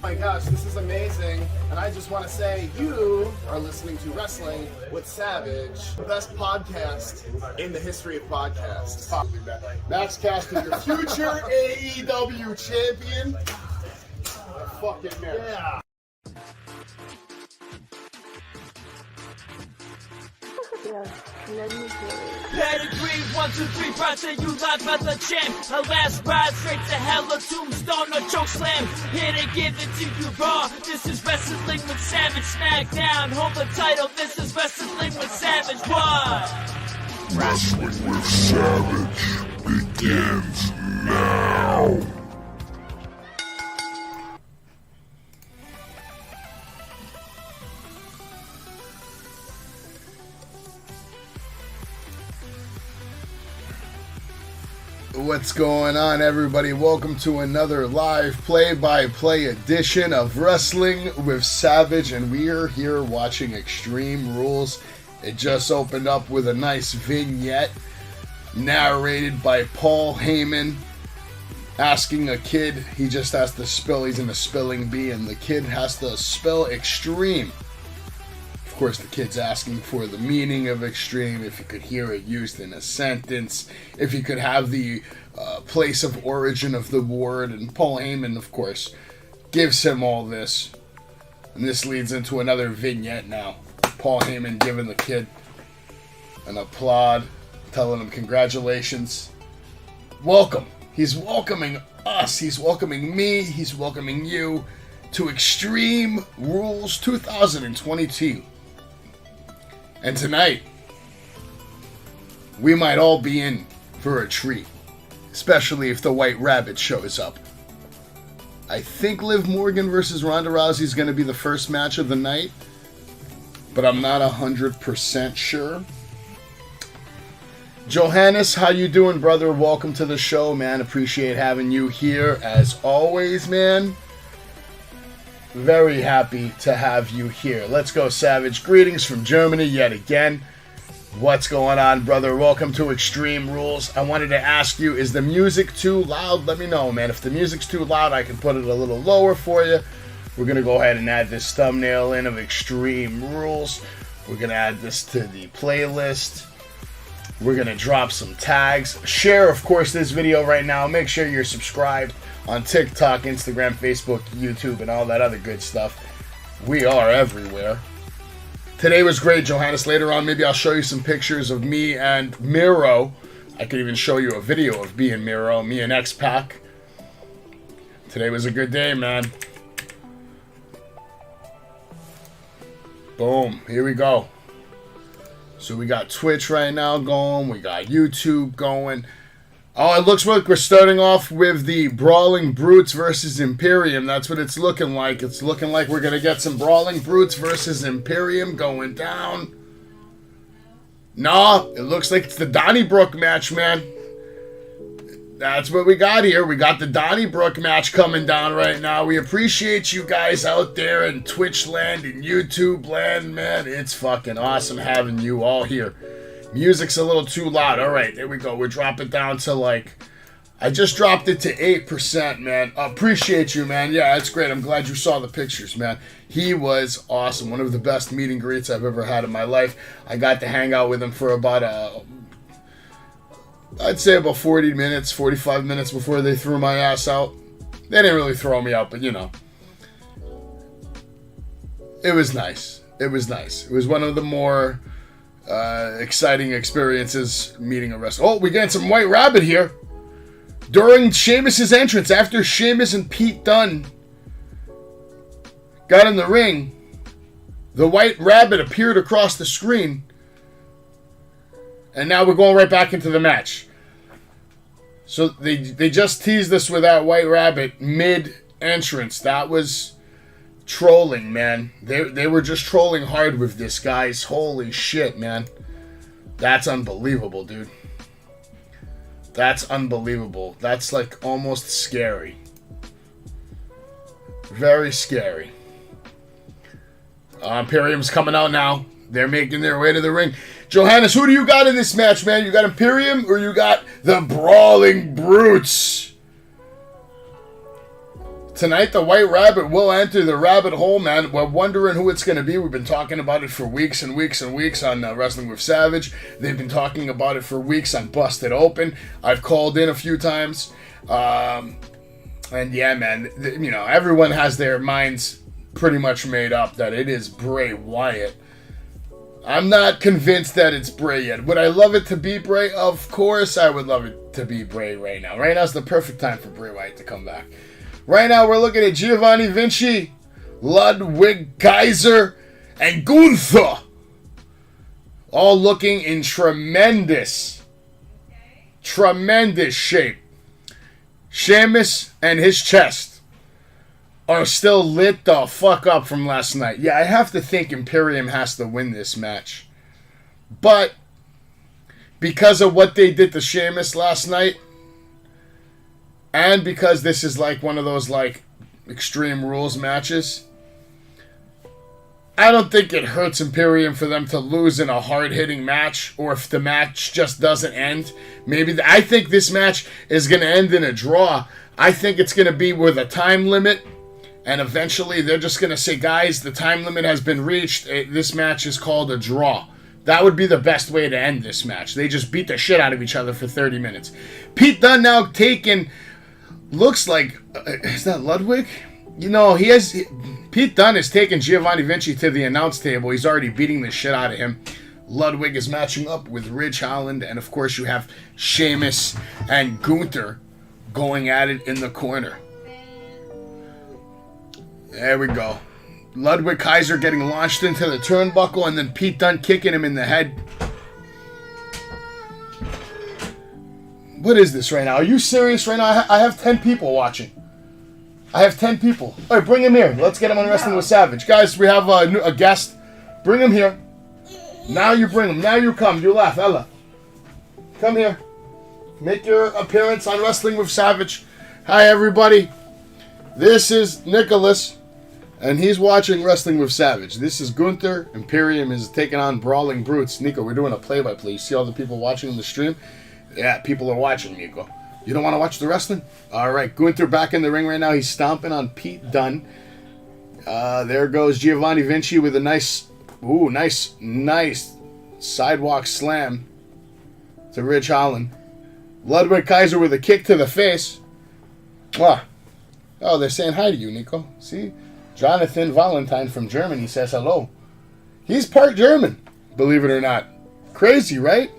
my gosh, this is amazing, and I just want to say you are listening to Wrestling with Savage, the best podcast in the history of podcasts. Max Caster, your future AEW champion. Fucking man. Yeah. Pedigree, 1, 2, 3, proud to you live as a champ. A last ride straight to hell, a tombstone, a choke slam. Here to give it to you raw. This is Wrestling with Savage. Smackdown, hold the title. This is Wrestling with Savage. What? Wrestling with Savage begins now. What's going on, everybody? Welcome to another live play-by-play edition of Wrestling with Savage, and we are here watching Extreme Rules. It just opened up with a nice vignette narrated by Paul Heyman asking a kid, he just has to spell, he's in a spelling bee, and the kid has to spell extreme. Of course, the kid's asking for the meaning of extreme, if you could hear it used in a sentence, if you could have the place of origin of the word, and Paul Heyman, of course, gives him all this. And this leads into another vignette now. Paul Heyman giving the kid an applaud, telling him congratulations. Welcome. He's welcoming us. He's welcoming me. He's welcoming you to Extreme Rules 2022. And tonight, we might all be in for a treat, especially if the White Rabbit shows up. I think Liv Morgan versus Ronda Rousey is going to be the first match of the night, but I'm not 100% sure. Johannes, how you doing, brother? Welcome to the show, man. Appreciate having you here as always, man. Very happy to have you here. Let's go, Savage. Greetings from Germany yet again. What's going on, brother? Welcome to Extreme Rules. I wanted to ask you, is the music too loud? Let me know, man. If the music's too loud, I can put it a little lower for you. We're going to go ahead and add this thumbnail in of Extreme Rules. We're going to add this to the playlist. We're going to drop some tags. Share, of course, this video right now. Make sure you're subscribed on TikTok, Instagram, Facebook, YouTube, and all that other good stuff. We are everywhere. Today was great, Johannes. Later on, maybe I'll show you some pictures of me and Miro. I could even show you a video of me and Miro, me and X-Pac. Today was a good day, man. Boom. Here we go. So we got Twitch right now going. We got YouTube going. Oh, it looks like we're starting off with the Brawling Brutes versus Imperium. That's what it's looking like. It's looking like we're going to get some Brawling Brutes versus Imperium going down. Nah, it looks like it's the Donnybrook match, man. That's what we got here. We got the Donnybrook match coming down right now. We appreciate you guys out there in Twitch land and YouTube land, man. It's fucking awesome having you all here. Music's a little too loud. All right, there we go. We're dropping down to I just dropped it to 8%, man. Appreciate you, man. Yeah, that's great. I'm glad you saw the pictures, man. He was awesome. One of the best meet and greets I've ever had in my life. I got to hang out with him for about I'd say about 40 minutes, 45 minutes before they threw my ass out. They didn't really throw me out, but you know. It was nice. It was nice. It was one of the more exciting experiences meeting a wrestler. Oh, we got some White Rabbit here. During Sheamus' entrance, after Sheamus and Pete Dunne got in the ring, the White Rabbit appeared across the screen. And now we're going right back into the match. So they just teased us with that White Rabbit mid-entrance. That was trolling, man. They were just trolling hard with this, guys. Holy shit, man. That's unbelievable, dude. That's unbelievable. That's like almost scary. Very scary. Imperium's coming out now. They're making their way to the ring. Johannes, who do you got in this match, man? You got Imperium or you got the Brawling Brutes? Tonight, the White Rabbit will enter the rabbit hole, man. We're wondering who it's going to be. We've been talking about it for weeks and weeks and weeks on Wrestling with Savage. They've been talking about it for weeks on Busted Open. I've called in a few times. And yeah, man, you know, everyone has their minds pretty much made up that it is Bray Wyatt. I'm not convinced that it's Bray yet. Would I love it to be Bray? Of course I would love it to be Bray right now. Right now is the perfect time for Bray Wyatt to come back. Right now we're looking at Giovanni Vinci, Ludwig Kaiser, and Gunther. All looking in tremendous shape. Sheamus and his chest are still lit the fuck up from last night. Yeah, I have to think Imperium has to win this match. But because of what they did to Sheamus last night, and because this is like one of those like Extreme Rules matches, I don't think it hurts Imperium for them to lose in a hard-hitting match, or if the match just doesn't end. I think this match is going to end in a draw. I think it's going to be with a time limit, and eventually they're just going to say, guys, the time limit has been reached. This match is called a draw. That would be the best way to end this match. They just beat the shit out of each other for 30 minutes. Pete Dunne now taking... Looks like... is that Ludwig? You know, Pete Dunne has taken Giovanni Vinci to the announce table. He's already beating the shit out of him. Ludwig is matching up with Ridge Holland. And, of course, you have Sheamus and Gunther going at it in the corner. There we go. Ludwig Kaiser getting launched into the turnbuckle, and then Pete Dunne kicking him in the head. What is this right now? Are you serious right now? I have 10 people watching. I have 10 people. All right, bring him here. Let's get him on Wrestling with Savage. Guys, we have a guest. Bring him here. Now you bring him. Now you come. You laugh. Ella. Come here. Make your appearance on Wrestling with Savage. Hi, everybody. This is Nicholas, and he's watching Wrestling with Savage. This is Gunther. Imperium is taking on Brawling Brutes. Nico, we're doing a play-by-play. You see all the people watching the stream? Yeah, people are watching, Nico. You don't want to watch the wrestling? All right, Gunther back in the ring right now. He's stomping on Pete Dunne. There goes Giovanni Vinci with a nice sidewalk slam to Ridge Holland. Ludwig Kaiser with a kick to the face. Oh, they're saying hi to you, Nico. See? Jonathan Valentine from Germany says hello. He's part German, believe it or not. Crazy, right?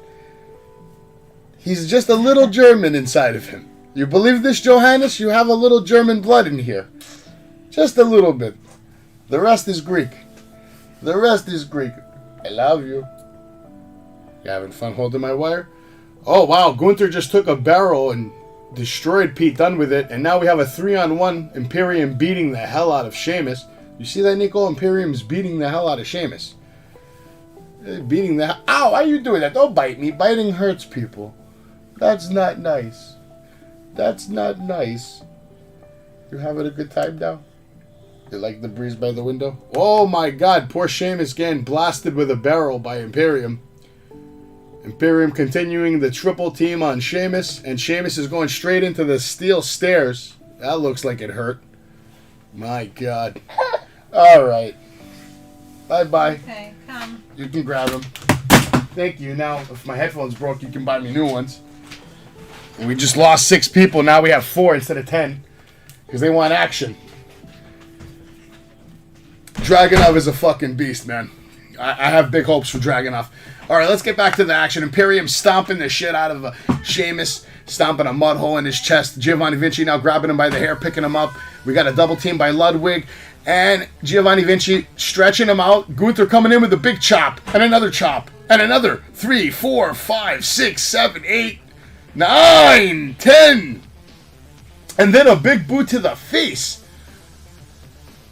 He's just a little German inside of him. You believe this, Johannes? You have a little German blood in here. Just a little bit. The rest is Greek. The rest is Greek. I love you. You having fun holding my wire? Oh, wow. Gunther just took a barrel and destroyed Pete Dunne with it. And now we have a 3-on-1. Imperium beating the hell out of Sheamus. You see that, Nico? Imperium's beating the hell out of Sheamus. Beating the hell... Ow, why are you doing that? Don't bite me. Biting hurts people. That's not nice. That's not nice. You having a good time now? You like the breeze by the window? Oh my god, poor Sheamus getting blasted with a barrel by Imperium. Imperium continuing the triple team on Sheamus, and Sheamus is going straight into the steel stairs. That looks like it hurt. My god. Alright. Bye-bye. Okay, come. You can grab them. Thank you. Now, if my headphones broke, you can buy me new ones. And we just lost 6 people. Now we have 4 instead of 10. Because they want action. Dragunov is a fucking beast, man. I have big hopes for Dragunov. Alright, let's get back to the action. Imperium stomping the shit out of Sheamus. Stomping a mud hole in his chest. Giovanni Vinci now grabbing him by the hair, picking him up. We got a double team by Ludwig. And Giovanni Vinci stretching him out. Gunther coming in with a big chop. And another chop. And another. 3, 4, 5, 6, 7, 8, 9, 10. And then a big boot to the face.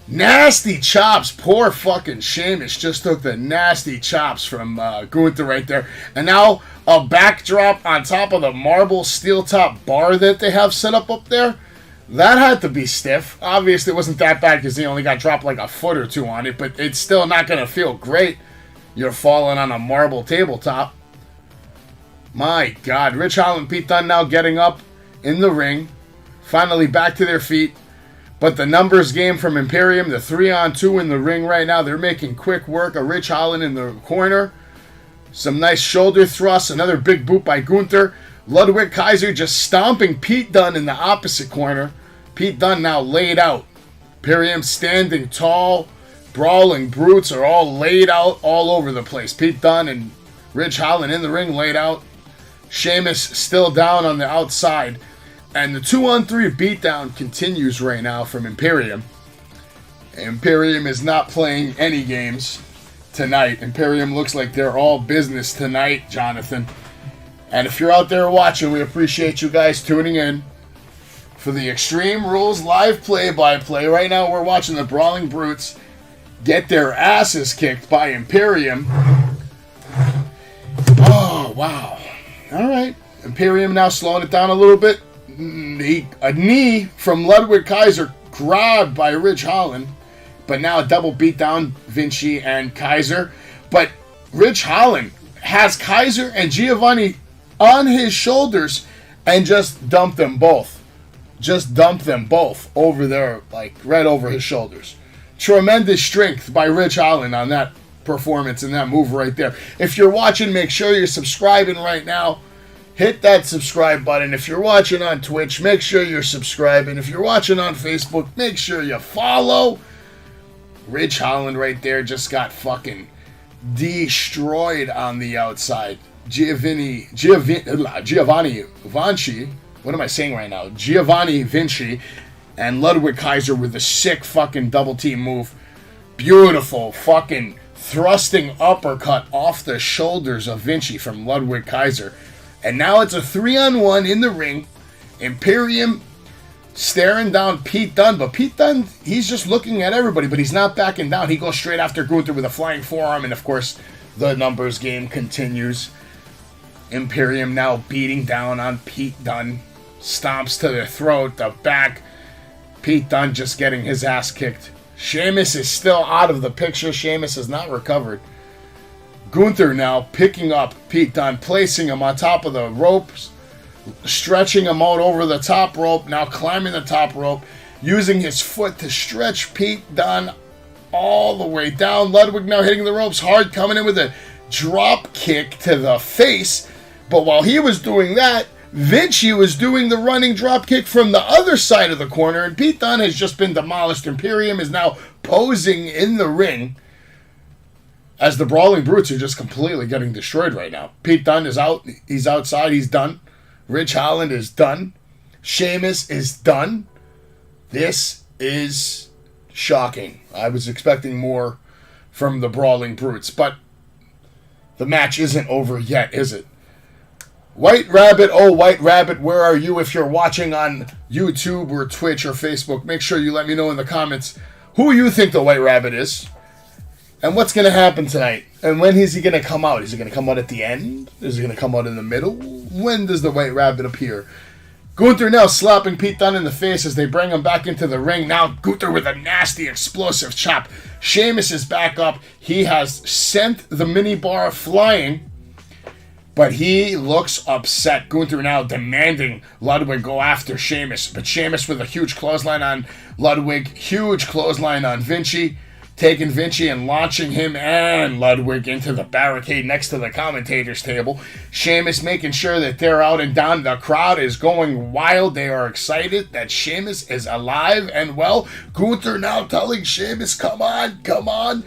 Nasty chops. Poor fucking Sheamus just took the nasty chops from Gunther right there. And now a backdrop on top of the marble steel top bar that they have set up there. That had to be stiff. Obviously, it wasn't that bad because he only got dropped like a foot or 2 on it. But it's still not going to feel great. You're falling on a marble tabletop. My God. Ridge Holland and Pete Dunne now getting up in the ring. Finally back to their feet. But the numbers game from Imperium, the 3-on-2 in the ring right now, they're making quick work of Rich Holland in the corner. Some nice shoulder thrusts, another big boot by Gunther. Ludwig Kaiser just stomping Pete Dunne in the opposite corner. Pete Dunne now laid out. Imperium standing tall. Brawling brutes are all laid out all over the place. Pete Dunne and Rich Holland in the ring laid out. Sheamus still down on the outside. And the 2-on-3 beatdown continues right now from Imperium. Imperium is not playing any games tonight. Imperium looks like they're all business tonight, Jonathan. And if you're out there watching, we appreciate you guys tuning in for the Extreme Rules live play-by-play. Right now we're watching the Brawling Brutes get their asses kicked by Imperium. Oh, wow. All right. Imperium now slowing it down a little bit. A knee from Ludwig Kaiser grabbed by Rich Holland. But now a double beatdown, Vinci and Kaiser. But Rich Holland has Kaiser and Giovanni on his shoulders and just dumped them both. Just dumped them both over there, like right over his shoulders. Tremendous strength by Rich Holland on that performance and that move right there. If you're watching, make sure you're subscribing right now. Hit that subscribe button. If you're watching on Twitch, make sure you're subscribing. If you're watching on Facebook, make sure you follow. Rich Holland right there just got fucking destroyed on the outside. Giovanni Vinci. What am I saying right now? Giovanni Vinci and Ludwig Kaiser with a sick fucking double team move. Beautiful fucking thrusting uppercut off the shoulders of Vinci from Ludwig Kaiser. And now it's a 3-on-1 in the ring. Imperium staring down Pete Dunne. But Pete Dunne, he's just looking at everybody, but he's not backing down. He goes straight after Gunther with a flying forearm. And of course, the numbers game continues. Imperium now beating down on Pete Dunne. Stomps to the throat, the back. Pete Dunne just getting his ass kicked. Sheamus is still out of the picture. Sheamus has not recovered. Gunther now picking up Pete Dunne, placing him on top of the ropes, stretching him out over the top rope, now climbing the top rope, using his foot to stretch Pete Dunne all the way down. Ludwig now hitting the ropes hard, coming in with a drop kick to the face. But while he was doing that, Vinci was doing the running drop kick from the other side of the corner, and Pete Dunne has just been demolished. Imperium is now posing in the ring as the Brawling Brutes are just completely getting destroyed right now. Pete Dunne is out. He's outside. He's done. Rich Holland is done. Sheamus is done. This is shocking. I was expecting more from the Brawling Brutes, but the match isn't over yet, is it? White Rabbit, oh White Rabbit, where are you? If you're watching on YouTube or Twitch or Facebook, make sure you let me know in the comments who you think the White Rabbit is and what's going to happen tonight. And when is he going to come out? Is he going to come out at the end? Is he going to come out in the middle? When does the White Rabbit appear? Gunther now slapping Pete Dunne in the face as they bring him back into the ring. Now Gunther with a nasty explosive chop. Sheamus is back up. He has sent the mini bar flying. But he looks upset. Gunther now demanding Ludwig go after Sheamus. But Sheamus with a huge clothesline on Ludwig. Huge clothesline on Vinci. Taking Vinci and launching him and Ludwig into the barricade next to the commentator's table. Sheamus making sure that they're out and down. The crowd is going wild. They are excited that Sheamus is alive and well. Gunther now telling Sheamus, come on, come on.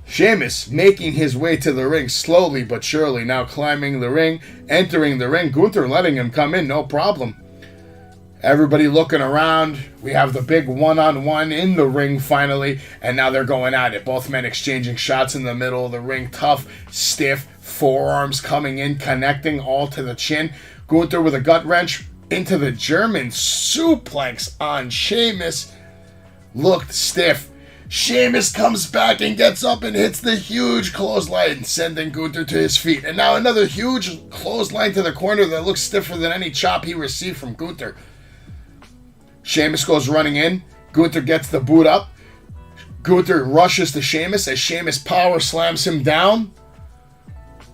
Sheamus making his way to the ring slowly but surely, now climbing the ring, entering the ring. Gunther letting him come in, no problem. Everybody looking around. We have the big one-on-one in the ring finally, and now they're going at it. Both men exchanging shots in the middle of the ring. Tough, stiff forearms coming in, connecting all to the chin. Gunther with a gut wrench into the German suplex on Sheamus. Looked stiff. Sheamus comes back and gets up and hits the huge clothesline, sending Gunther to his feet. And now another huge clothesline to the corner that looks stiffer than any chop he received from Gunther. Sheamus goes running in. Gunther gets the boot up. Gunther rushes to Sheamus as Sheamus power slams him down.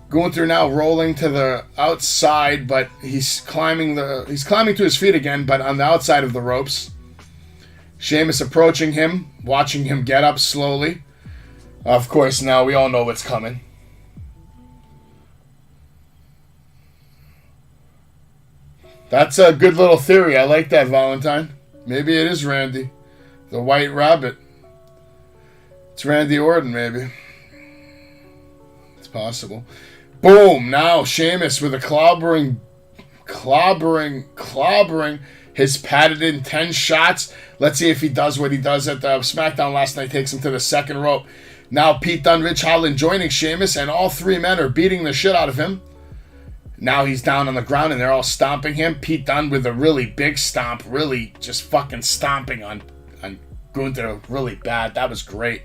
Gunther now rolling to the outside, but he's climbing to his feet again, but on the outside of the ropes. Sheamus approaching him, watching him get up slowly. Of course, now we all know what's coming. That's a good little theory. I like that, Valentine. Maybe it is Randy. The White Rabbit. It's Randy Orton, maybe. It's possible. Boom! Now Sheamus with a clobbering his padded in 10 shots. Let's see if he does what he does at the SmackDown last night. Takes him to the second rope. Now Pete Dunne, Ridge Holland joining Sheamus, and all three men are beating the shit out of him. Now he's down on the ground and they're all stomping him. Pete Dunne with a really big stomp, really just fucking stomping on Gunther really bad. That was great.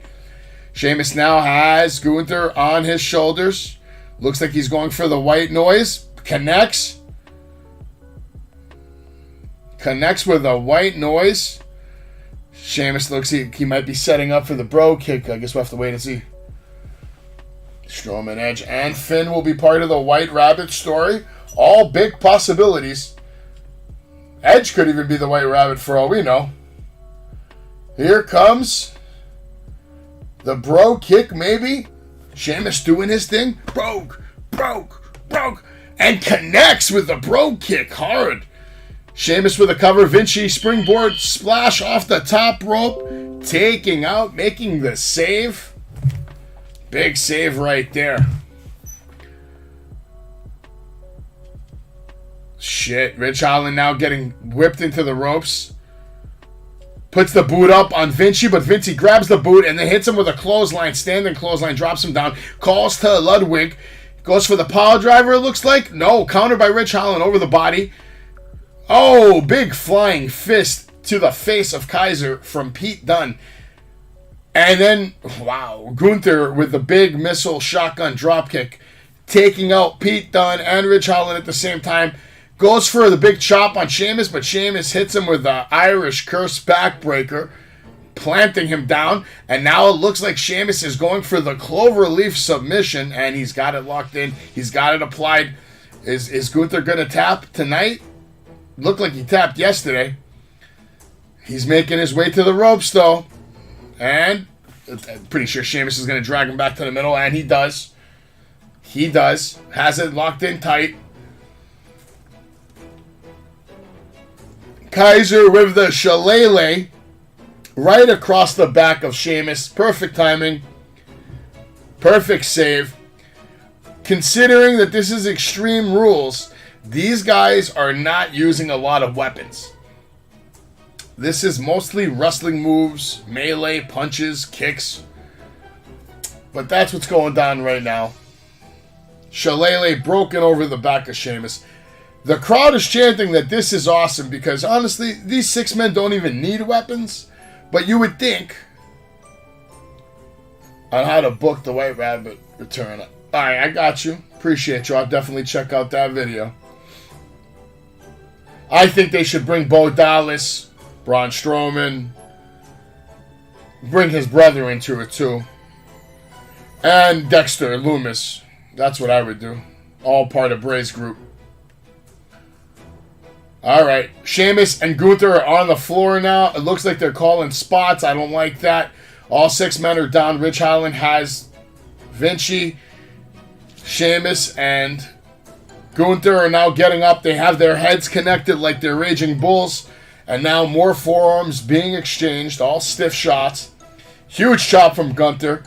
Sheamus now has Gunther on his shoulders. Looks like he's going for the white noise. Connects with a white noise. Sheamus looks he might be setting up for the bro kick. I guess we'll have to wait and see. Strowman, Edge, and Finn will be part of the White Rabbit story. All big possibilities. Edge could even be the White Rabbit for all we know. Here comes the bro kick, maybe. Sheamus doing his thing. Broke. And connects with the bro kick hard. Sheamus with a cover. Vinci springboard splash off the top rope. Taking out, making the save. Big save right there. Shit. Ridge Holland now getting whipped into the ropes. Puts the boot up on Vinci, but Vinci grabs the boot and then hits him with a clothesline. Standing clothesline. Drops him down. Calls to Ludwig. Goes for the power driver, it looks like. No. Countered by Ridge Holland over the body. Oh, big flying fist to the face of Kaiser from Pete Dunne. And then, wow, Gunther with the big missile shotgun dropkick, taking out Pete Dunne and Ridge Holland at the same time. Goes for the big chop on Sheamus, but Sheamus hits him with the Irish curse backbreaker, planting him down. And now it looks like Sheamus is going for the cloverleaf submission, and he's got it locked in. He's got it applied. Is Gunther going to tap tonight? Looked like he tapped yesterday. He's making his way to the ropes, though. And I'm pretty sure Sheamus is going to drag him back to the middle, and he does. He does. Has it locked in tight. Kaiser with the shillelagh right across the back of Sheamus. Perfect timing. Perfect save. Considering that this is Extreme Rules, these guys are not using a lot of weapons. This is mostly wrestling moves, melee, punches, kicks. But that's what's going down right now. Shillelagh broken over the back of Sheamus. The crowd is chanting that this is awesome because, honestly, these 6 men don't even need weapons. But you would think on how to book the White Rabbit return. Alright, I got you. Appreciate you. I'll definitely check out that video. I think they should bring Bo Dallas, Braun Strowman, bring his brother into it too. And Dexter Loomis. That's what I would do. All part of Bray's group. Alright. Sheamus and Gunther are on the floor now. It looks like they're calling spots. I don't like that. All 6 men are down. Ridge Holland has Vinci, Sheamus, and Gunther are now getting up. They have their heads connected like they're raging bulls. And now more forearms being exchanged. All stiff shots. Huge chop from Gunther.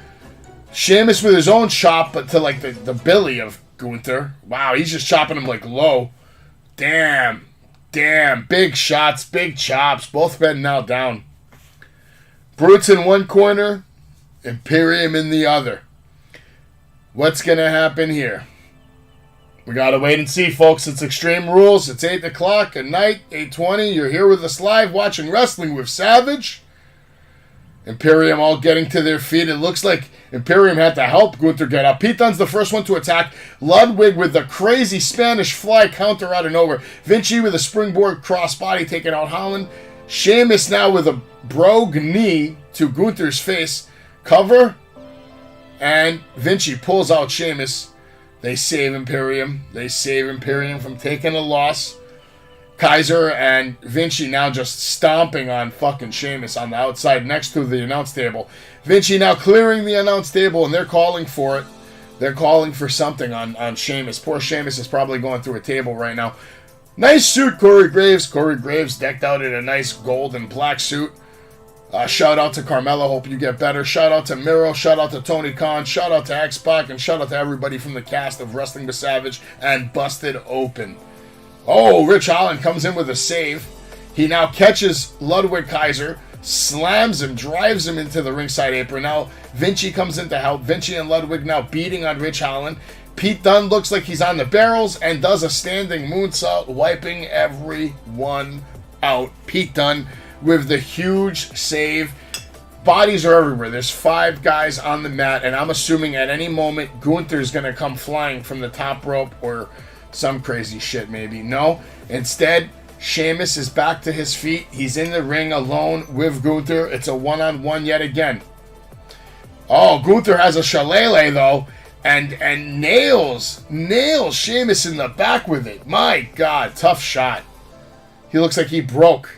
Sheamus with his own chop, but to like the belly of Gunther. Wow, he's just chopping him like low. Damn. Big shots, big chops. Both men now down. Brutes in one corner. Imperium in the other. What's going to happen here? We got to wait and see, folks. It's Extreme Rules. It's 8 o'clock at night, 8:20. You're here with us live watching Wrestling with Savage. Imperium all getting to their feet. It looks like Imperium had to help Gunther get up. Pete Dunne's the first one to attack. Ludwig with the crazy Spanish fly counter out of nowhere. Vinci with a springboard crossbody taking out Holland. Sheamus now with a brogue knee to Gunther's face. Cover. And Vinci pulls out Sheamus. They save Imperium. They save Imperium from taking a loss. Kaiser and Vinci now just stomping on fucking Sheamus on the outside next to the announce table. Vinci now clearing the announce table, and they're calling for it. They're calling for something on Sheamus. Poor Sheamus is probably going through a table right now. Nice suit, Corey Graves. Corey Graves decked out in a nice gold and black suit. Shout out to Carmella. Hope you get better. Shout out to Miro. Shout out to Tony Khan. Shout out to X-Pac. And shout out to everybody from the cast of Wrestling with Savage and Busted Open. Oh, Rich Holland comes in with a save. He now catches Ludwig Kaiser, slams him, drives him into the ringside apron. Now Vinci comes in to help. Vinci and Ludwig now beating on Rich Holland. Pete Dunne looks like he's on the barrels and does a standing moonsault, wiping everyone out. Pete Dunne with the huge save. Bodies are everywhere. There's 5 guys on the mat, and I'm assuming at any moment Gunther's going to come flying from the top rope or some crazy shit maybe. No. Instead, Sheamus is back to his feet. He's in the ring alone with Gunther. It's a one-on-one yet again. Oh, Gunther has a shillelagh though, and nails Sheamus in the back with it. My God, tough shot. He looks like he broke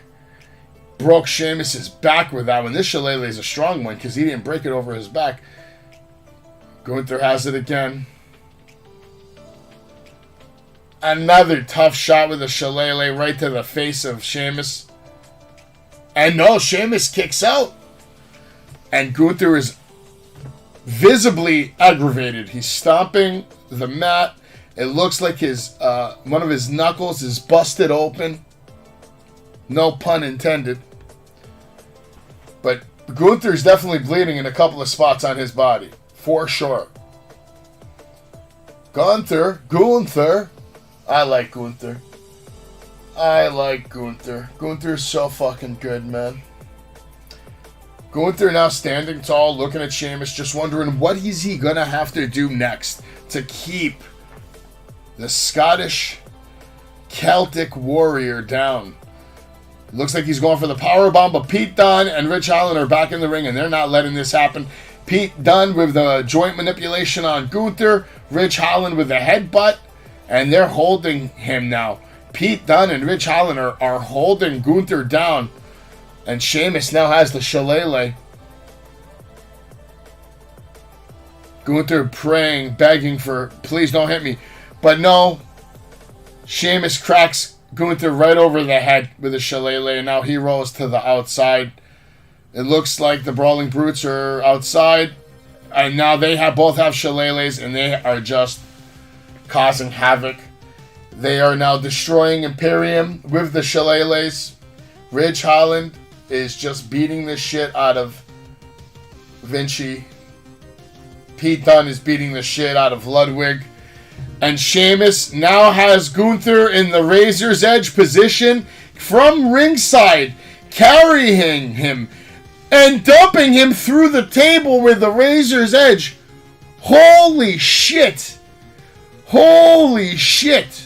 Sheamus's back with that one. This shillelagh is a strong one because he didn't break it over his back. Gunther has it again. Another tough shot with a shillelagh right to the face of Sheamus. And no, Sheamus kicks out. And Gunther is visibly aggravated. He's stomping the mat. It looks like his one of his knuckles is busted open. No pun intended. But Gunther's definitely bleeding in a couple of spots on his body. For sure. Gunther. I like Gunther. Gunther's so fucking good, man. Gunther now standing tall, looking at Sheamus, just wondering what is he gonna have to do next to keep the Scottish Celtic warrior down. Looks like he's going for the powerbomb, but Pete Dunne and Rich Holland are back in the ring, and they're not letting this happen. Pete Dunne with the joint manipulation on Gunther, Rich Holland with the headbutt, and they're holding him now. Pete Dunne and Rich Holland are holding Gunther down, and Sheamus now has the shillelagh. Gunther praying, begging for, please don't hit me. But no, Sheamus cracks Gunther right over the head with a shillelagh, and now he rolls to the outside. It looks like the Brawling Brutes are outside, and now they both have shillelaghs, and they are just causing havoc. They are now destroying Imperium with the shillelaghs. Rich Holland is just beating the shit out of Vinci. Pete Dunne is beating the shit out of Ludwig. And Sheamus now has Gunther in the Razor's Edge position from ringside, carrying him and dumping him through the table with the Razor's Edge. Holy shit. Holy shit.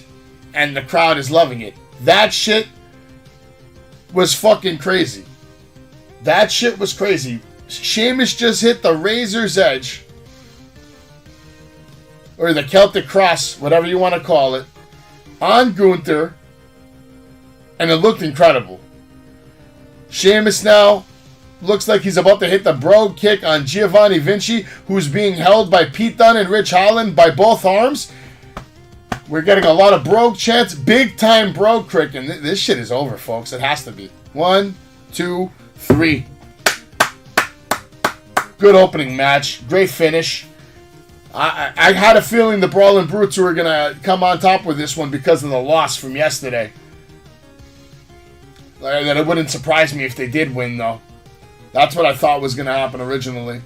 And the crowd is loving it. That shit was fucking crazy. That shit was crazy. Sheamus just hit the Razor's Edge, or the Celtic Cross, whatever you want to call it, on Gunther, and it looked incredible. Sheamus now looks like he's about to hit the brogue kick on Giovanni Vinci, who's being held by Pete Dunne and Rich Holland by both arms. We're getting a lot of brogue chants, big time brogue crick, and this shit is over, folks. It has to be. 1, 2, 3. Good opening match. Great finish. I had a feeling the Brawling Brutes were going to come on top with this one because of the loss from yesterday. That it wouldn't surprise me if they did win, though. That's what I thought was going to happen originally.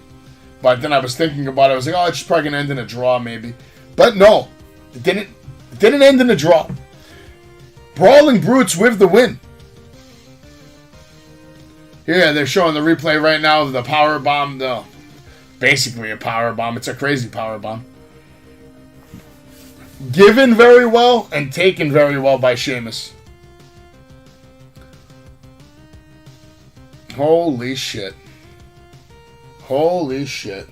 But then I was thinking about it. I was like, oh, it's probably going to end in a draw, maybe. But no, it didn't. It didn't end in a draw. Brawling Brutes with the win. Here, they're showing the replay right now of the power bomb. No, basically a power bomb. It's a crazy power bomb. Given very well and taken very well by Sheamus. Holy shit. Holy shit.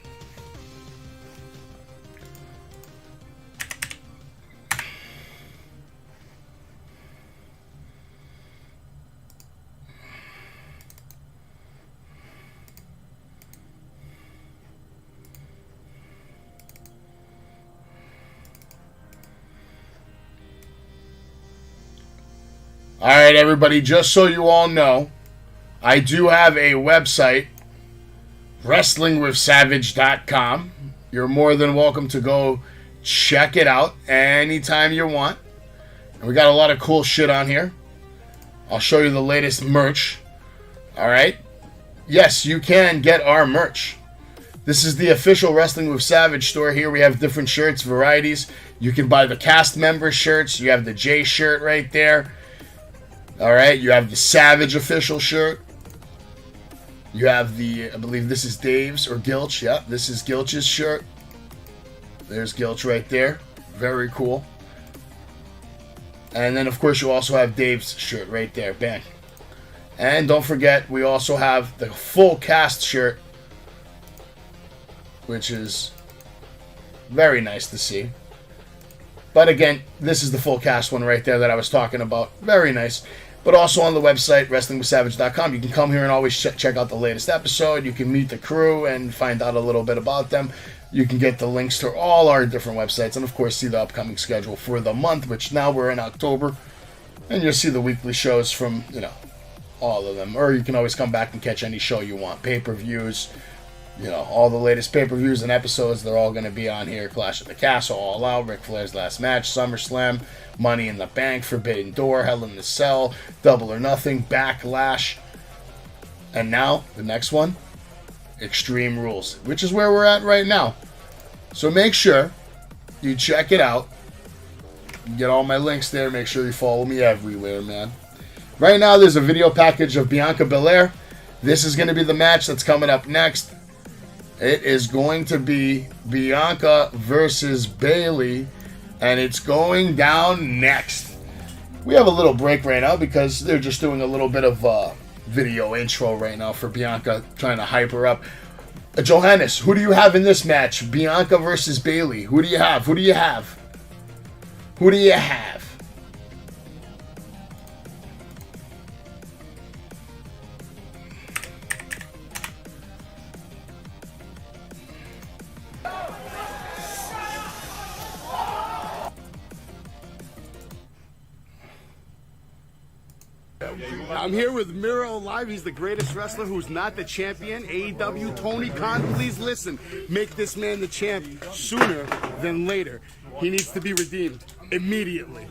All right, everybody, just so you all know, I do have a website, wrestlingwithsavage.com. You're more than welcome to go check it out anytime you want. And we got a lot of cool shit on here. I'll show you the latest merch. All right? Yes, you can get our merch. This is the official Wrestling with Savage store. Here we have different shirts, varieties. You can buy the cast member shirts. You have the J shirt right there. All right? You have the Savage official shirt. You have the, I believe this is Dave's or Gilch. Yeah, this is Gilch's shirt. There's Gilch right there. Very cool. And then, of course, you also have Dave's shirt right there. Bang. And don't forget, we also have the full cast shirt, which is very nice to see. But again, this is the full cast one right there that I was talking about. Very nice. But also on the website, wrestlingwithsavage.com, you can come here and always check out the latest episode. You can meet the crew and find out a little bit about them. You can get the links to all our different websites and, of course, see the upcoming schedule for the month, which now we're in October. And you'll see the weekly shows from, all of them. Or you can always come back and catch any show you want. Pay-per-views, all the latest pay-per-views and episodes, they're all going to be on here. Clash at the Castle, All Out, Ric Flair's Last Match, SummerSlam, Money in the Bank, Forbidden Door, Hell in the Cell, Double or Nothing, Backlash. And now, the next one, Extreme Rules, which is where we're at right now. So make sure you check it out. You get all my links there. Make sure you follow me everywhere, man. Right now, there's a video package of Bianca Belair. This is going to be the match that's coming up next. It is going to be Bianca versus Bayley, and it's going down next. We have a little break right now because they're just doing a little bit of video intro right now for Bianca, trying to hype her up. Johannes, who do you have in this match? Bianca versus Bayley. Who do you have? Who do you have? Who do you have? I'm here with Miro Live. He's the greatest wrestler who's not the champion. AEW, Tony Khan, please listen. Make this man the champ sooner than later. He needs to be redeemed immediately.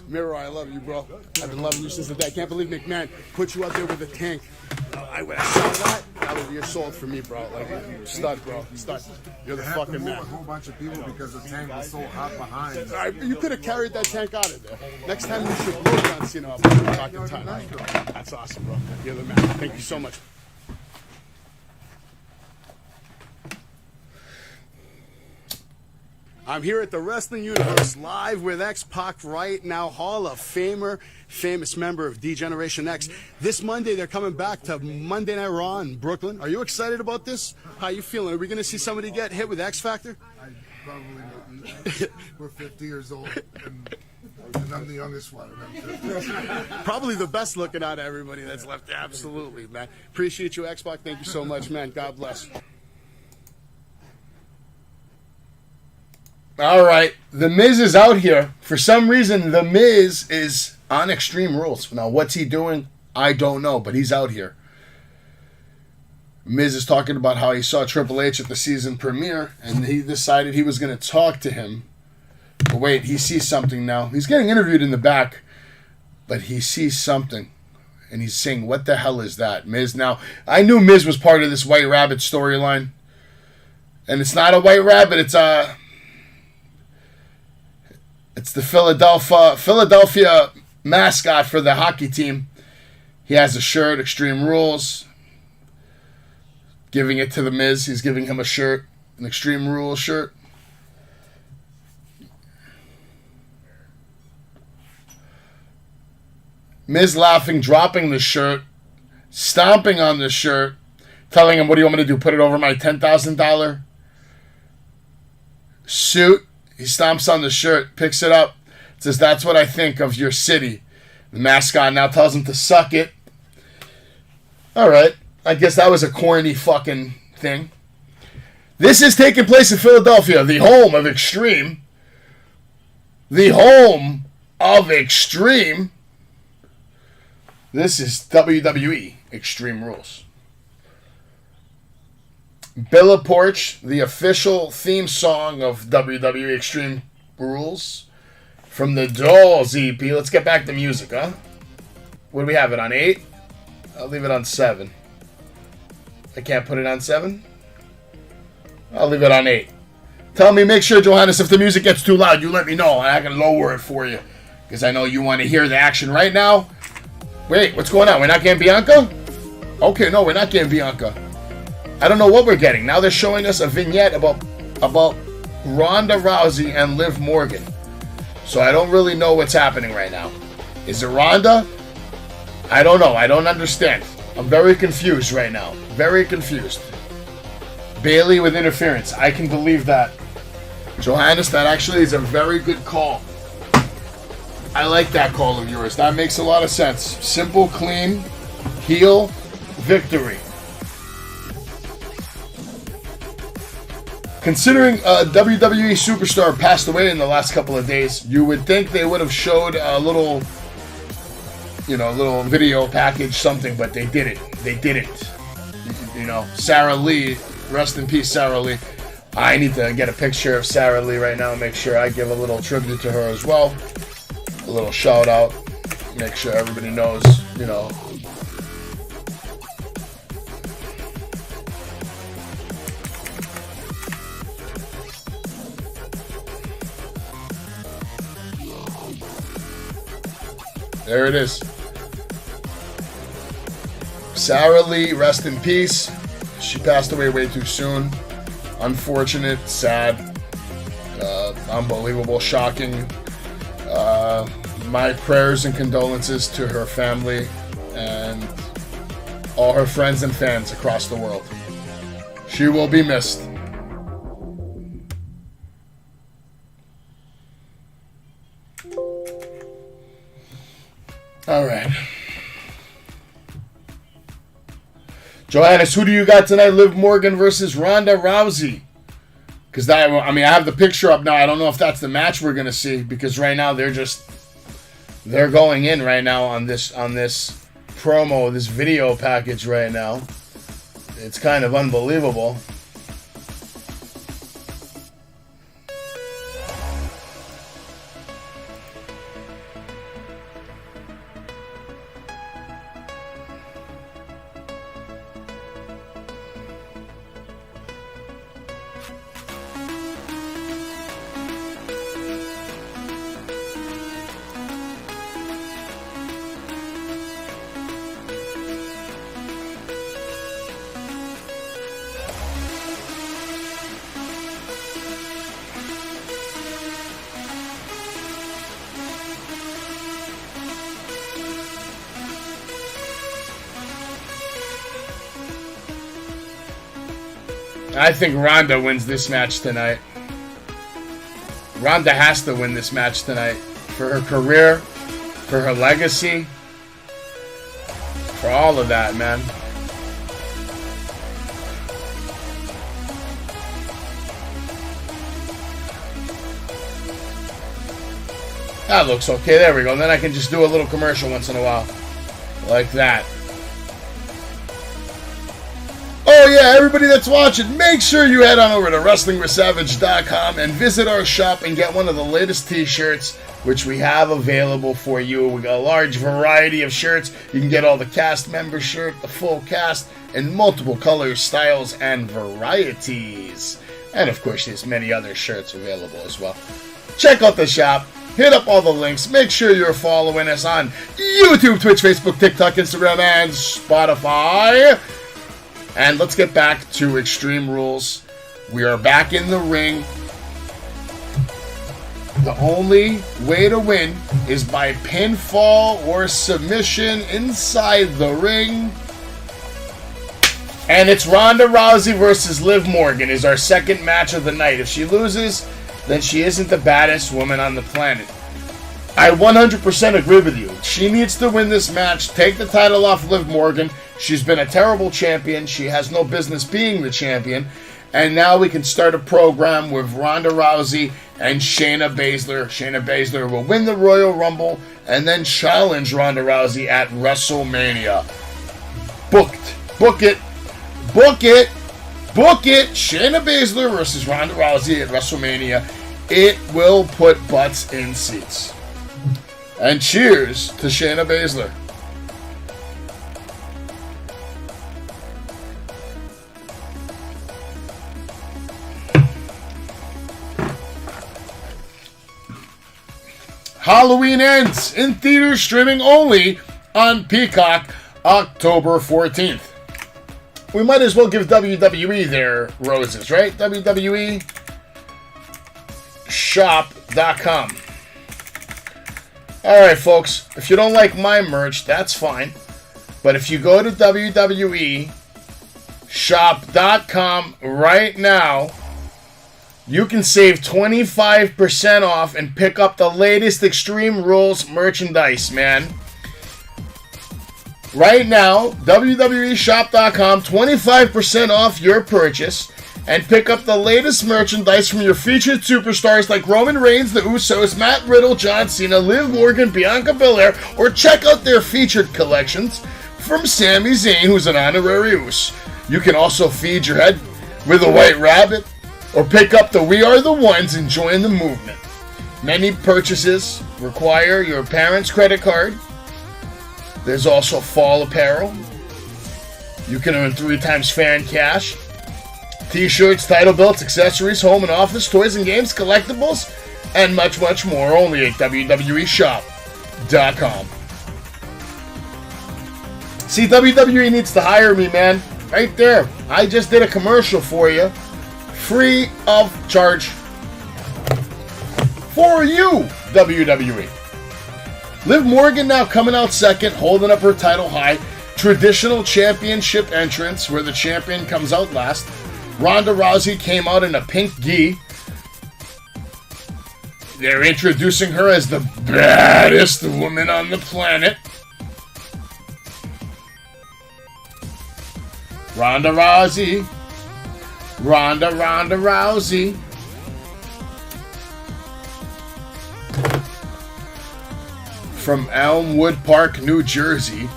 Miro, I love you, bro. I've been loving you since the day. I can't believe McMahon put you out there with a tank. I saw that. You're sold for me, bro. Like, stud, bro. Stud. You're the fucking man. A whole bunch of people because the tank was so hot behind. All right, you could have carried that tank out of there. Next time you should look on Cena up on the talking time. That's awesome, bro. You're the man. Thank you so much. I'm here at the Wrestling Universe live with X-Pac right now, Hall of Famer, famous member of D-Generation X. This Monday, they're coming back to Monday Night Raw in Brooklyn. Are you excited about this? How you feeling? Are we going to see somebody get hit with X Factor? I probably we're 50 years old, and I'm the youngest one. Probably the best looking out of everybody that's left. Absolutely, man. Appreciate you, X-Pac. Thank you so much, man. God bless. All right, The Miz is out here. For some reason, The Miz is on Extreme Rules. Now, what's he doing? I don't know, but he's out here. Miz is talking about how he saw Triple H at the season premiere, and he decided he was going to talk to him. But wait, he sees something now. He's getting interviewed in the back, but he sees something, and he's saying, what the hell is that, Miz? Now, I knew Miz was part of this White Rabbit storyline, and it's not a White Rabbit, it's the Philadelphia mascot for the hockey team. He has a shirt, Extreme Rules. Giving it to The Miz. He's giving him a shirt, an Extreme Rules shirt. Miz laughing, dropping the shirt, stomping on the shirt, telling him, what do you want me to do, put it over my $10,000 suit? He stomps on the shirt, picks it up, says, that's what I think of your city. The mascot now tells him to suck it. All right. I guess that was a corny fucking thing. This is taking place in Philadelphia, the home of Extreme. The home of Extreme. This is WWE Extreme Rules. Billa Porch, the official theme song of WWE Extreme Rules from the Dolls EP. Let's get back to music, huh? What do we have it on 8? I'll leave it on 7. I can't put it on 7? I'll leave it on 8. Tell me, make sure, Johannes, if the music gets too loud, you let me know, and I can lower it for you. Because I know you want to hear the action right now. Wait, what's going on? We're not getting Bianca? Okay, no, we're not getting Bianca. I don't know what we're getting. Now they're showing us a vignette about Ronda Rousey and Liv Morgan. So I don't really know what's happening right now. Is it Ronda? I don't know. I don't understand. I'm very confused right now. Very confused. Bailey with interference. I can believe that. Johannes, that actually is a very good call. I like that call of yours. That makes a lot of sense. Simple, clean, heel, victory. Considering a WWE superstar passed away in the last couple of days, you would think they would have showed a little video package, something, but they didn't. They didn't. Sarah Lee, rest in peace, Sarah Lee. I need to get a picture of Sarah Lee right now, make sure I give a little tribute to her as well. A little shout out, make sure everybody knows, There it is. Sarah Lee, rest in peace. She passed away way too soon. Unfortunate, sad, unbelievable, shocking. My prayers and condolences to her family and all her friends and fans across the world. She will be missed. All right. Johannes, who do you got tonight? Liv Morgan versus Ronda Rousey. Because I have the picture up now. I don't know if that's the match we're gonna see, because right now they're going in right now on this promo, this video package right now. It's kind of unbelievable. I think Ronda wins this match tonight. Ronda has to win this match tonight. For her career, for her legacy, for all of that, man. That looks okay. There we go. And then I can just do a little commercial once in a while. Like that. Oh yeah, everybody that's watching, make sure you head on over to wrestlingwithsavage.com and visit our shop and get one of the latest t-shirts, which we have available for you. We got a large variety of shirts. You can get all the cast member shirt, the full cast, in multiple colors, styles, and varieties. And of course, there's many other shirts available as well. Check out the shop. Hit up all the links. Make sure you're following us on YouTube, Twitch, Facebook, TikTok, Instagram, and Spotify. And let's get back to Extreme Rules. We are back in the ring. The only way to win is by pinfall or submission inside the ring. And it's Ronda Rousey versus Liv Morgan is our second match of the night. If she loses, then she isn't the baddest woman on the planet. I 100% agree with you. She needs to win this match, take the title off Liv Morgan. She's been a terrible champion. She has no business being the champion. And now we can start a program with Ronda Rousey and Shayna Baszler. Shayna Baszler will win the Royal Rumble and then challenge Ronda Rousey at WrestleMania. Booked. Book it. Book it. Book it. Shayna Baszler versus Ronda Rousey at WrestleMania. It will put butts in seats. And cheers to Shayna Baszler. Halloween Ends in theaters, streaming only on Peacock, October 14th. We might as well give WWE their roses, right? WWE shop.com. Alright, folks, if you don't like my merch, that's fine. But if you go to WWE shop.com right now, you can save 25% off and pick up the latest Extreme Rules merchandise, man. Right now, WWEshop.com, 25% off your purchase, and pick up the latest merchandise from your featured superstars like Roman Reigns, the Usos, Matt Riddle, John Cena, Liv Morgan, Bianca Belair, or check out their featured collections from Sami Zayn, who's an honorary Us. You can also feed your head with a white rabbit, or pick up the We Are the Ones and join the movement. Many purchases require your parents' credit card. There's also fall apparel. You can earn 3 times fan cash. T-shirts, title belts, accessories, home and office, toys and games, collectibles, and much, much more only at WWEshop.com. See, WWE needs to hire me, man. Right there. I just did a commercial for you. Free of charge. For you, WWE. Liv Morgan now coming out second, holding up her title high. Traditional championship entrance where the champion comes out last. Ronda Rousey came out in a pink gi. They're introducing her as the baddest woman on the planet. Ronda Rousey. Ronda Rousey. From Elmwood Park, New Jersey.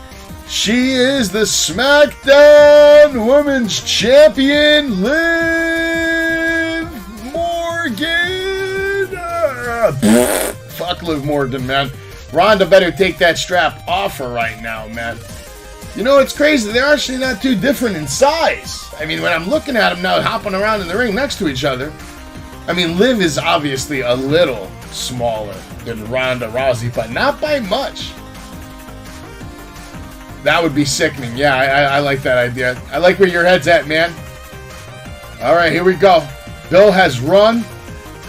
She is the SmackDown Women's Champion, Liv Morgan. Fuck Liv Morgan, man. Ronda better take that strap off her right now, man. You know, it's crazy. They're actually not too different in size. I mean, when I'm looking at them now hopping around in the ring next to each other, I mean, Liv is obviously a little smaller than Ronda Rousey, but not by much. That would be sickening. Yeah, I like that idea. I like where your head's at, man. All right, here we go. Bill has run,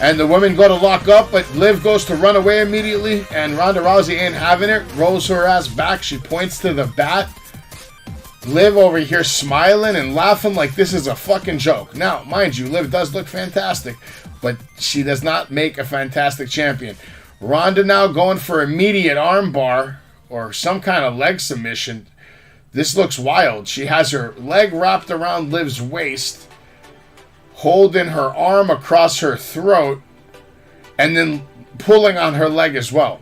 and the women go to lock up, but Liv goes to run away immediately, and Ronda Rousey ain't having it. Rolls her ass back. She points to the bat. Liv over here smiling and laughing like this is a fucking joke. Now, mind you, Liv does look fantastic, but she does not make a fantastic champion. Ronda now going for immediate armbar or some kind of leg submission. This looks wild. She has her leg wrapped around Liv's waist, holding her arm across her throat, and then pulling on her leg as well.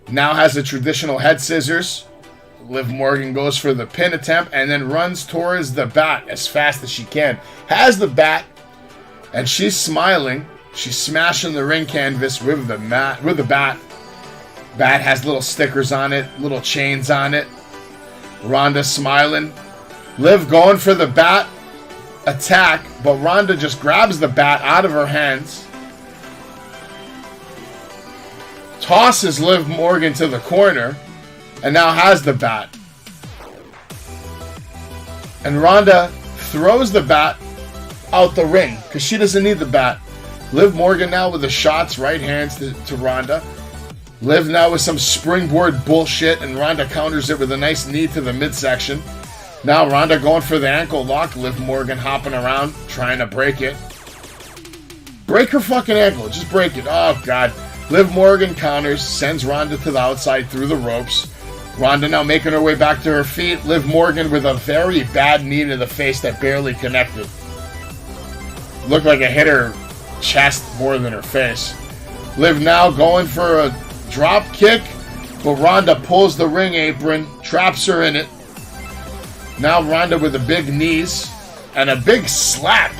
Now has the traditional head scissors. Liv Morgan goes for the pin attempt and then runs towards the bat as fast as she can. Has the bat, and she's smiling. She's smashing the ring canvas with the bat. Bat has little stickers on it, little chains on it. Ronda smiling. Liv going for the bat attack, but Ronda just grabs the bat out of her hands. Tosses Liv Morgan to the corner, and now has the bat. And Ronda throws the bat out the ring, because she doesn't need the bat. Liv Morgan now with the shots, right hands to Ronda. Liv now with some springboard bullshit, and Ronda counters it with a nice knee to the midsection. Now Ronda going for the ankle lock. Liv Morgan hopping around, trying to break it. Break her fucking ankle. Just break it. Oh, God. Liv Morgan counters, sends Ronda to the outside through the ropes. Ronda now making her way back to her feet. Liv Morgan with a very bad knee to the face that barely connected. Looked like it hit her chest more than her face. Liv now going for a drop kick, but Ronda pulls the ring apron, traps her in it. Now Ronda with the big knees and a big slap.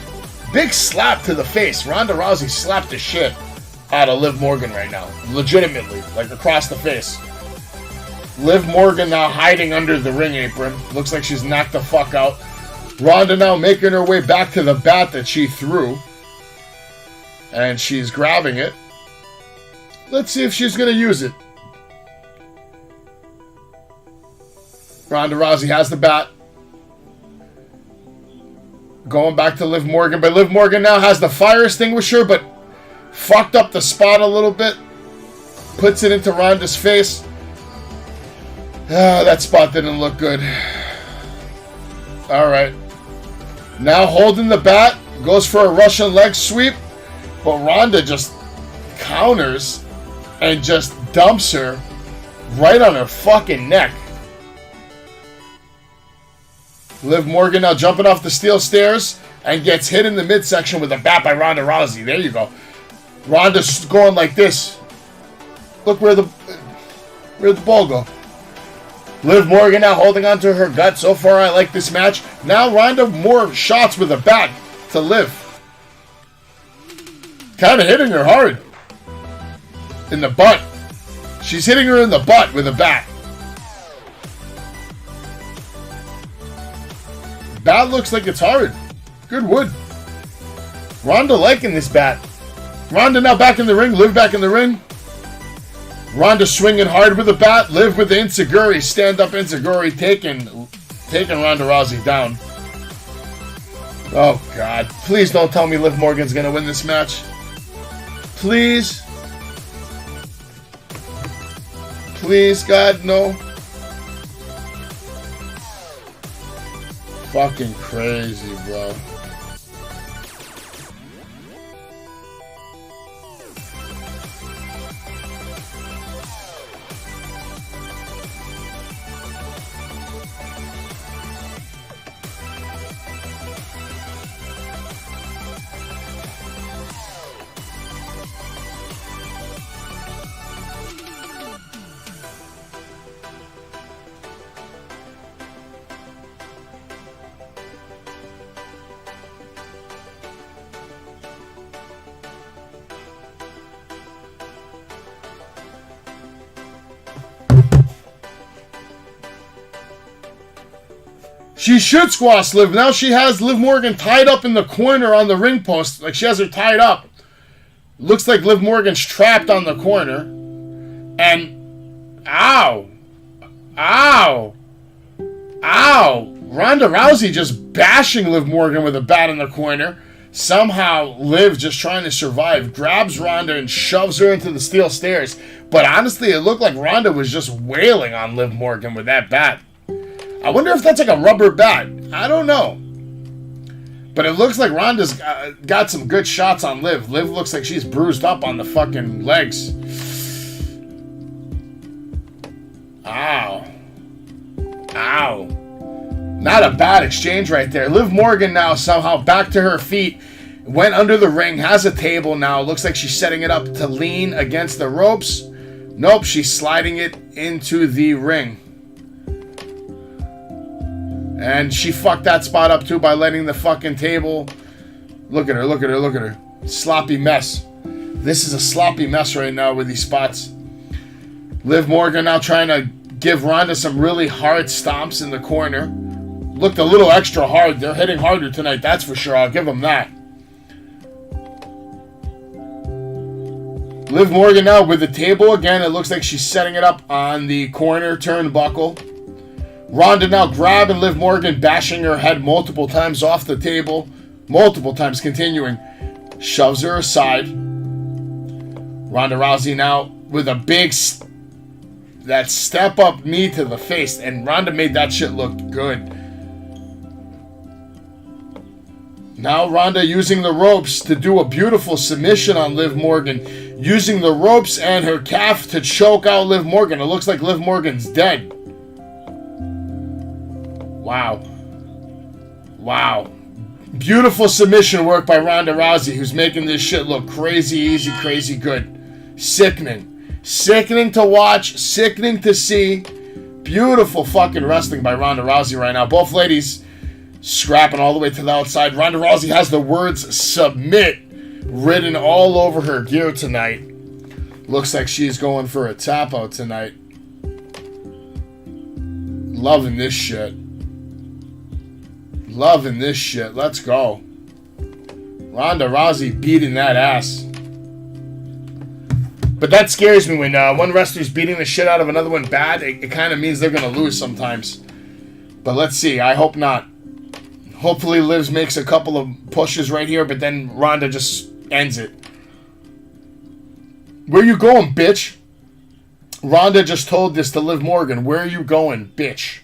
Big slap to the face. Ronda Rousey slapped the shit out of Liv Morgan right now. Legitimately, like across the face. Liv Morgan now hiding under the ring apron. Looks like she's knocked the fuck out. Ronda now making her way back to the bat that she threw. And she's grabbing it. Let's see if she's going to use it. Ronda Rousey has the bat. Going back to Liv Morgan. But Liv Morgan now has the fire extinguisher, but fucked up the spot a little bit. Puts it into Ronda's face. That spot didn't look good. Alright. Now holding the bat. Goes for a Russian leg sweep. But Ronda just counters and just dumps her right on her fucking neck. Liv Morgan now jumping off the steel stairs and gets hit in the midsection with a bat by Ronda Rousey. There you go. Ronda's going like this. Look where'd the ball go. Liv Morgan now holding onto her gut. So far I like this match. Now Ronda more shots with a bat to Liv. Kind of hitting her hard. In the butt. She's hitting her in the butt with a bat. Bat looks like it's hard. Good wood. Ronda liking this bat. Ronda now back in the ring. Liv back in the ring. Ronda swinging hard with the bat. Liv with the enziguri. Stand-up enziguri taking Ronda Rousey down. Oh, God. Please don't tell me Liv Morgan's going to win this match. Please. Please, God, no. Fucking crazy, bro. She should squash Liv. Now she has Liv Morgan tied up in the corner on the ring post. Like she has her tied up. Looks like Liv Morgan's trapped on the corner. And... Ow. Ow. Ow. Ronda Rousey just bashing Liv Morgan with a bat in the corner. Somehow Liv just trying to survive. Grabs Ronda and shoves her into the steel stairs. But honestly, it looked like Ronda was just wailing on Liv Morgan with that bat. I wonder if that's like a rubber bat. I don't know. But it looks like Ronda's got some good shots on Liv. Liv looks like she's bruised up on the fucking legs. Ow. Ow. Not a bad exchange right there. Liv Morgan now somehow back to her feet. Went under the ring. Has a table now. Looks like she's setting it up to lean against the ropes. Nope, she's sliding it into the ring. And she fucked that spot up too by letting the fucking table... Look at her, look at her, look at her. Sloppy mess. This is a sloppy mess right now with these spots. Liv Morgan now trying to give Ronda some really hard stomps in the corner. Looked a little extra hard. They're hitting harder tonight, that's for sure. I'll give them that. Liv Morgan now with the table again. It looks like she's setting it up on the corner turnbuckle. Ronda now grabbing Liv Morgan, bashing her head multiple times off the table. Multiple times, continuing. Shoves her aside. Ronda Rousey now with a big... that step-up knee to the face. And Ronda made that shit look good. Now Ronda using the ropes to do a beautiful submission on Liv Morgan. Using the ropes and her calf to choke out Liv Morgan. It looks like Liv Morgan's dead. Wow. Wow. Beautiful submission work by Ronda Rousey, who's making this shit look crazy easy, crazy good. Sickening. Sickening to watch, sickening to see. Beautiful fucking wrestling by Ronda Rousey right now. Both ladies scrapping all the way to the outside. Ronda Rousey has the words submit written all over her gear tonight. Looks like she's going for a tap out tonight. Loving this shit. Loving this shit. Let's go. Ronda Rousey beating that ass. But that scares me when one wrestler's beating the shit out of another one bad. It kind of means they're going to lose sometimes. But let's see. I hope not. Hopefully Liv makes a couple of pushes right here, but then Ronda just ends it. Where you going, bitch? Ronda just told this to Liv Morgan. Where are you going, bitch?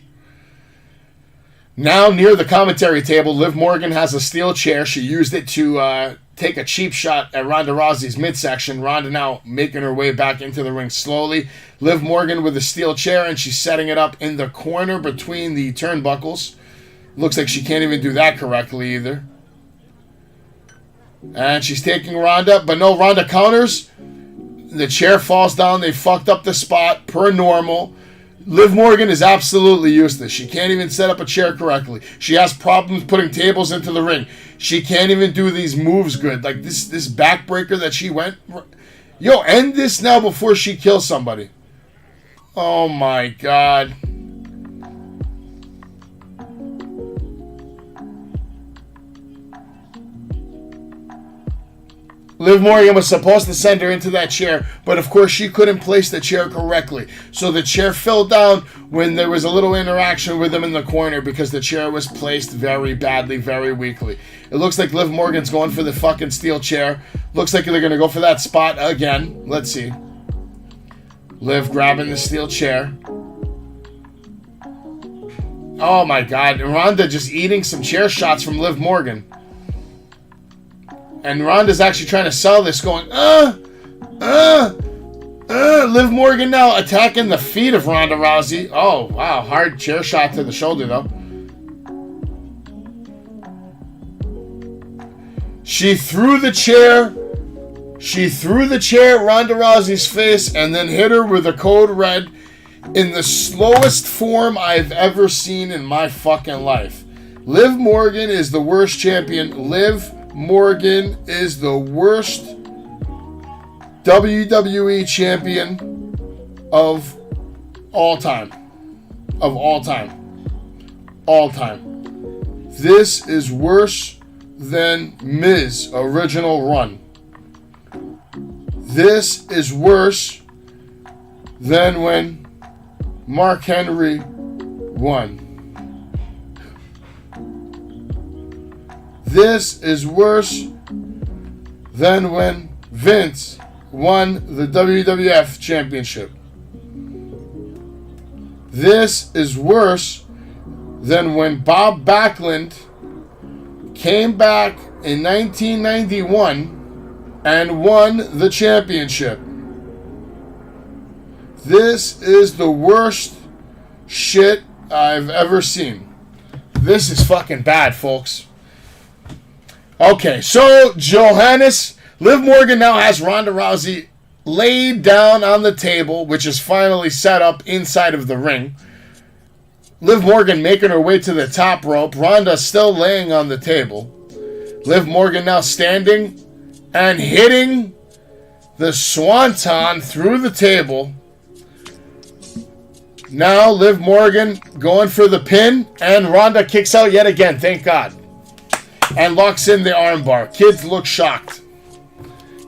Now near the commentary table, Liv Morgan has a steel chair. She used it to take a cheap shot at Ronda Rousey's midsection. Ronda now making her way back into the ring slowly. Liv Morgan with a steel chair, and she's setting it up in the corner between the turnbuckles. Looks like she can't even do that correctly either. And she's taking Ronda, but no, Ronda counters. The chair falls down. They fucked up the spot per normal. Liv Morgan is absolutely useless. She can't even set up a chair correctly. She has problems putting tables into the ring. She can't even do these moves good. Like this backbreaker that she went... Yo, end this now before she kills somebody. Oh my God. Liv Morgan was supposed to send her into that chair, but of course she couldn't place the chair correctly. So the chair fell down when there was a little interaction with them in the corner because the chair was placed very badly, very weakly. It looks like Liv Morgan's going for the fucking steel chair. Looks like they're going to go for that spot again. Let's see. Liv grabbing the steel chair. Oh my God. Ronda just eating some chair shots from Liv Morgan. And Ronda's actually trying to sell this, going, Liv Morgan now attacking the feet of Ronda Rousey. Oh, wow. Hard chair shot to the shoulder, though. She threw the chair. She threw the chair at Ronda Rousey's face and then hit her with a code red in the slowest form I've ever seen in my fucking life. Liv Morgan is the worst champion. Liv Morgan is the worst WWE champion of all time. Of all time. All time. This is worse than Miz original run. This is worse than when Mark Henry won. This is worse than when Vince won the WWF Championship. This is worse than when Bob Backlund came back in 1991 and won the championship. This is the worst shit I've ever seen. This is fucking bad, folks. Okay, so Johannes, Liv Morgan now has Ronda Rousey laid down on the table, which is finally set up inside of the ring. Liv Morgan making her way to the top rope. Ronda still laying on the table. Liv Morgan now standing and hitting the swanton through the table. Now Liv Morgan going for the pin, and Ronda kicks out yet again, thank God. And locks in the armbar. Kids look shocked.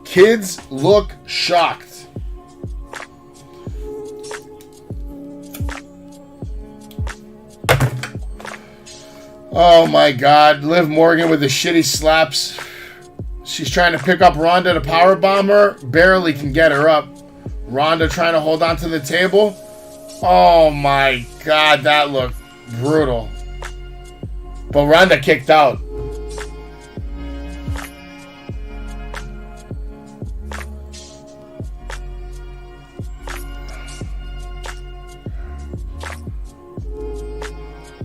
Kids look shocked. Oh my God. Liv Morgan with the shitty slaps. She's trying to pick up Ronda to powerbomb her. Barely can get her up. Ronda trying to hold on to the table. Oh my God. That looked brutal. But Ronda kicked out.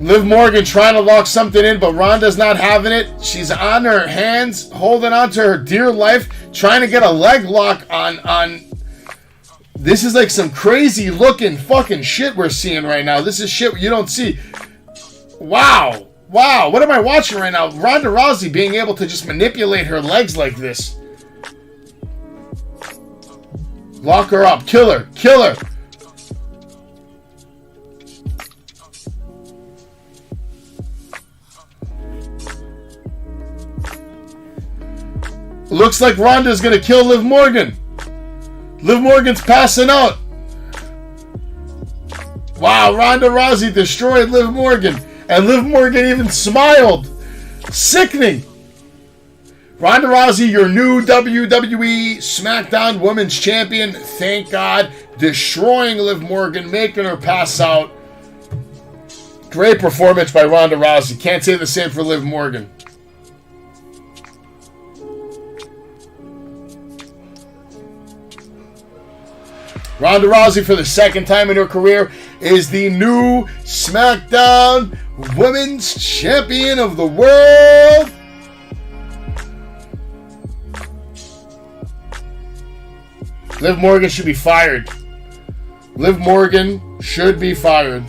Liv Morgan trying to lock something in, but Ronda's not having it. She's on her hands, holding on to her dear life, trying to get a leg lock on. This is like some crazy looking fucking shit we're seeing right now. This is shit you don't see. Wow. Wow. What am I watching right now? Ronda Rousey being able to just manipulate her legs like this. Lock her up. Kill her. Kill her. Looks like Ronda's gonna kill Liv Morgan. Liv Morgan's passing out. Wow, Ronda Rousey destroyed Liv Morgan. And Liv Morgan even smiled. Sickening. Ronda Rousey, your new WWE SmackDown Women's Champion. Thank God. Destroying Liv Morgan, making her pass out. Great performance by Ronda Rousey. Can't say the same for Liv Morgan. Ronda Rousey, for the second time in her career, is the new SmackDown Women's Champion of the World. Liv Morgan should be fired. Liv Morgan should be fired.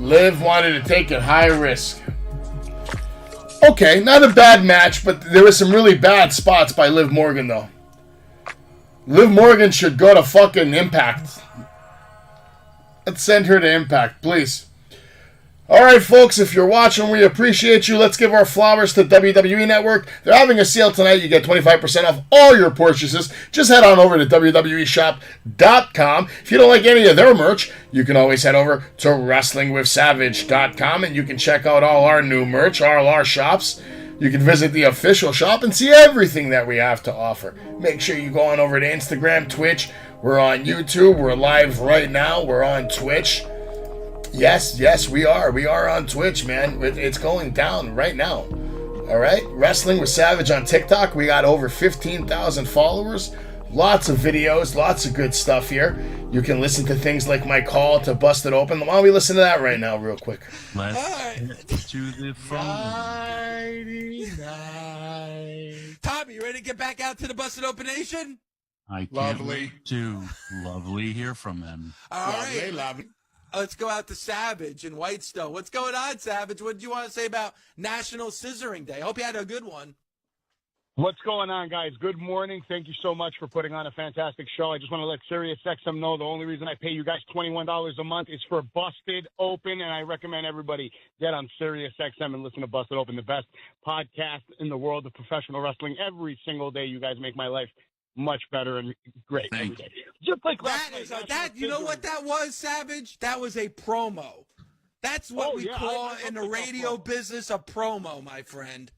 Liv wanted to take it high risk. Okay, not a bad match, but there were some really bad spots by Liv Morgan, though. Liv Morgan should go to fucking Impact. Let's send her to Impact, please. Alright, folks, if you're watching, we appreciate you. Let's give our flowers to WWE Network. They're having a sale tonight. You get 25% off all your purchases. Just head on over to www.shop.com. If you don't like any of their merch, you can always head over to wrestlingwithsavage.com and you can check out all our new merch, all our shops. You can visit the official shop and see everything that we have to offer. Make sure you go on over to Instagram, Twitch. We're on YouTube. We're live right now. We're on Twitch. Yes, we are. We are on Twitch, man. It's going down right now. All right? Wrestling with Savage on TikTok. We got over 15,000 followers. Lots of videos. Lots of good stuff here. You can listen to things like my call to Bust It Open. Why don't we listen to that right now real quick? Let's get to the phone. Tommy, you ready to get back out to the Busted Open Nation? I can't wait to lovely hear from him. All right. Let's go out to Savage in Whitestone. What's going on, Savage? What do you want to say about National Scissoring Day? Hope you had a good one. What's going on, guys? Good morning. Thank you so much for putting on a fantastic show. I just want to let SiriusXM know the only reason I pay you guys $21 a month is for Busted Open, and I recommend everybody get on SiriusXM and listen to Busted Open, the best podcast in the world of professional wrestling. Every single day, you guys make my life much better and great every day. Just like last night. You know what that was, Savage? That was a promo. That's what we call in the radio business a promo, my friend.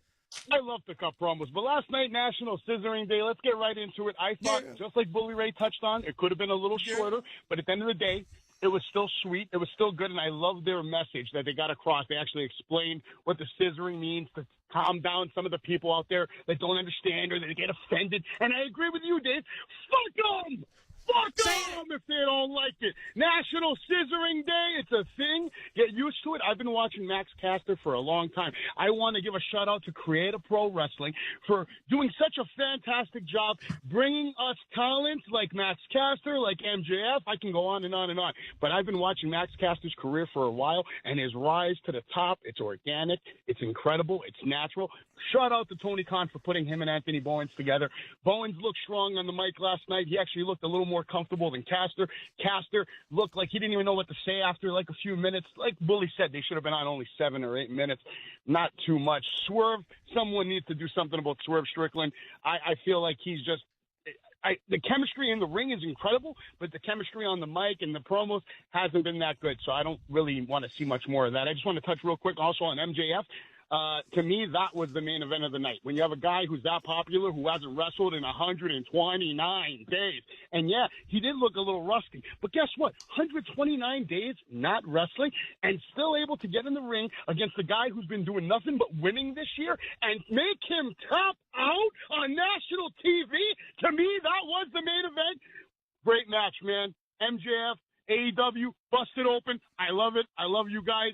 I love to cut promos, but last night, National Scissoring Day, let's get right into it. I thought, just like Bully Ray touched on, it could have been a little shorter, but at the end of the day, it was still sweet. It was still good, and I love their message that they got across. They actually explained what the scissoring means to calm down some of the people out there that don't understand or that get offended. And I agree with you, Dave. Fuck them! Fuck them if they don't like it. National Scissoring Day, it's a thing. Get used to it. I've been watching Max Caster for a long time. I want to give a shout-out to Creative Pro Wrestling for doing such a fantastic job bringing us talents like Max Caster, like MJF. I can go on and on and on. But I've been watching Max Caster's career for a while, and his rise to the top, it's organic, it's incredible, it's natural. Shout out to Tony Khan for putting him and Anthony Bowens together. Bowens looked strong on the mic last night. He actually looked a little more comfortable than Caster. Caster looked like he didn't even know what to say after like a few minutes. Like Bully said, they should have been on only 7 or 8 minutes. Not too much. Swerve, someone needs to do something about Swerve Strickland. I feel like he's just the chemistry in the ring is incredible, but the chemistry on the mic and the promos hasn't been that good. So I don't really want to see much more of that. I just want to touch real quick also on MJF. To me, that was the main event of the night. When you have a guy who's that popular, who hasn't wrestled in 129 days. And yeah, he did look a little rusty. But guess what? 129 days not wrestling and still able to get in the ring against a guy who's been doing nothing but winning this year and make him tap out on national TV. To me, that was the main event. Great match, man. MJF, AEW, busted open. I love it. I love you guys.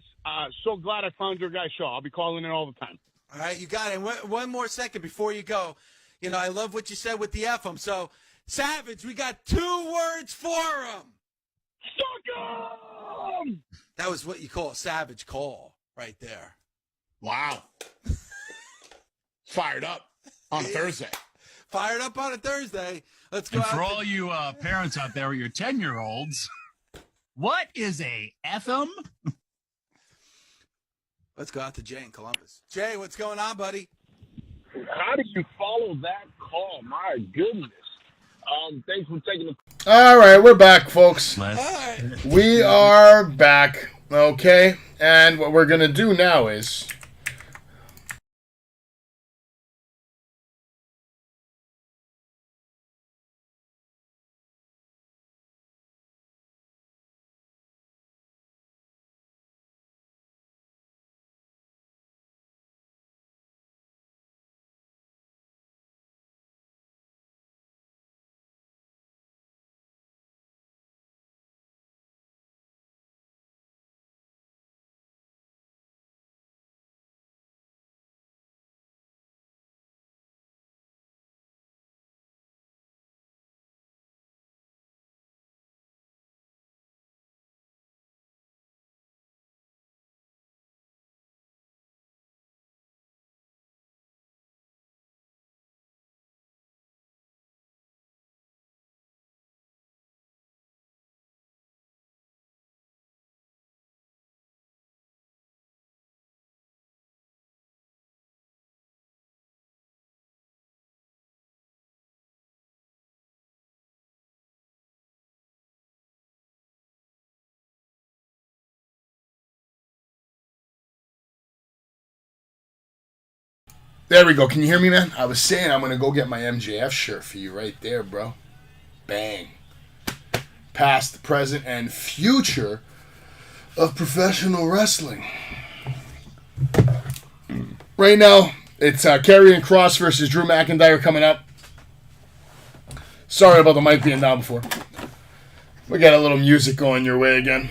So glad I found your guys' show. I'll be calling in all the time. All right, you got it. And one more second before you go. You know, I love what you said with the F-em. So, Savage, we got 2 words for him. Suck 'em! That was what you call a savage call right there. Wow. Fired up on a Thursday. Fired up on a Thursday. Let's go And out for all you parents out there with your 10-year-olds, what is a FM? Let's go out to Jay in Columbus. Jay, what's going on, buddy? How did you follow that call? My goodness. Thanks for taking the... All right, we're back, folks. All right. We are back, okay? And what we're going to do now is... There we go. Can you hear me, man? I was saying I'm going to go get my MJF shirt for you right there, bro. Bang. Past, present, and future of professional wrestling. Right now, it's Karrion Kross versus Drew McIntyre coming up. Sorry about the mic being down before. We got a little music going your way again.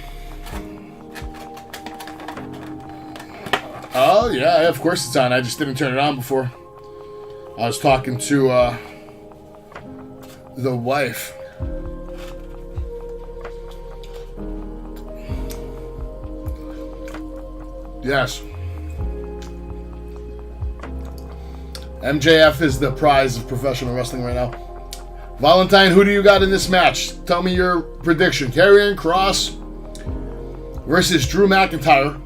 Oh, yeah, of course it's on. I just didn't turn it on before. I was talking to the wife. Yes. MJF is the prize of professional wrestling right now. Valentine, who do you got in this match? Tell me your prediction. Karrion Kross versus Drew McIntyre.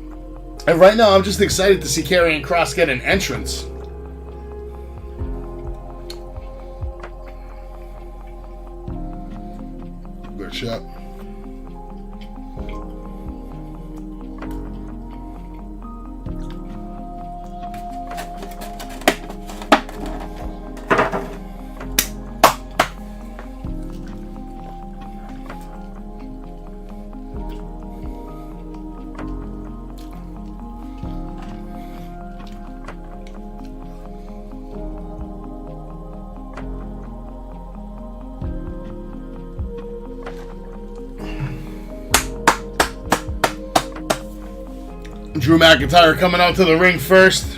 And right now, I'm just excited to see Karrion Kross get an entrance. Good shot. Drew McIntyre coming out to the ring first.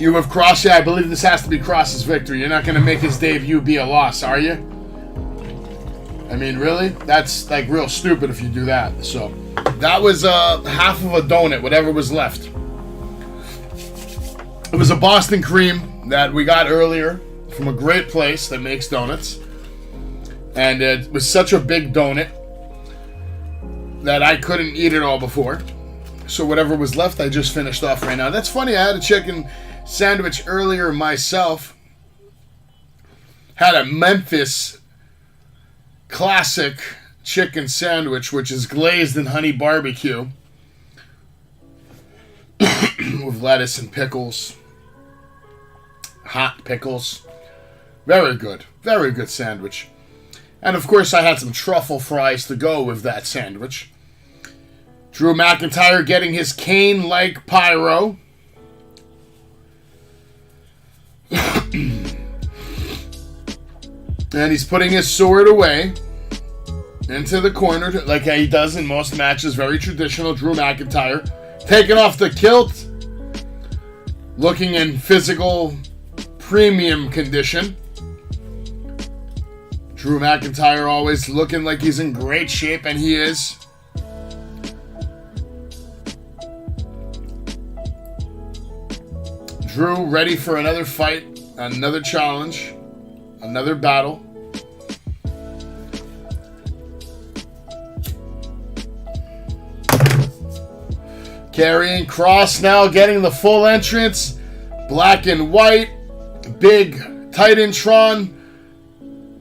You have Kross. Yeah, I believe this has to be Kross's victory. You're not going to make his debut be a loss, are you? I mean, really? That's like real stupid if you do that. So, that was half of a donut, whatever was left. It was a Boston cream that we got earlier from a great place that makes donuts. And it was such a big donut that I couldn't eat it all before. So whatever was left, I just finished off right now. That's funny, I had a chicken sandwich earlier myself. Had a Memphis classic chicken sandwich, which is glazed in honey barbecue. with lettuce and pickles. Hot pickles. Very good. Very good sandwich. And of course I had some truffle fries to go with that sandwich. Drew McIntyre getting his cane-like pyro. And he's putting his sword away into the corner like he does in most matches. Very traditional. Drew McIntyre taking off the kilt, looking in physical premium condition. Drew McIntyre always looking like he's in great shape, and he is. Drew ready for another fight, another challenge, another battle. Karrion Kross now getting the full entrance. Black and white. Big Titantron.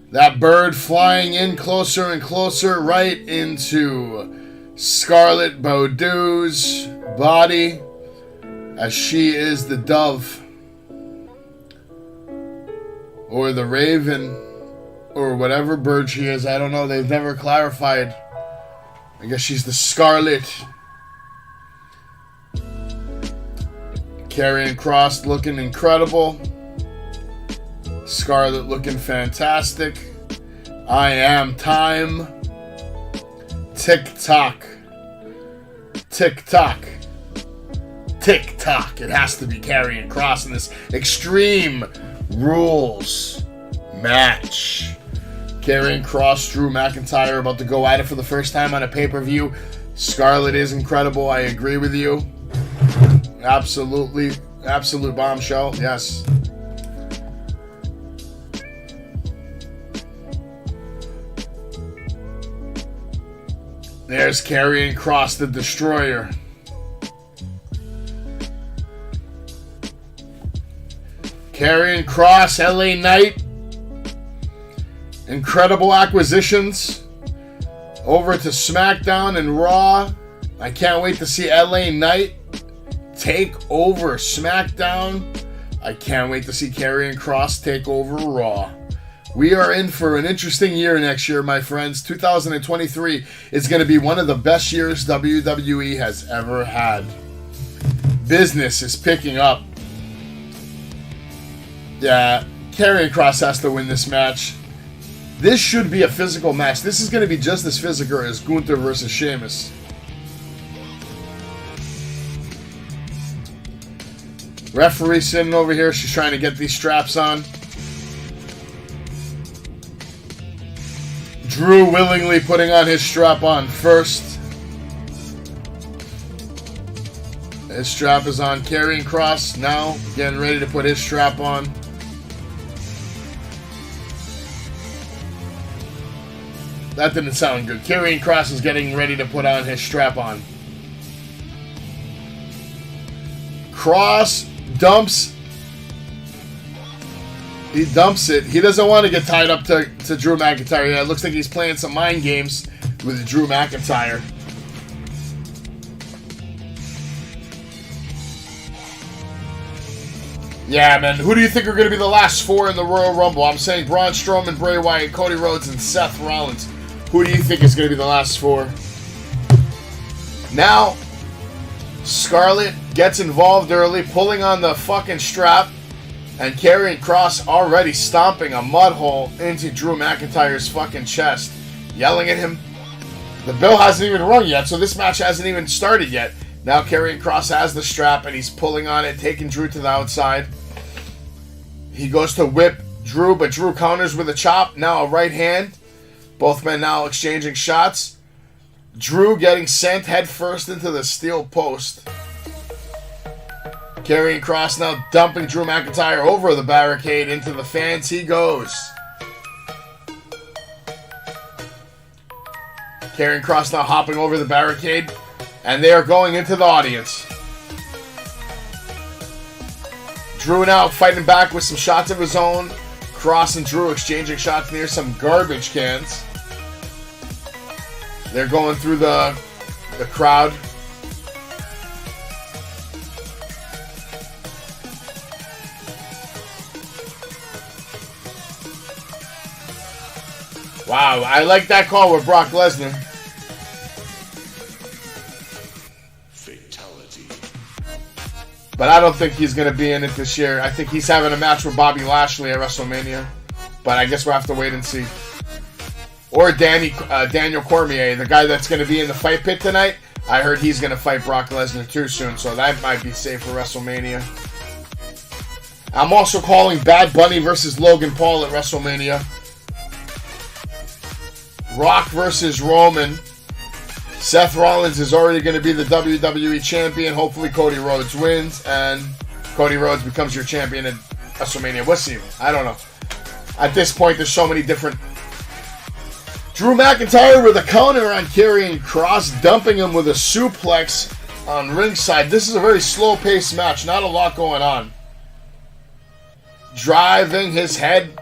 That bird flying in closer and closer right into Scarlett Bordeaux's body, as she is the dove. Or the raven. Or whatever bird she is. I don't know. They've never clarified. I guess she's the Scarlet. Karrion Kross looking incredible. Scarlett looking fantastic. I am time. Tick-tock. Tick-tock. Tick-tock. It has to be Karrion Kross in this Extreme Rules match. Karrion Kross, Drew McIntyre about to go at it for the first time on a pay-per-view. Scarlett is incredible. I agree with you. Absolutely. Absolute bombshell. Yes. There's Karrion Kross, the Destroyer. Karrion Kross, LA Knight. Incredible acquisitions. Over to SmackDown and Raw. I can't wait to see LA Knight take over SmackDown. I can't wait to see Karrion Kross take over Raw. We are in for an interesting year next year, my friends. 2023 is going to be one of the best years WWE has ever had. Business is picking up. Yeah, Karrion Kross has to win this match. This should be a physical match. This is going to be just as physical as Gunther versus Sheamus. Referee sitting over here. She's trying to get these straps on. Drew willingly putting on his strap on first. His strap is on. Karrion Kross now getting ready to put his strap on. That didn't sound good. Karrion Kross is getting ready to put on his strap on. Kross dumps. He dumps it. He doesn't want to get tied up to Drew McIntyre. Yeah, it looks like he's playing some mind games with Drew McIntyre. Yeah, man. Who do you think are going to be the last four in the Royal Rumble? I'm saying Braun Strowman, Bray Wyatt, Cody Rhodes, and Seth Rollins. Who do you think is going to be the last four? Now, Scarlett gets involved early, pulling on the fucking strap, and Karrion Kross already stomping a mud hole into Drew McIntyre's fucking chest, yelling at him. The bell hasn't even rung yet, so this match hasn't even started yet. Now Karrion Kross has the strap, and he's pulling on it, taking Drew to the outside. He goes to whip Drew, but Drew counters with a chop. Now a right hand. Both men now exchanging shots. Drew getting sent head first into the steel post. Karrion Kross now dumping Drew McIntyre over the barricade into the fans. He goes. Karrion Kross now hopping over the barricade. And they are going into the audience. Drew now fighting back with some shots of his own. Kross and Drew exchanging shots near some garbage cans. They're going through the crowd. Wow, I like that call with Brock Lesnar. Fatality. But I don't think he's going to be in it this year. I think he's having a match with Bobby Lashley at WrestleMania. But I guess we'll have to wait and see. Or Daniel Cormier, the guy that's going to be in the fight pit tonight. I heard he's going to fight Brock Lesnar too soon, so that might be safe for WrestleMania. I'm also calling Bad Bunny versus Logan Paul at WrestleMania. Rock versus Roman. Seth Rollins is already going to be the WWE champion. Hopefully Cody Rhodes wins and Cody Rhodes becomes your champion at WrestleMania. We'll see. I don't know. At this point, there's so many different... Drew McIntyre with a counter on Karrion Kross, dumping him with a suplex on ringside. This is a very slow-paced match. Not a lot going on. Driving his head.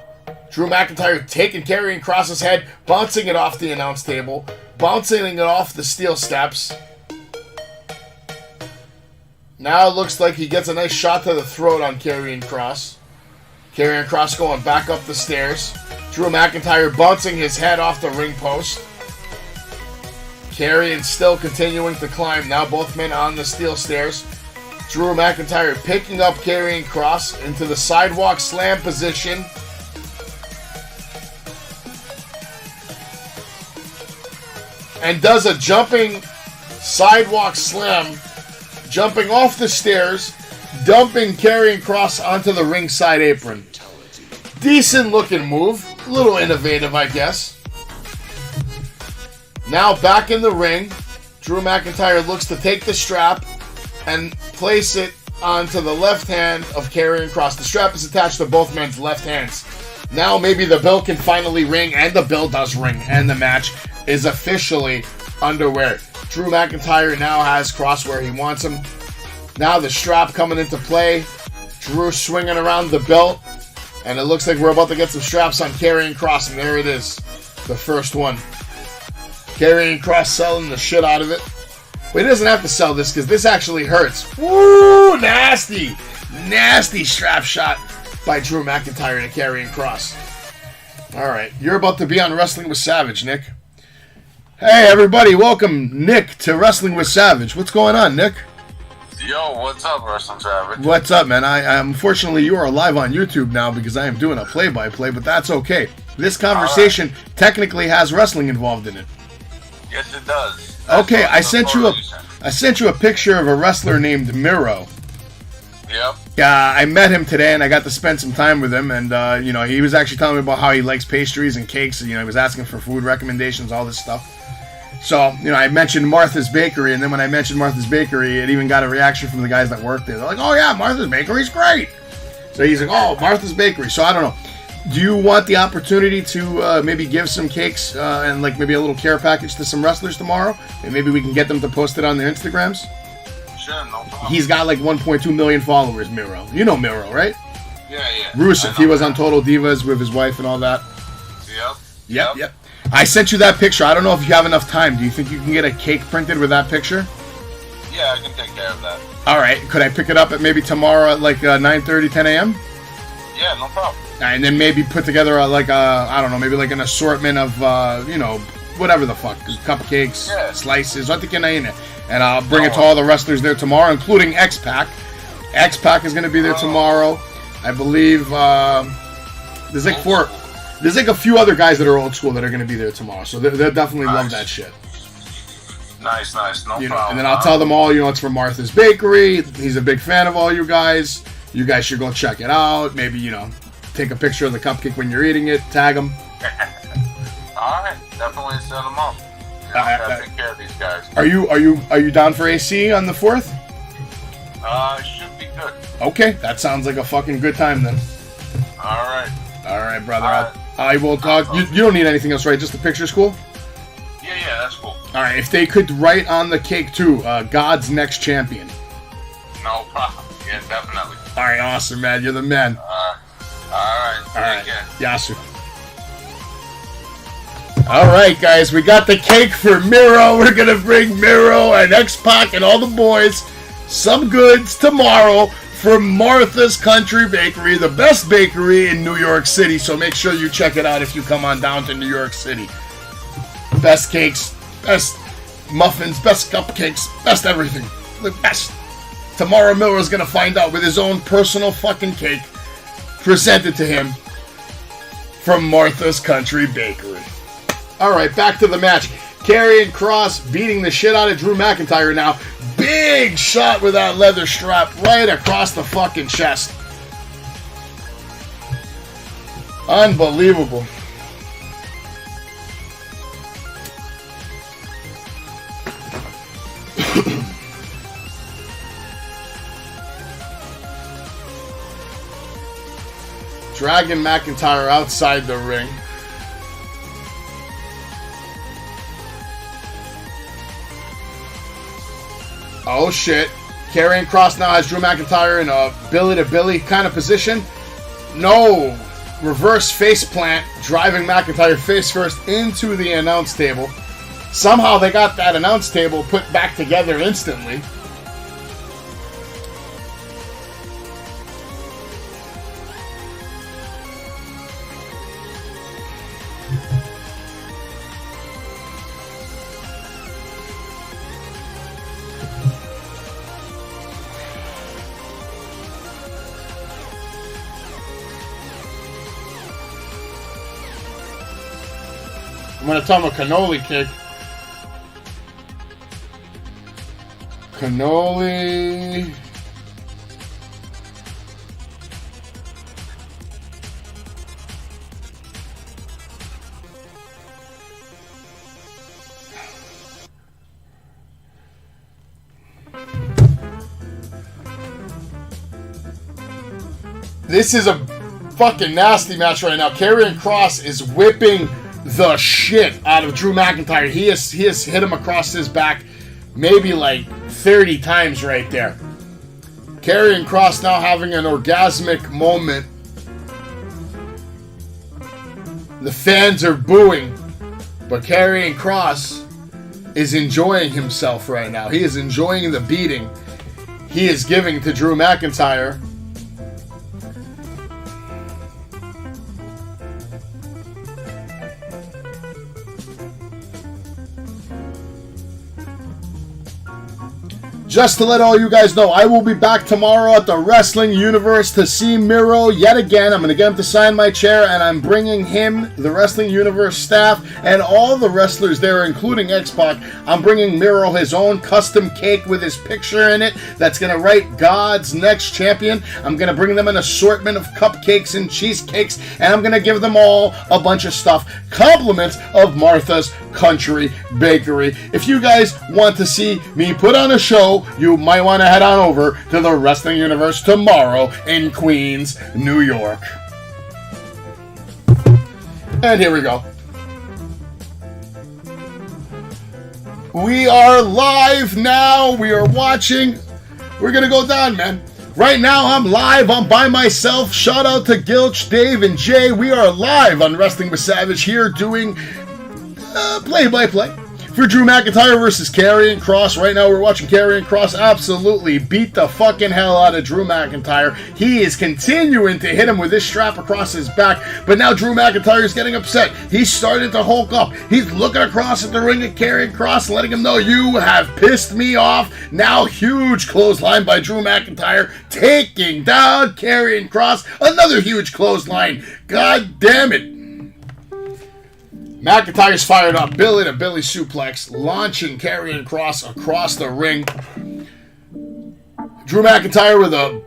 Drew McIntyre taking Karrion Kross's head, bouncing it off the announce table, bouncing it off the steel steps. Now it looks like he gets a nice shot to the throat on Karrion Kross. Karrion Kross going back up the stairs. Drew McIntyre bouncing his head off the ring post. Karrion still continuing to climb. Now both men on the steel stairs. Drew McIntyre picking up Karrion Kross into the sidewalk slam position. And does a jumping sidewalk slam, jumping off the stairs, dumping Karrion Kross onto the ringside apron. Decent looking move. A little innovative, I guess. Now back in the ring, Drew McIntyre looks to take the strap and place it onto the left hand of Karrion Kross. The strap is attached to both men's left hands. Now maybe the bell can finally ring, and the bell does ring, and the match is officially underway. Drew McIntyre now has Kross where he wants him. Now the strap coming into play. Drew swinging around the belt. And it looks like we're about to get some straps on Karrion Kross. And there it is. The first one. Karrion Kross selling the shit out of it. But he doesn't have to sell this because this actually hurts. Woo! Nasty. Nasty strap shot by Drew McIntyre to Karrion Kross. Alright. You're about to be on Wrestling with Savage, Nick. Hey, everybody. Welcome, Nick, to Wrestling with Savage. What's going on, Nick? Yo, what's up, Wrestling Savage? What's up, man? Unfortunately, you are live on YouTube now because I am doing a play-by-play, but that's okay. This conversation technically has wrestling involved in it. Yes, it does. Okay, I sent you a picture of a wrestler named Miro. Yep. Yeah, I met him today, and I got to spend some time with him, and he was actually telling me about how he likes pastries and cakes. And, he was asking for food recommendations, all this stuff. So, I mentioned Martha's Bakery, and then when I mentioned Martha's Bakery, it even got a reaction from the guys that work there. They're like, oh yeah, Martha's Bakery's great. So he's like, oh, Martha's Bakery. So I don't know. Do you want the opportunity to maybe give some cakes and like maybe a little care package to some wrestlers tomorrow? And maybe we can get them to post it on their Instagrams? Sure, no problem. He's got like 1.2 million followers, Miro. You know Miro, right? Yeah. Rusev, he was on Total Divas with his wife and all that. Yep. I sent you that picture. I don't know if you have enough time. Do you think you can get a cake printed with that picture? Yeah, I can take care of that. All right. Could I pick it up at maybe tomorrow at like 9:30, 10 a.m.? Yeah, no problem. And then maybe put together I don't know, maybe like an assortment of, whatever the fuck. Cupcakes, slices, what the can I eat? And I'll bring it to all the wrestlers there tomorrow, including X-Pac. X-Pac is going to be there tomorrow. I believe there's like four... There's like a few other guys that are old school that are going to be there tomorrow, so they'll definitely love that shit. Nice, no problem. And then I'll tell them all, it's from Martha's Bakery. He's a big fan of all you guys. You guys should go check it out. Maybe, take a picture of the cupcake when you're eating it. Tag them. All right, definitely set them up. Gotta take care of these guys. Are you down for AC on the 4th? Should be good. Okay, that sounds like a fucking good time then. All right, brother. I will talk. You don't need anything else, right? Just the picture's cool? Yeah, that's cool. All right, if they could write on the cake, too, God's next champion. No problem. Yeah, definitely. All right, awesome, man. You're the man. All right. Yasu. All right, guys, we got the cake for Miro. We're going to bring Miro and X-Pac and all the boys some goods tomorrow from Martha's Country Bakery, the best bakery in New York City. So make sure you check it out if you come on down to New York City. Best cakes, best muffins, best cupcakes, best everything. The best. Tomorrow Miller is going to find out with his own personal fucking cake presented to him from Martha's Country Bakery. Alright, back to the match. Karrion Kross beating the shit out of Drew McIntyre now. Big shot with that leather strap right across the fucking chest. Unbelievable. Dragging McIntyre outside the ring. Oh shit. Karrion Kross now has Drew McIntyre in a Billy-to-Billy kind of position. No. Reverse face plant, driving McIntyre face first into the announce table. Somehow they got that announce table put back together instantly. I'm going to tell him a cannoli kick. Cannoli. This is a fucking nasty match right now. Karrion Kross is whipping the shit out of Drew McIntyre. He has hit him across his back maybe like 30 times right there. Karrion Kross now having an orgasmic moment. The fans are booing, but Karrion Kross is enjoying himself right now. He is enjoying the beating he is giving to Drew McIntyre. Just to let all you guys know, I will be back tomorrow at the Wrestling Universe to see Miro yet again. I'm going to get him to sign my chair, and I'm bringing him, the Wrestling Universe staff, and all the wrestlers there, including X-Pac. I'm bringing Miro his own custom cake with his picture in it that's going to write God's Next Champion. I'm going to bring them an assortment of cupcakes and cheesecakes, and I'm going to give them all a bunch of stuff. Compliments of Martha's Country Bakery. If you guys want to see me put on a show, you might want to head on over to the Wrestling Universe tomorrow in Queens, New York. And here we go. We are live now. We are watching. We're going to go down, man. Right now, I'm live. I'm by myself. Shout out to Gilch, Dave, and Jay. We are live on Wrestling with Savage here doing play-by-play for Drew McIntyre versus Karrion Kross. Right now, we're watching Karrion Kross absolutely beat the fucking hell out of Drew McIntyre. He is continuing to hit him with this strap across his back, but now Drew McIntyre is getting upset. He's starting to hulk up. He's looking across at the ring at Karrion Kross, letting him know, you have pissed me off. Now, huge clothesline by Drew McIntyre, taking down Karrion Kross. Another huge clothesline. God damn it. McIntyre's fired up. Billy-to-Billy suplex, launching Karrion Kross across the ring. Drew McIntyre with a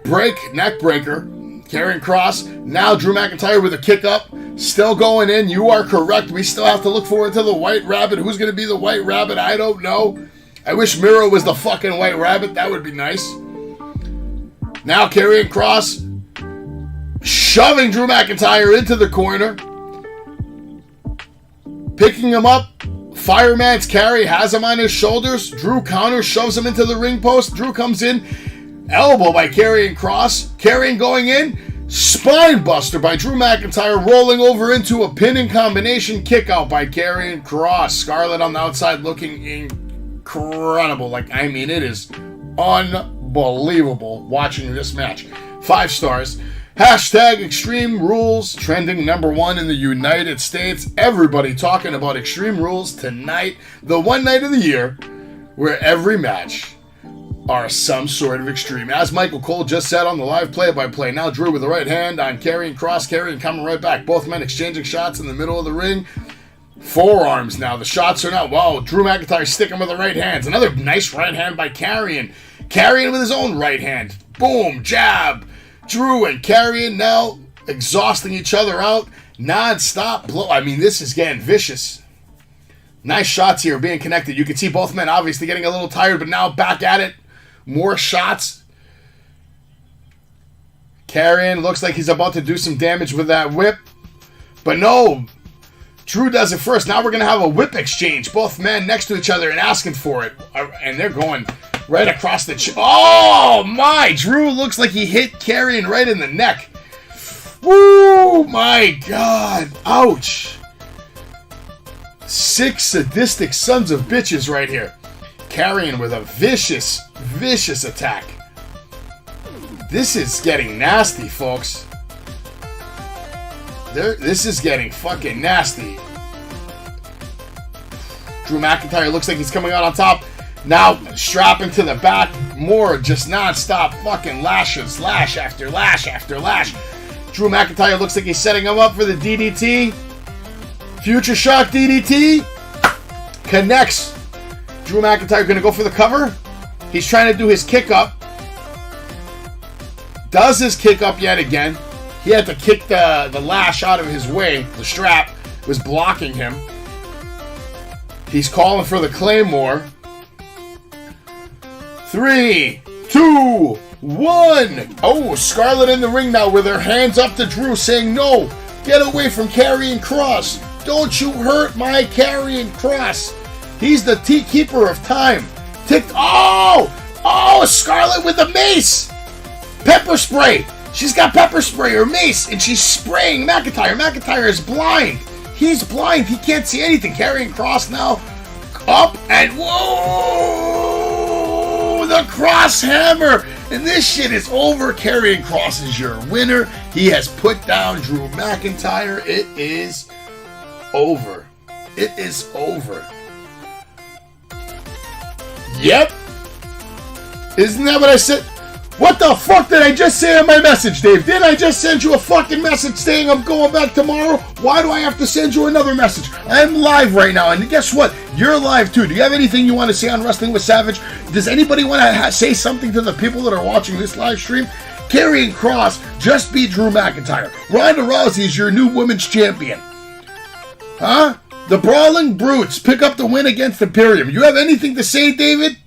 neck breaker. Karrion Kross, now Drew McIntyre with a kick up. Still going in. You are correct. We still have to look forward to the White Rabbit. Who's going to be the White Rabbit? I don't know. I wish Miro was the fucking White Rabbit. That would be nice. Now Karrion Kross shoving Drew McIntyre into the corner. Picking him up, fireman's carry, has him on his shoulders. Drew counters, shoves him into the ring post. Drew comes in, elbow by Karrion Kross. Karrion going in, spine buster by Drew McIntyre, rolling over into a pinning combination kick out by Karrion Kross. Scarlett on the outside looking incredible. It is unbelievable. unbelievable watching this match. 5 stars. Hashtag Extreme Rules trending #1 in the United States. Everybody talking about Extreme Rules tonight. The one night of the year where every match are some sort of extreme. As Michael Cole just said on the live play-by-play. Now Drew with the right hand on carrying, cross carrying, coming right back. Both men exchanging shots in the middle of the ring. Forearms now. The shots are now. Wow, Drew McIntyre sticking with the right hands. Another nice right hand by Karrion. Karrion with his own right hand. Boom, jab. Drew and Karrion now exhausting each other out. Non-stop blow. I mean, this is getting vicious. Nice shots here being connected. You can see both men obviously getting a little tired, but now back at it. More shots. Karrion looks like he's about to do some damage with that whip. But no. Drew does it first. Now we're going to have a whip exchange. Both men next to each other and asking for it. And they're going right across the oh, my. Drew looks like he hit Karrion right in the neck. Woo, my God. Ouch. 6 sadistic sons of bitches right here. Karrion with a vicious, vicious attack. This is getting nasty, folks. This is getting fucking nasty. Drew McIntyre looks like he's coming out on top. Now strapping to the back. More just non-stop fucking lashes. Lash after lash after lash. Drew McIntyre looks like he's setting him up for the DDT. Future Shock DDT. Connects. Drew McIntyre going to go for the cover. He's trying to do his kick up. Does his kick up yet again. He had to kick the lash out of his way. The strap was blocking him. He's calling for the Claymore. 3, 2, 1. Oh, Scarlett in the ring now with her hands up to Drew saying, no, get away from Karrion Kross. Don't you hurt my Karrion Kross. He's the keeper of time. Oh, Scarlett with the mace. Pepper spray. She's got pepper spray or mace, and she's spraying McIntyre. McIntyre is blind. He's blind. He can't see anything. Karrion Kross now up, and whoa! The cross hammer. And this shit is over. Karrion Kross is your winner. He has put down Drew McIntyre. It is over. It is over. Yep. Isn't that what I said? What the fuck did I just say in my message, Dave? Didn't I just send you a fucking message saying I'm going back tomorrow? Why do I have to send you another message? I'm live right now, and guess what? You're live too. Do you have anything you want to say on Wrestling with Savage? Does anybody want to say something to the people that are watching this live stream? Karrion Kross just beat Drew McIntyre. Ronda Rousey is your new women's champion. Huh? The Brawling Brutes pick up the win against Imperium. You have anything to say, David?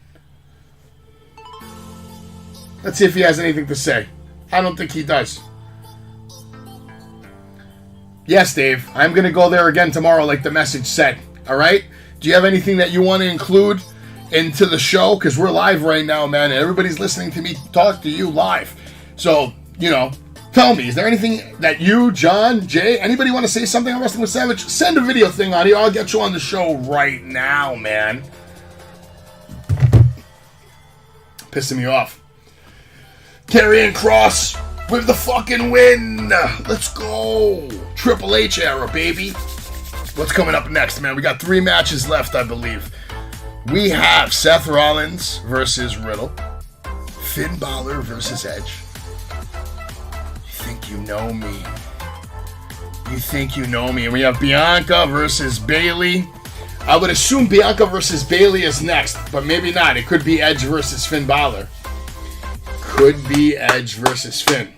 Let's see if he has anything to say. I don't think he does. Yes, Dave. I'm going to go there again tomorrow like the message said. All right? Do you have anything that you want to include into the show? Because we're live right now, man. And everybody's listening to me talk to you live. So, tell me. Is there anything that you, John, Jay, anybody want to say something on Wrestling with Savage? Send a video thing on here. I'll get you on the show right now, man. Pissing me off. Karrion Kross with the fucking win. Let's go. Triple H era, baby. What's coming up next, man? We got 3 matches left, I believe. We have Seth Rollins versus Riddle. Finn Balor versus Edge. You think you know me. You think you know me. And we have Bianca versus Bayley. I would assume Bianca versus Bayley is next, but maybe not. It could be Edge versus Finn Balor. Could be Edge versus Finn.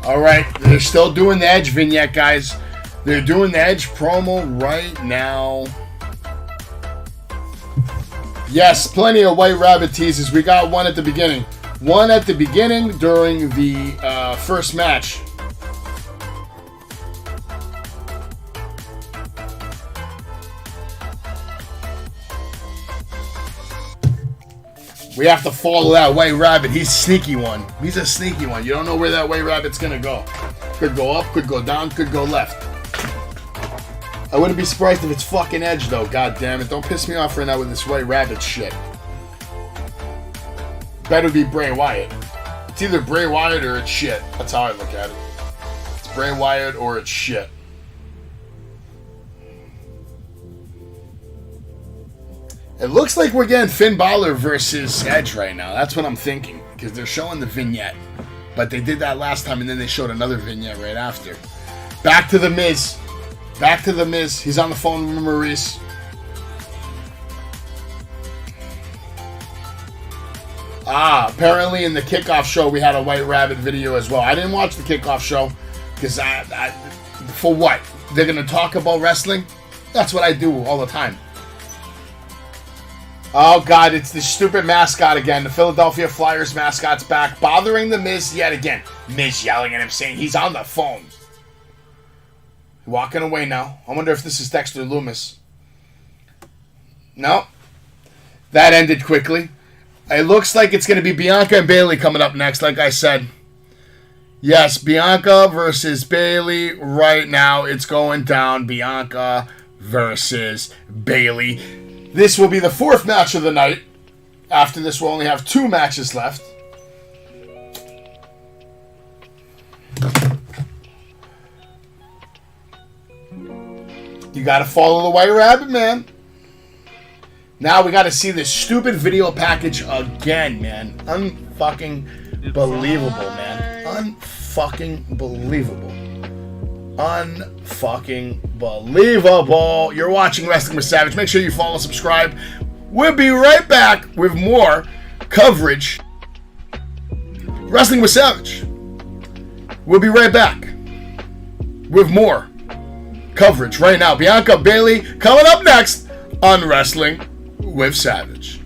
All right, they're still doing the Edge vignette, guys. They're doing the Edge promo right now. Yes, plenty of White Rabbit teases. We got one at the beginning. One at the beginning during the first match. We have to follow that White Rabbit. He's a sneaky one. He's a sneaky one. You don't know where that White Rabbit's going to go. Could go up, could go down, could go left. I wouldn't be surprised if it's fucking Edge, though. God damn it. Don't piss me off right now with this White Rabbit shit. Better be Bray Wyatt. It's either Bray Wyatt or it's shit. That's how I look at it. It's Bray Wyatt or it's shit. It looks like we're getting Finn Balor versus Edge right now. That's what I'm thinking. Because they're showing the vignette. But they did that last time and then they showed another vignette right after. Back to The Miz. Back to The Miz. He's on the phone with Maurice. Apparently in the kickoff show we had a White Rabbit video as well. I didn't watch the kickoff show because for what? They're going to talk about wrestling? That's what I do all the time. Oh, God, it's the stupid mascot again. The Philadelphia Flyers mascot's back, bothering The Miz yet again. Miz yelling at him, saying he's on the phone. Walking away now. I wonder if this is Dexter Lumis. No. That ended quickly. It looks like it's going to be Bianca and Bayley coming up next, like I said. Yes, Bianca versus Bayley. Right now, it's going down. Bianca versus Bayley. This will be the fourth match of the night. After this, we'll only have 2 matches left. You gotta follow the White Rabbit, man. Now we gotta see this stupid video package again, man. Unfucking believable, man. Unfucking believable. Unfucking believable. You're watching Wrestling with Savage. Make sure you follow, subscribe. We'll be right back with more coverage. Wrestling with Savage. We'll be right back with more coverage right now. Bianca Bayley coming up next on Wrestling with Savage.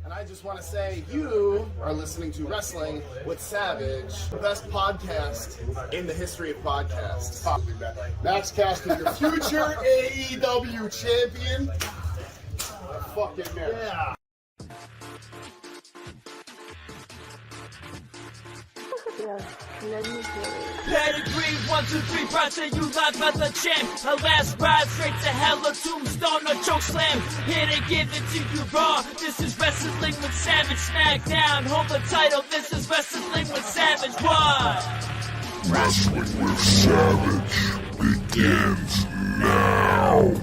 And I just want to say you are listening to Wrestling with Savage, the best podcast in the history of podcasts. Max Caster, your future AEW champion. Fucking man. Yeah. Pedigree, 1, 2, 3, proud to you live as the champ. A last ride straight to hell, a tombstone, a choke slam. Here to give it to you raw. This is Wrestling with Savage. Smackdown, hold the title. This is Wrestling with Savage. What? Wrestling with Savage begins now.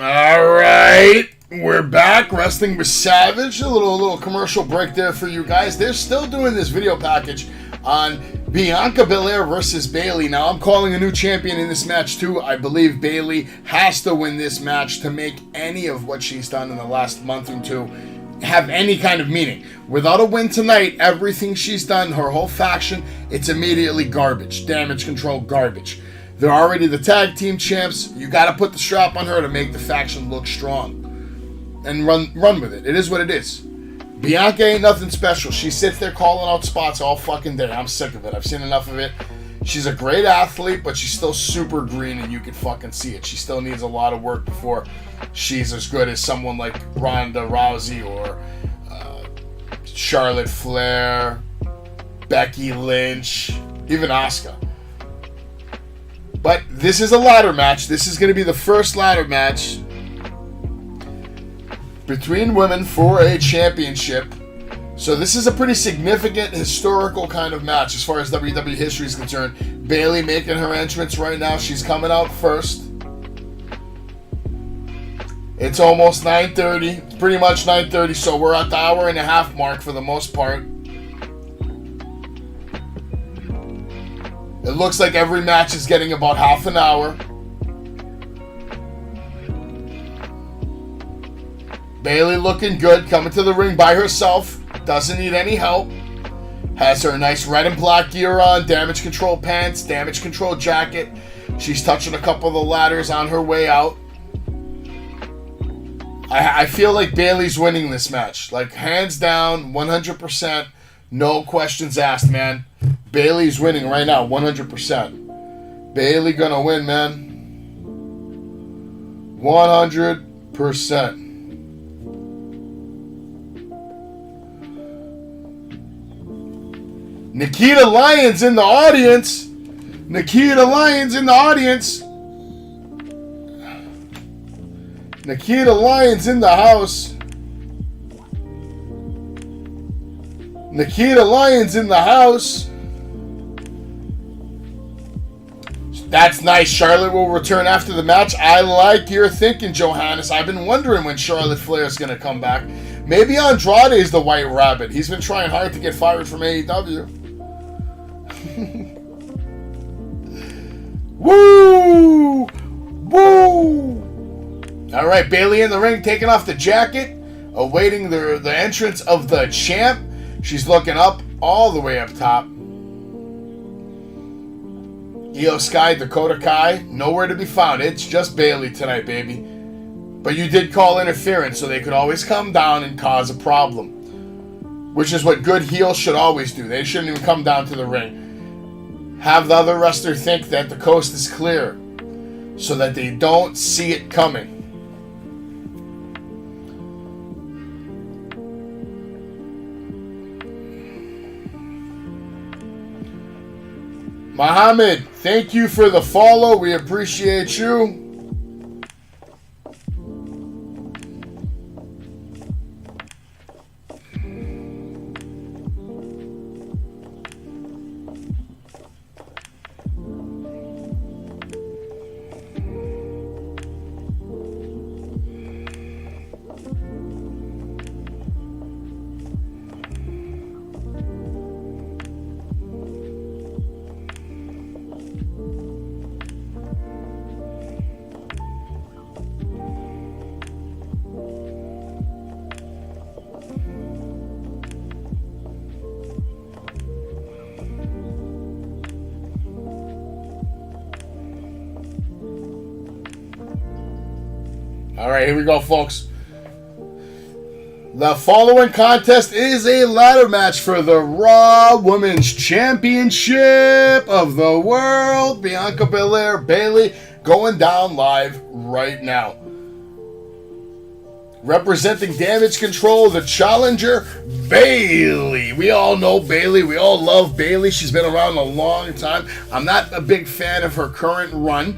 All right, we're back. Wrestling with Savage. A little commercial break there for you guys. They're still doing this video package on Bianca Belair versus Bayley. Now, I'm calling a new champion in this match, too. I believe Bayley has to win this match to make any of what she's done in the last month or two have any kind of meaning. Without a win tonight, everything she's done, her whole faction, it's immediately garbage. Damage control, garbage. They're already the tag team champs. You got to put the strap on her to make the faction look strong. And run with it. It is what it is. Bianca ain't nothing special. She sits there calling out spots all fucking day. I'm sick of it. I've seen enough of it. She's a great athlete, but she's still super green, and you can fucking see it. She still needs a lot of work before she's as good as someone like Ronda Rousey or Charlotte Flair, Becky Lynch, even Asuka. But this is a ladder match. This is going to be the first ladder match between women for a championship. So this is a pretty significant historical kind of match as far as WWE history is concerned. Bayley making her entrance right now. She's coming out first. It's almost 9:30. It's pretty much 9:30, so we're at the hour and a half mark for the most part. It looks like every match is getting about half an hour. Bayley looking good, coming to the ring by herself. Doesn't need any help. Has her nice red and black gear on, damage control pants, damage control jacket. She's touching a couple of the ladders on her way out. I feel like Bayley's winning this match. Like, hands down, 100%. No questions asked, man. Bayley's winning right now, 100%. Bayley gonna win, man. 100%. Nikita Lyons in the audience. Nikita Lyons in the audience. Nikita Lyons in the house. Nikita Lyons in the house. That's nice. Charlotte will return after the match. I like your thinking, Johannes. I've been wondering when Charlotte Flair is going to come back. Maybe Andrade is the White Rabbit. He's been trying hard to get fired from AEW. Woo! Woo! All right, Bayley in the ring, taking off the jacket, awaiting the entrance of the champ. She's looking up, all the way up top. Io Sky, Dakota Kai, nowhere to be found. It's just Bayley tonight, baby. But you did call interference, so they could always come down and cause a problem. Which is what good heels should always do. They shouldn't even come down to the ring. Have the other wrestler think that the coast is clear, so that they don't see it coming. Muhammad, thank you for the follow. We appreciate you. All right, here we go, folks. The following contest is a ladder match for the Raw Women's Championship of the World. Bianca Belair, Bayley, going down live right now. Representing Damage Control, the challenger, Bayley. We all know Bayley. We all love Bayley. She's been around a long time. I'm not a big fan of her current run,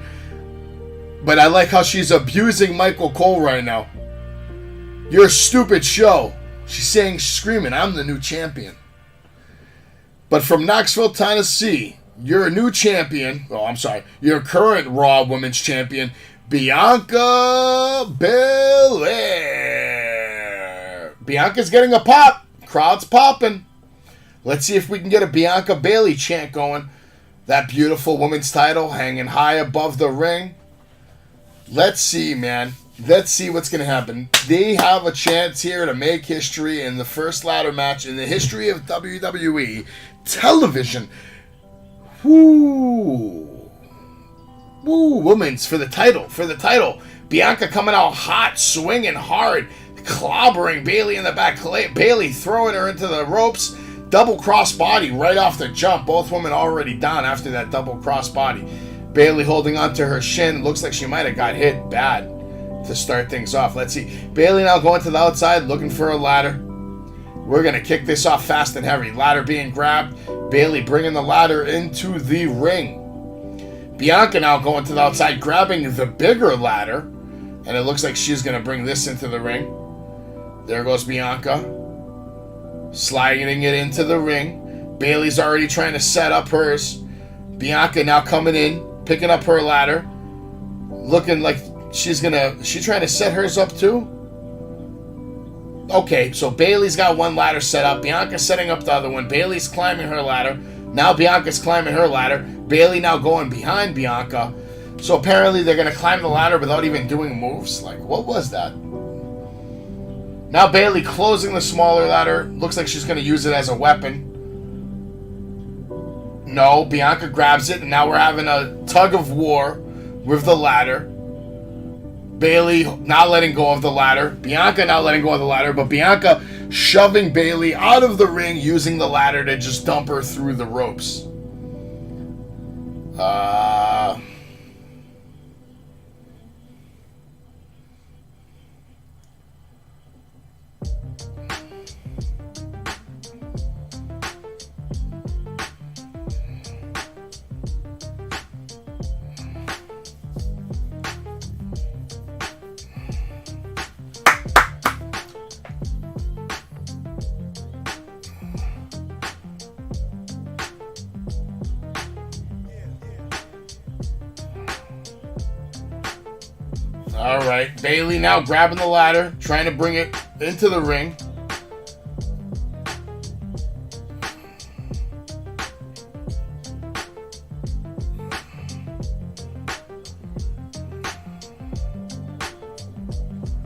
but I like how she's abusing Michael Cole right now. You're a stupid show. She's saying, screaming, I'm the new champion. But from Knoxville, Tennessee, you're a new champion. Oh, I'm sorry. Your current Raw Women's Champion, Bianca Belair. Bianca's getting a pop. Crowd's popping. Let's see if we can get a Bianca Bayley chant going. That beautiful women's title hanging high above the ring. Let's see, man. Let's see what's going to happen. They have a chance here to make history in the first ladder match in the history of WWE television. Woo. Woo, women's for the title. For the title. Bianca coming out hot, swinging hard. clobbering Bayley in the back. Bayley throwing her into the ropes. Double crossbody right off the jump. Both women already down after that double crossbody. Bayley holding onto her shin. Looks like she might have got hit bad to start things off. Let's see. Bayley now going to the outside, looking for a ladder. We're going to kick this off fast and heavy. Ladder being grabbed. Bayley bringing the ladder into the ring. Bianca now going to the outside, grabbing the bigger ladder. And it looks like she's going to bring this into the ring. There goes Bianca. Sliding it into the ring. Bayley's already trying to set up hers. Bianca now coming in, picking up her ladder. Looking like she's trying to set hers up too? Okay, so Bayley's got one ladder set up. Bianca's setting up the other one. Bayley's climbing her ladder. Now Bianca's climbing her ladder. Bayley now going behind Bianca. So apparently they're going to climb the ladder without even doing moves. Like, what was that? Now Bayley closing the smaller ladder. Looks like she's going to use it as a weapon. No, Bianca grabs it, and now we're having a tug of war with the ladder. Bayley not letting go of the ladder. Bianca not letting go of the ladder, but Bianca shoving Bayley out of the ring, using the ladder to just dump her through the ropes. All right, Bayley now grabbing the ladder, trying to bring it into the ring.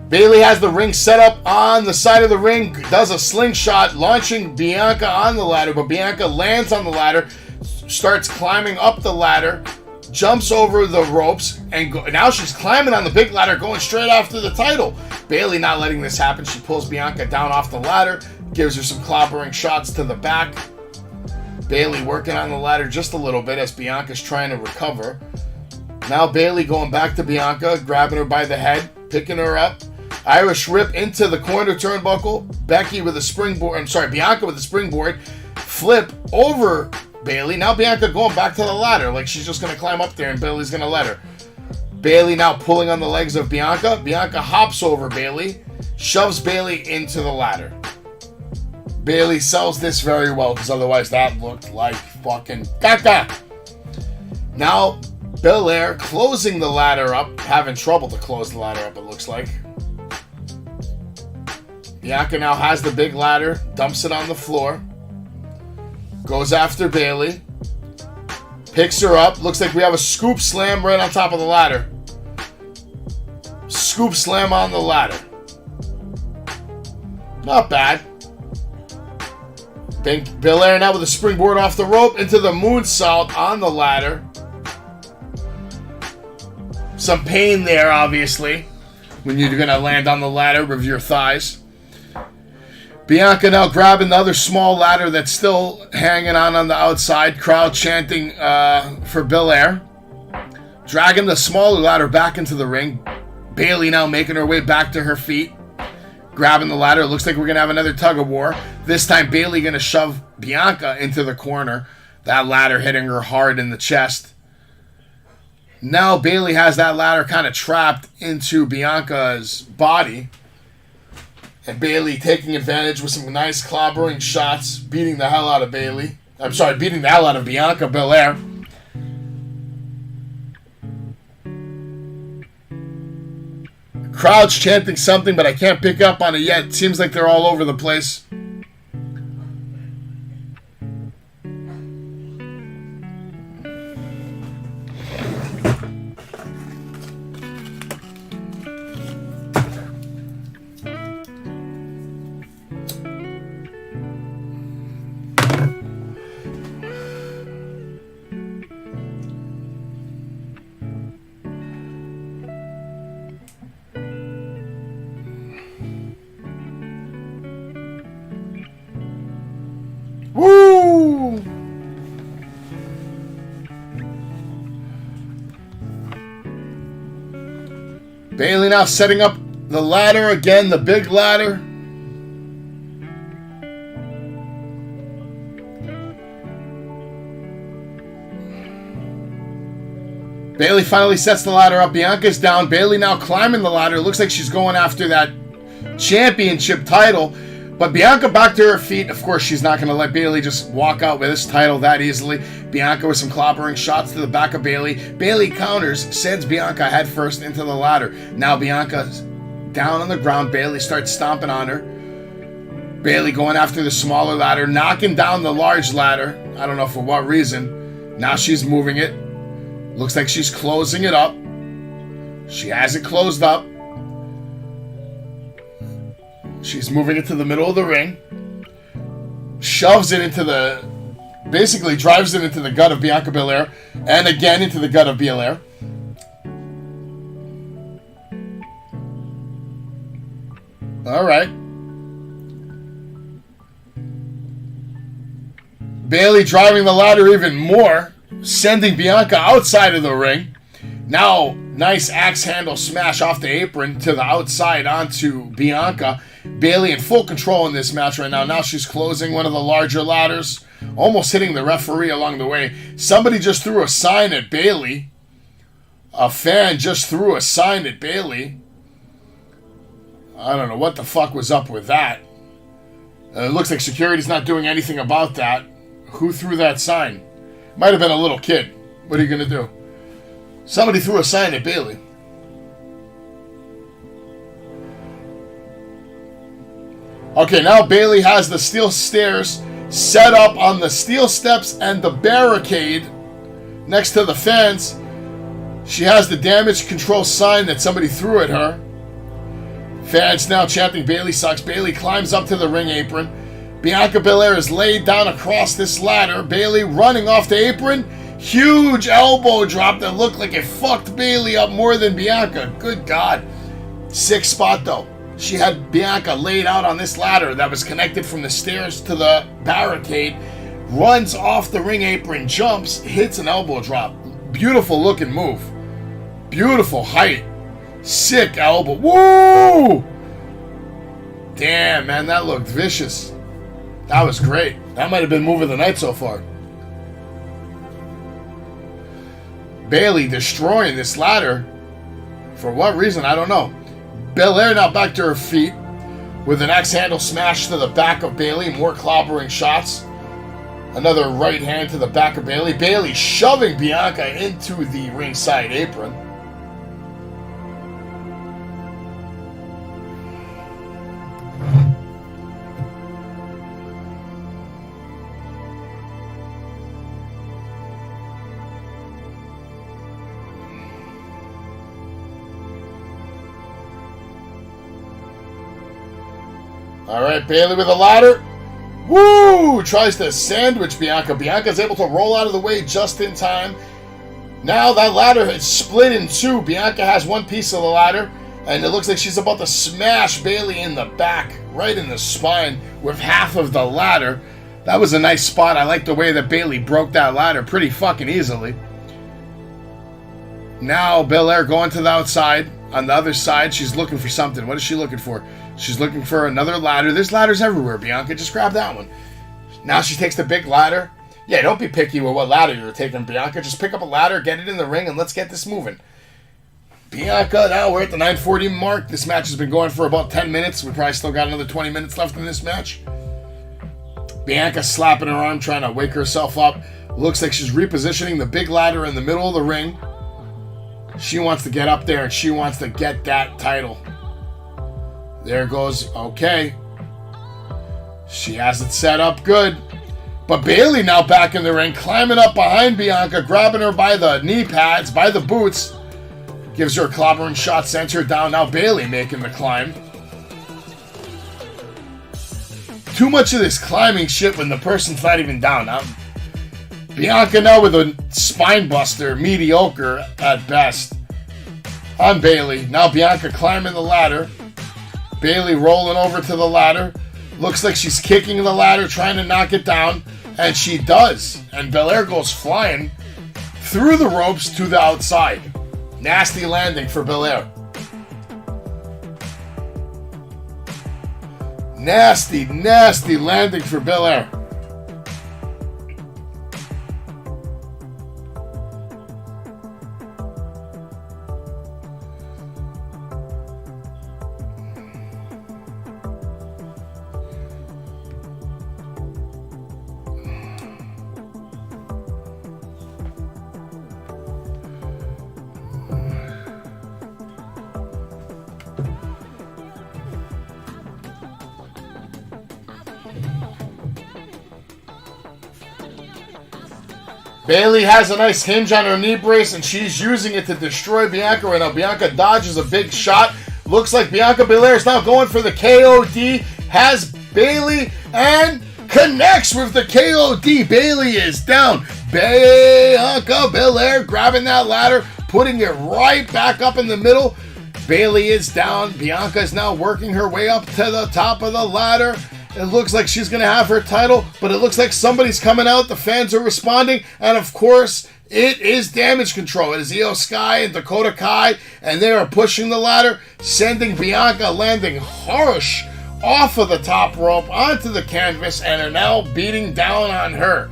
Bayley has the ring set up on the side of the ring, does a slingshot, launching Bianca on the ladder, but Bianca lands on the ladder, starts climbing up the ladder, jumps over the ropes, and now she's climbing on the big ladder, going straight after the title. Bayley not letting this happen. She pulls Bianca down off the ladder, gives her some clobbering shots to the back. Bayley working on the ladder just a little bit as Bianca's trying to recover. Now Bayley going back to Bianca, grabbing her by the head, picking her up. Irish whip into the corner turnbuckle. Bianca with a springboard. Flip over Bayley. Now Bianca going back to the ladder like she's just going to climb up there and Bayley's going to let her. Bayley now pulling on the legs of Bianca. Bianca hops over Bayley, shoves Bayley into the ladder. Bayley sells this very well because otherwise that looked like fucking caca. Now Belair closing the ladder up, having trouble to close the ladder up it looks like. Bianca now has the big ladder, dumps it on the floor. Goes after Bayley. Picks her up. Looks like we have a scoop slam right on top of the ladder. Scoop slam on the ladder. Not bad. Belair now with a springboard off the rope into the moonsault on the ladder. Some pain there, obviously, when you're going to land on the ladder with your thighs. Bianca now grabbing the other small ladder that's still hanging on the outside. Crowd chanting for Belair. Dragging the smaller ladder back into the ring. Bayley now making her way back to her feet. Grabbing the ladder. Looks like we're going to have another tug of war. This time Bayley going to shove Bianca into the corner. That ladder hitting her hard in the chest. Now Bayley has that ladder kind of trapped into Bianca's body. And Bayley taking advantage with some nice clobbering shots, beating the hell out of Bayley. Beating the hell out of Bianca Belair. Crowd's chanting something, but I can't pick up on it yet. It seems like they're all over the place. Bayley now setting up the ladder again, the big ladder. Bayley finally sets the ladder up. Bianca's down. Bayley now climbing the ladder. Looks like she's going after that championship title. But Bianca back to her feet. Of course, she's not going to let Bayley just walk out with this title that easily. Bianca with some clobbering shots to the back of Bayley. Bayley counters, sends Bianca head first into the ladder. Now Bianca's down on the ground. Bayley starts stomping on her. Bayley going after the smaller ladder, knocking down the large ladder. I don't know for what reason. Now she's moving it. Looks like she's closing it up. She has it closed up. She's moving it to the middle of the ring. Shoves it into the... Basically drives it into the gut of Bianca Belair. And again into the gut of Belair. Alright. Bayley driving the ladder even more. Sending Bianca outside of the ring. Now, nice axe handle smash off the apron to the outside onto Bianca. Bayley in full control in this match right now. Now she's closing one of the larger ladders. Almost hitting the referee along the way. Somebody just threw a sign at Bayley. A fan just threw a sign at Bayley. I don't know what the fuck was up with that. It looks like security's not doing anything about that. Who threw that sign? Might have been a little kid. What are you going to do? Somebody threw a sign at Bayley. Okay, now Bayley has the steel stairs set up on the steel steps and the barricade next to the fence. She has the damage control sign that somebody threw at her. Fans now chanting Bayley sucks. Bayley climbs up to the ring apron. Bianca Belair is laid down across this ladder. Bayley running off the apron. Huge elbow drop that looked like it fucked Bayley up more than Bianca. Good God. Sick spot though. She had Bianca laid out on this ladder that was connected from the stairs to the barricade. Runs off the ring apron, jumps, hits an elbow drop. Beautiful looking move. Beautiful height. Sick elbow. Woo! Damn, man, that looked vicious. That was great. That might have been move of the night so far. Bayley destroying this ladder. For what reason, I don't know. Belair now back to her feet with an axe handle smash to the back of Bayley. More clobbering shots. Another right hand to the back of Bayley. Bayley shoving Bianca into the ringside apron. Alright, Bayley with a ladder. Woo! Tries to sandwich Bianca. Bianca's able to roll out of the way just in time. Now that ladder is split in two. Bianca has one piece of the ladder. And it looks like she's about to smash Bayley in the back. Right in the spine with half of the ladder. That was a nice spot. I like the way that Bayley broke that ladder pretty fucking easily. Now Belair going to the outside. On the other side, she's looking for something. What is she looking for? She's looking for another ladder. There's ladders everywhere, Bianca. Just grab that one. Now she takes the big ladder. Yeah, don't be picky with what ladder you're taking, Bianca. Just pick up a ladder, get it in the ring, and let's get this moving. Bianca, now we're at the 9:40 mark. This match has been going for about 10 minutes. We probably still got another 20 minutes left in this match. Bianca slapping her arm, trying to wake herself up. Looks like she's repositioning the big ladder in the middle of the ring. She wants to get up there, and she wants to get that title. There goes, okay. She has it set up good. But Bayley now back in the ring, climbing up behind Bianca, grabbing her by the knee pads, by the boots. Gives her a clobbering shot, sends her down. Now Bayley making the climb. Too much of this climbing shit when the person's not even down. Bianca now with a spine buster, mediocre at best. On Bayley. Now Bianca climbing the ladder. Bayley rolling over to the ladder. Looks like she's kicking the ladder, trying to knock it down. And she does. And Belair goes flying through the ropes to the outside. Nasty landing for Belair. Nasty, nasty landing for Belair. Bayley has a nice hinge on her knee brace, and she's using it to destroy Bianca right now. Bianca dodges a big shot. Looks like Bianca Belair is now going for the KOD. Has Bayley and connects with the KOD. Bayley is down. Bianca Belair grabbing that ladder, putting it right back up in the middle. Bayley is down. Bianca is now working her way up to the top of the ladder. It looks like she's going to have her title, but it looks like somebody's coming out. The fans are responding, and of course, it is Damage Control. It is Io Sky and Dakota Kai, and they are pushing the ladder, sending Bianca landing harsh off of the top rope onto the canvas, and are now beating down on her.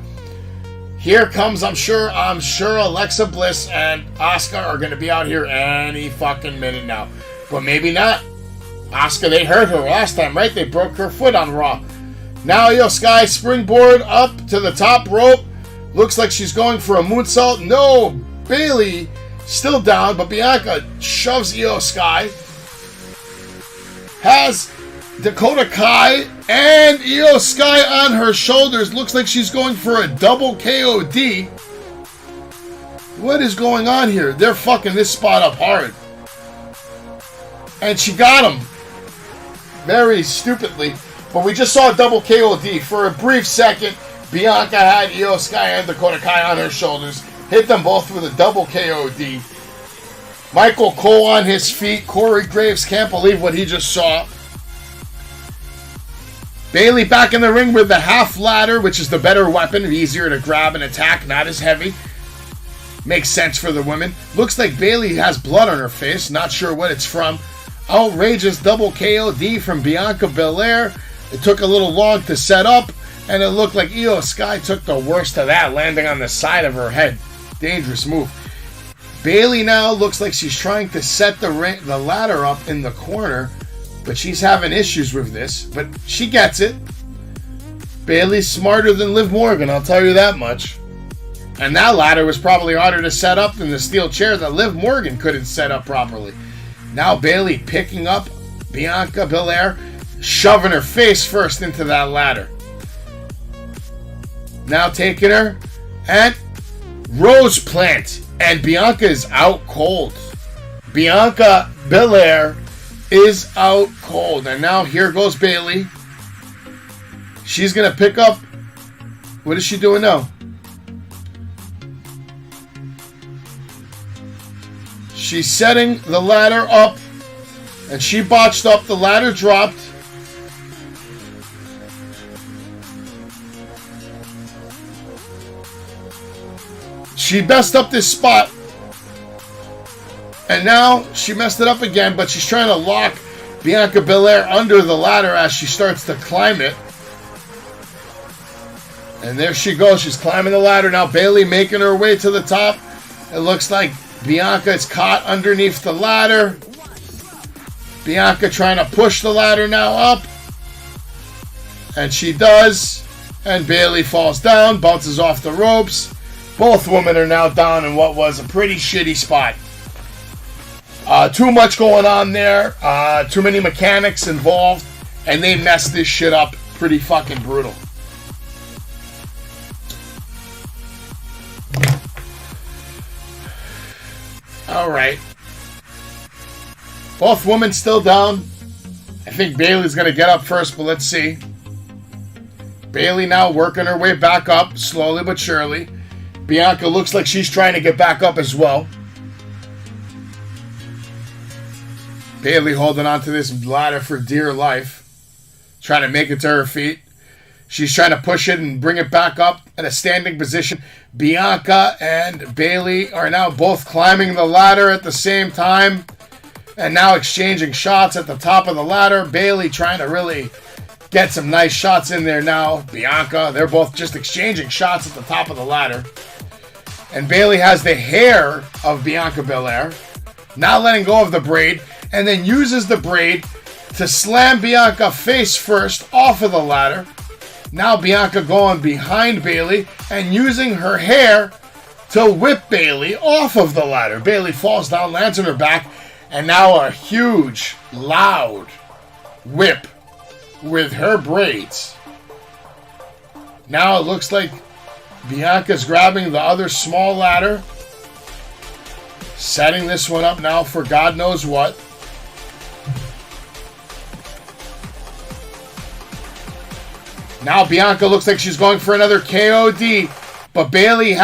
Here comes, I'm sure Alexa Bliss and Asuka are going to be out here any fucking minute now, but maybe not. Asuka, they hurt her last time, right? They broke her foot on Raw. Now Io Sky springboard up to the top rope. Looks like she's going for a moonsault. No, Bayley still down, but Bianca shoves Io Sky. Has Dakota Kai and Io Sky on her shoulders. Looks like she's going for a double KOD. What is going on here? They're fucking this spot up hard. And she got him. Very stupidly. But we just saw a double KOD. For a brief second, Bianca had Io Sky and Dakota Kai on her shoulders. Hit them both with a double KOD. Michael Cole on his feet. Corey Graves can't believe what he just saw. Bayley back in the ring with the half ladder, which is the better weapon. Easier to grab and attack, not as heavy. Makes sense for the women. Looks like Bayley has blood on her face. Not sure what it's from. Outrageous double KOD from Bianca Belair. It took a little long to set up, and it looked like Io Sky took the worst of that, landing on the side of her head. Dangerous move. Bayley now looks like she's trying to set the ladder up in the corner, but she's having issues with this, but she gets it. Bayley's smarter than Liv Morgan, I'll tell you that much. And that ladder was probably harder to set up than the steel chair that Liv Morgan couldn't set up properly. Now Bayley picking up Bianca Belair, shoving her face first into that ladder. Now taking her and Rose Plant. And Bianca is out cold. Bianca Belair is out cold. And now here goes Bayley. She's going to pick up. What is she doing now? She's setting the ladder up, and she botched up. The ladder dropped. She messed up this spot, and now she messed it up again, but she's trying to lock Bianca Belair under the ladder as she starts to climb it. And there she goes. She's climbing the ladder now. Bayley making her way to the top. It looks like Bianca is caught underneath the ladder. Bianca trying to push the ladder now up. And she does. And Bayley falls down, bounces off the ropes. Both women are now down in what was a pretty shitty spot. Too much going on there. Too many mechanics involved. And they messed this shit up pretty fucking brutal. Alright. Both women still down. I think Bayley's going to get up first, but let's see. Bayley now working her way back up, slowly but surely. Bianca looks like she's trying to get back up as well. Bayley holding on to this ladder for dear life. Trying to make it to her feet. She's trying to push it and bring it back up in a standing position. Bianca and Bayley are now both climbing the ladder at the same time. And now exchanging shots at the top of the ladder. Bayley trying to really Get some nice shots in there now. Bianca, they're both just exchanging shots at the top of the ladder. And Bayley has the hair of Bianca Belair, not letting go of the braid, and then uses the braid to slam Bianca face first off of the ladder. Now Bianca going behind Bayley and using her hair to whip Bayley off of the ladder. Bayley falls down, lands on her back, and now a huge, loud whip with her braids. Now it looks like Bianca's grabbing the other small ladder, setting this one up now for God knows what. Now Bianca looks like she's going for another KOD, but Bayley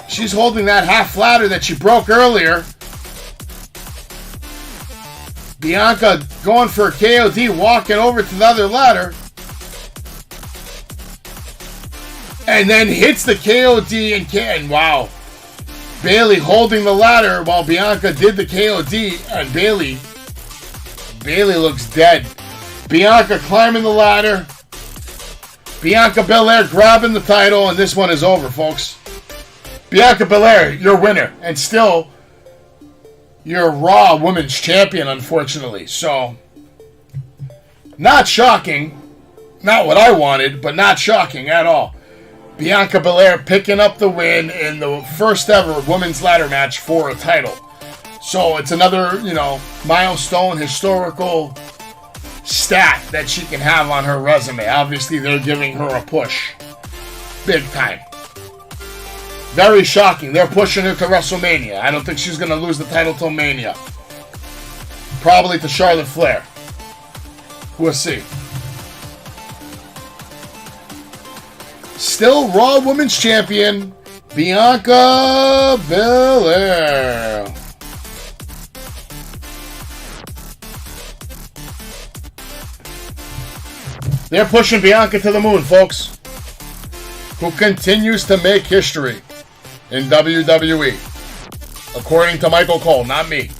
she's holding that half ladder that she broke earlier. Bianca going for a KOD, walking over to the other ladder. And then hits the KOD and wow. Bayley holding the ladder while Bianca did the KOD, and Bayley looks dead. Bianca climbing the ladder. Bianca Belair grabbing the title, and this one is over, folks. Bianca Belair, your winner, and still your Raw Women's Champion, unfortunately. So, not shocking. Not what I wanted, but not shocking at all. Bianca Belair picking up the win in the first ever women's ladder match for a title. So it's another, milestone, historical stat that she can have on her resume. Obviously, they're giving her a push. Big time. Very shocking. They're pushing her to WrestleMania. I don't think she's going to lose the title till Mania. Probably to Charlotte Flair. We'll see. Still Raw Women's Champion, Bianca Belair. They're pushing Bianca to the moon, folks. Who continues to make history in WWE. According to Michael Cole, not me.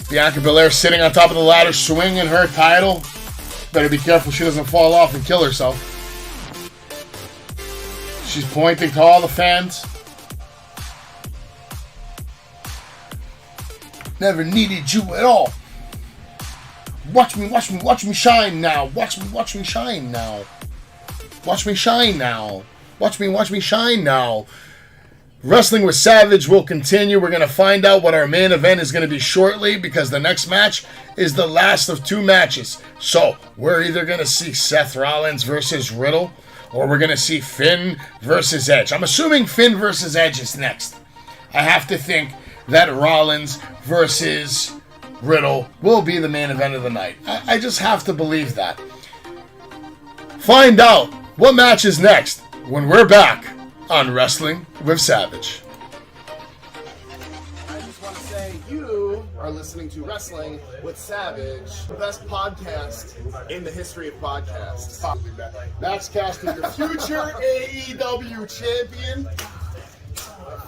Bianca Belair sitting on top of the ladder, swinging her title. Better be careful she doesn't fall off and kill herself. She's pointing to all the fans. Never needed you at all. Watch me shine now. Watch me shine now. Watch me shine now. Watch me shine now. Wrestling with Savage will continue. We're going to find out what our main event is going to be shortly, because the next match is the last of two matches. So, we're either going to see Seth Rollins versus Riddle, or we're going to see Finn versus Edge. I'm assuming Finn versus Edge is next. I have to think that Rollins versus Riddle will be the main event of the night. I just have to believe that. Find out what match is next when we're back on Wrestling with Savage. I just want to say you are listening to Wrestling with Savage, the best podcast in the history of podcasts. Max Caster, your future AEW champion.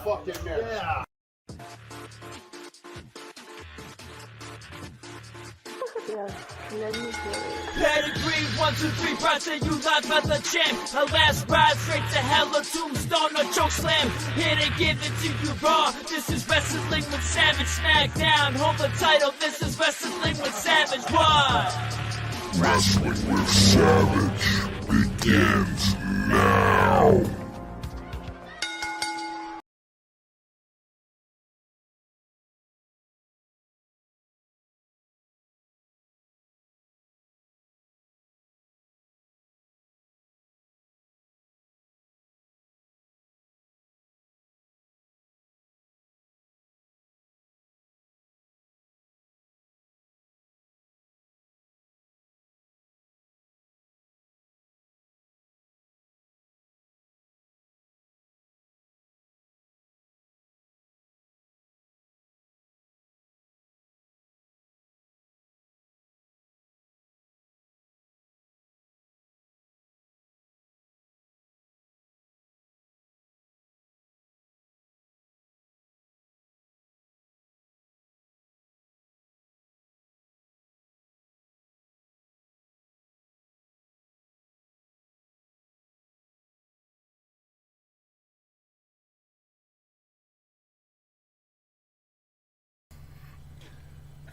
Fucking yeah. Pedigree, 1, 2, 3, proud to you live as a champ. Her last ride straight to hell, a tombstone, a choke slam. Here to give it to you raw. This is Wrestling with Savage. Smackdown, hold the title. This is Wrestling with Savage. What? Wrestling with Savage begins now.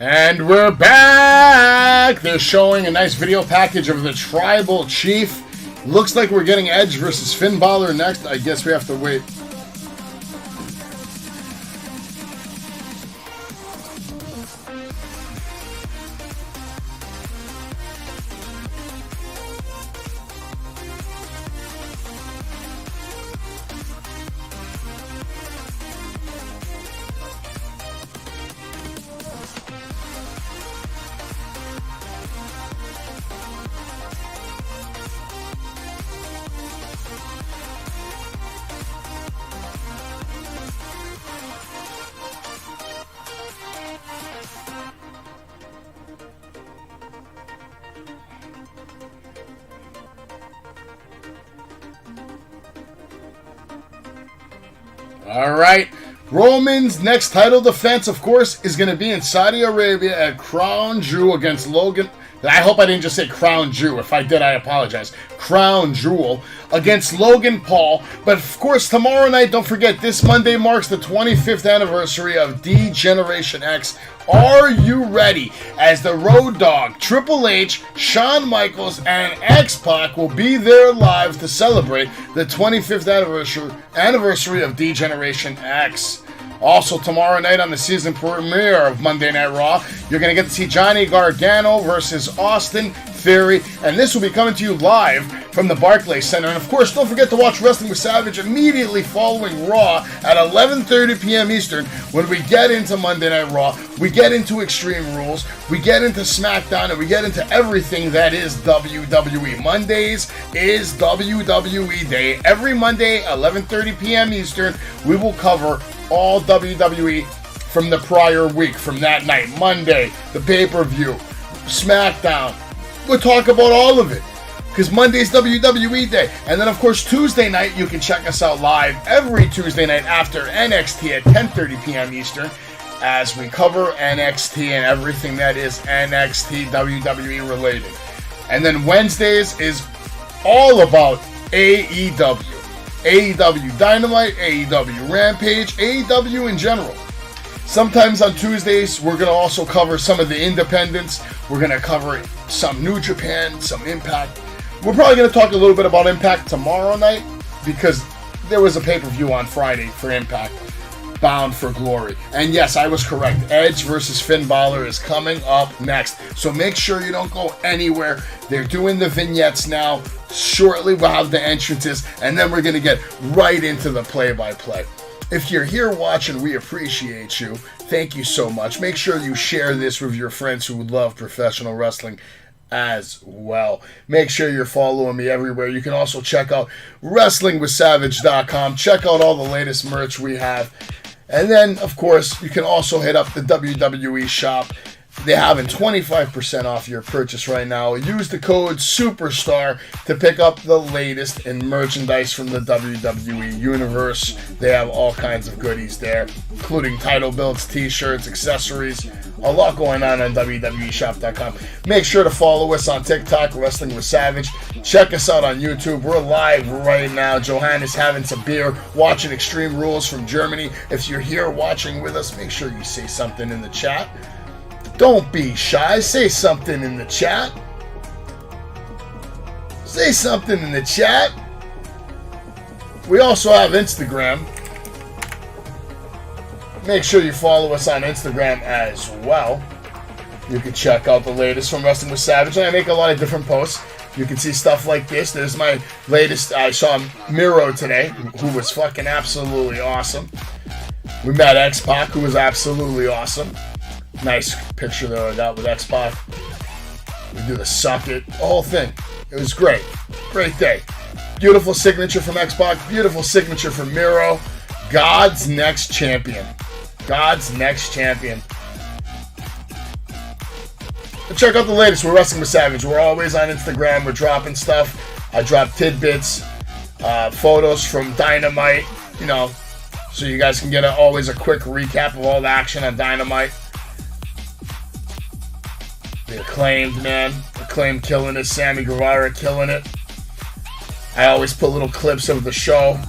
And we're back! They're showing a nice video package of the Tribal Chief. Looks like we're getting Edge versus Finn Balor next. I guess we have to wait. All right. Roman's next title defense, of course, is going to be in Saudi Arabia at Crown Jewel against Logan. I hope I didn't just say Crown Jewel. If I did, I apologize. Crown Jewel against Logan Paul. But, of course, tomorrow night, don't forget, this Monday marks the 25th anniversary of D-Generation X. Are you ready? As the Road Dogg, Triple H, Shawn Michaels, and X-Pac will be there live to celebrate the 25th anniversary of D-Generation X. Also, tomorrow night on the season premiere of Monday Night Raw, you're going to get to see Johnny Gargano versus Austin Theory, and this will be coming to you live from the Barclays Center. And of course, don't forget to watch Wrestling with Savage immediately following Raw at 11:30 p.m. Eastern. When we get into Monday Night Raw, we get into Extreme Rules, we get into SmackDown, and we get into everything that is WWE. Mondays is WWE Day. Every Monday, 11:30 p.m. Eastern, we will cover all WWE from the prior week, from that night. Monday, the pay-per-view, SmackDown. We'll talk about all of it, because Monday's WWE Day. And then, of course, Tuesday night, you can check us out live every Tuesday night after NXT at 10:30 p.m. Eastern, as we cover NXT and everything that is NXT WWE related. And then Wednesdays is all about AEW. AEW Dynamite, AEW Rampage, AEW in general. Sometimes on Tuesdays, we're going to also cover some of the independents. We're going to cover some New Japan, some Impact. We're probably going to talk a little bit about Impact tomorrow night, because there was a pay-per-view on Friday for Impact, Bound for Glory. And yes, I was correct. Edge versus Finn Balor is coming up next. So make sure you don't go anywhere. They're doing the vignettes now. Shortly, we'll have the entrances, and then we're going to get right into the play-by-play. If you're here watching, we appreciate you. Thank you so much. Make sure you share this with your friends who love professional wrestling as well. Make sure you're following me everywhere. You can also check out wrestlingwithsavage.com. Check out all the latest merch we have. And then, of course, you can also hit up the WWE shop. They're having 25% off your purchase right now. Use the code SUPERSTAR to pick up the latest in merchandise from the WWE Universe. They have all kinds of goodies there, including title belts, t-shirts, accessories. A lot going on WWEshop.com. Make sure to follow us on TikTok, Wrestling with Savage. Check us out on YouTube. We're live right now. Johanna's having some beer, watching Extreme Rules from Germany. If you're here watching with us, make sure you say something in the chat. Don't be shy. Say something in the chat. Say something in the chat. We also have Instagram. Make sure you follow us on Instagram as well. You can check out the latest from Wrestling with Savage. And I make a lot of different posts. You can see stuff like this. There's my latest. I saw Miro today, who was fucking absolutely awesome. We met X-Pac, who was absolutely awesome. Nice picture that I got with X-Pac. We do the suck it, the whole thing. It was great. Great day. Beautiful signature from X-Pac. Beautiful signature from Miro. God's next champion. God's next champion. And check out the latest. We're Wrestling with Savage. We're always on Instagram. We're dropping stuff. I drop tidbits, photos from Dynamite, so you guys can get always a quick recap of all the action on Dynamite. The Acclaimed, man. Acclaimed killing it. Sammy Guevara killing it. I always put little clips of the show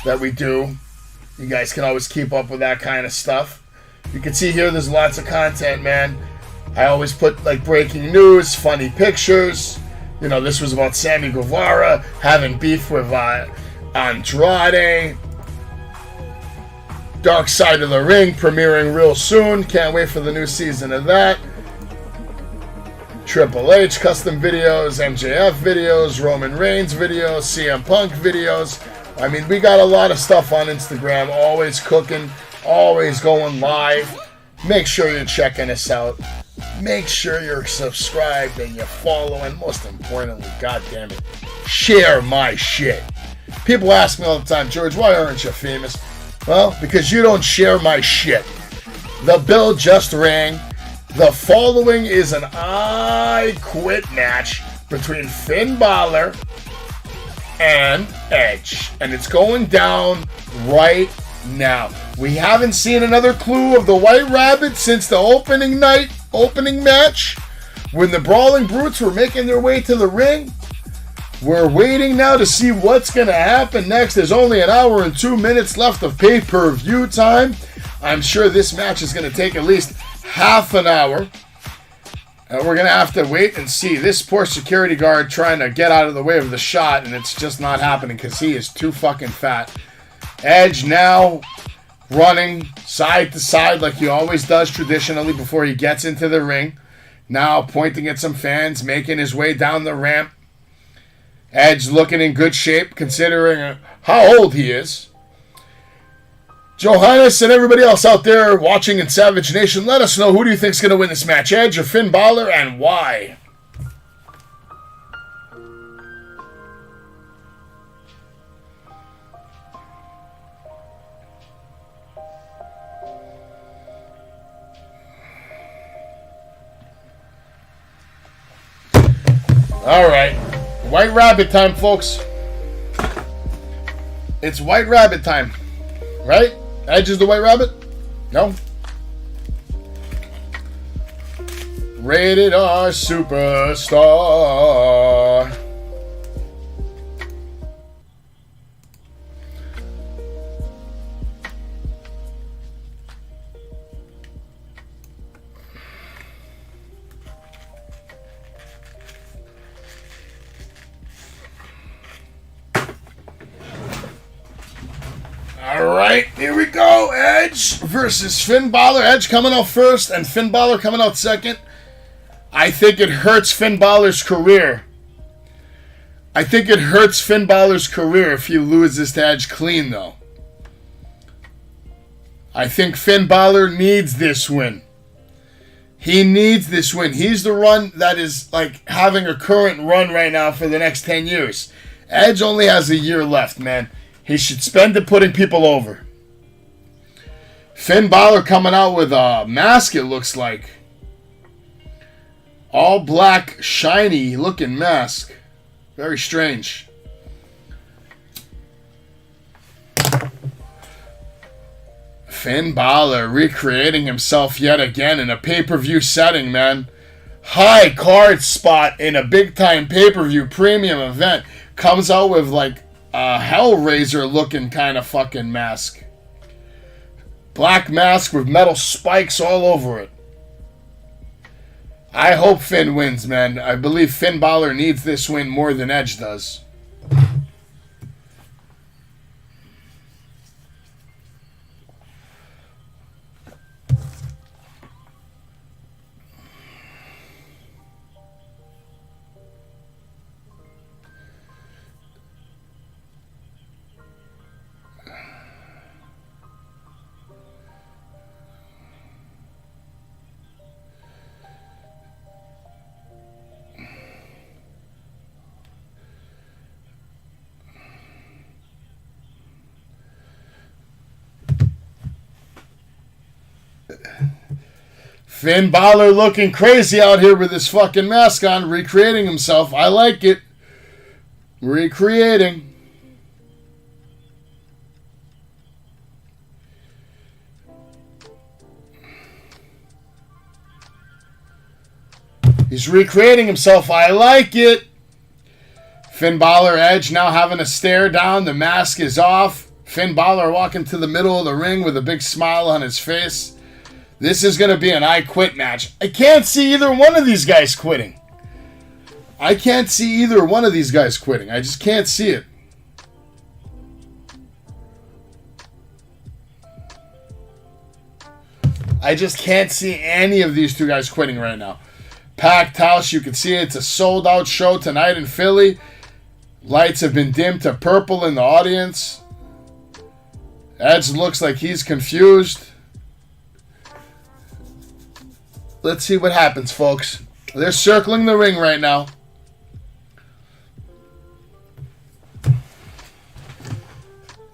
that we do. You guys can always keep up with that kind of stuff. You can see here there's lots of content, man. I always put like breaking news, funny pictures. You know, this was about Sammy Guevara having beef with Andrade. Dark Side of the Ring premiering real soon. Can't wait for the new season of that. Triple H custom videos, MJF videos, Roman Reigns videos, CM Punk videos. I mean, we got a lot of stuff on Instagram. Always cooking, always going live. Make sure you're checking us out. Make sure you're subscribed and you follow, and most importantly, goddamn it, share my shit. People ask me all the time, George, why aren't you famous? Well, because you don't share my shit. The bell just rang. The following is an I Quit match between Finn Balor and Edge, and it's going down right now. We haven't seen another clue of the White Rabbit since the opening match, when the Brawling Brutes were making their way to the ring. We're waiting now to see what's going to happen next. There's only an hour and 2 minutes left of pay-per-view time. I'm sure this match is going to take at least half an hour. And we're going to have to wait and see. This poor security guard trying to get out of the way of the shot, and it's just not happening because he is too fucking fat. Edge now running side to side like he always does traditionally before he gets into the ring. Now pointing at some fans, making his way down the ramp. Edge looking in good shape considering how old he is. Johannes and everybody else out there watching in Savage Nation, let us know, who do you think is going to win this match, Edge or Finn Balor, and why? All right. White Rabbit time, folks. It's White Rabbit time. Right? Edge is the White Rabbit? No? Rated R Superstar. Alright, here we go. Edge versus Finn Balor. Edge coming out first and Finn Balor coming out second. I think it hurts Finn Balor's career. I think it hurts Finn Balor's career if he loses to Edge clean, though. I think Finn Balor needs this win. He needs this win. He's the run that is like having a current run right now for the next 10 years. Edge only has a year left, man. He should spend it putting people over. Finn Balor coming out with a mask, it looks like. All black, shiny looking mask. Very strange. Finn Balor recreating himself yet again in a pay-per-view setting, man. High card spot in a big-time pay-per-view premium event. Comes out with like a Hellraiser looking kind of fucking mask. Black mask with metal spikes all over it. I hope Finn wins, man. I believe Finn Balor needs this win more than Edge does. Finn Balor looking crazy out here with his fucking mask on, recreating himself. I like it. Recreating. He's recreating himself. I like it. Finn Balor, Edge now having a stare down. The mask is off. Finn Balor walking to the middle of the ring with a big smile on his face. This is going to be an I quit match. I can't see either one of these guys quitting. I can't see either one of these guys quitting. I just can't see it. I just can't see any of these two guys quitting right now. Packed house, you can see it's a sold-out show tonight in Philly. Lights have been dimmed to purple in the audience. Edge looks like he's confused. Let's see what happens, folks. They're circling the ring right now.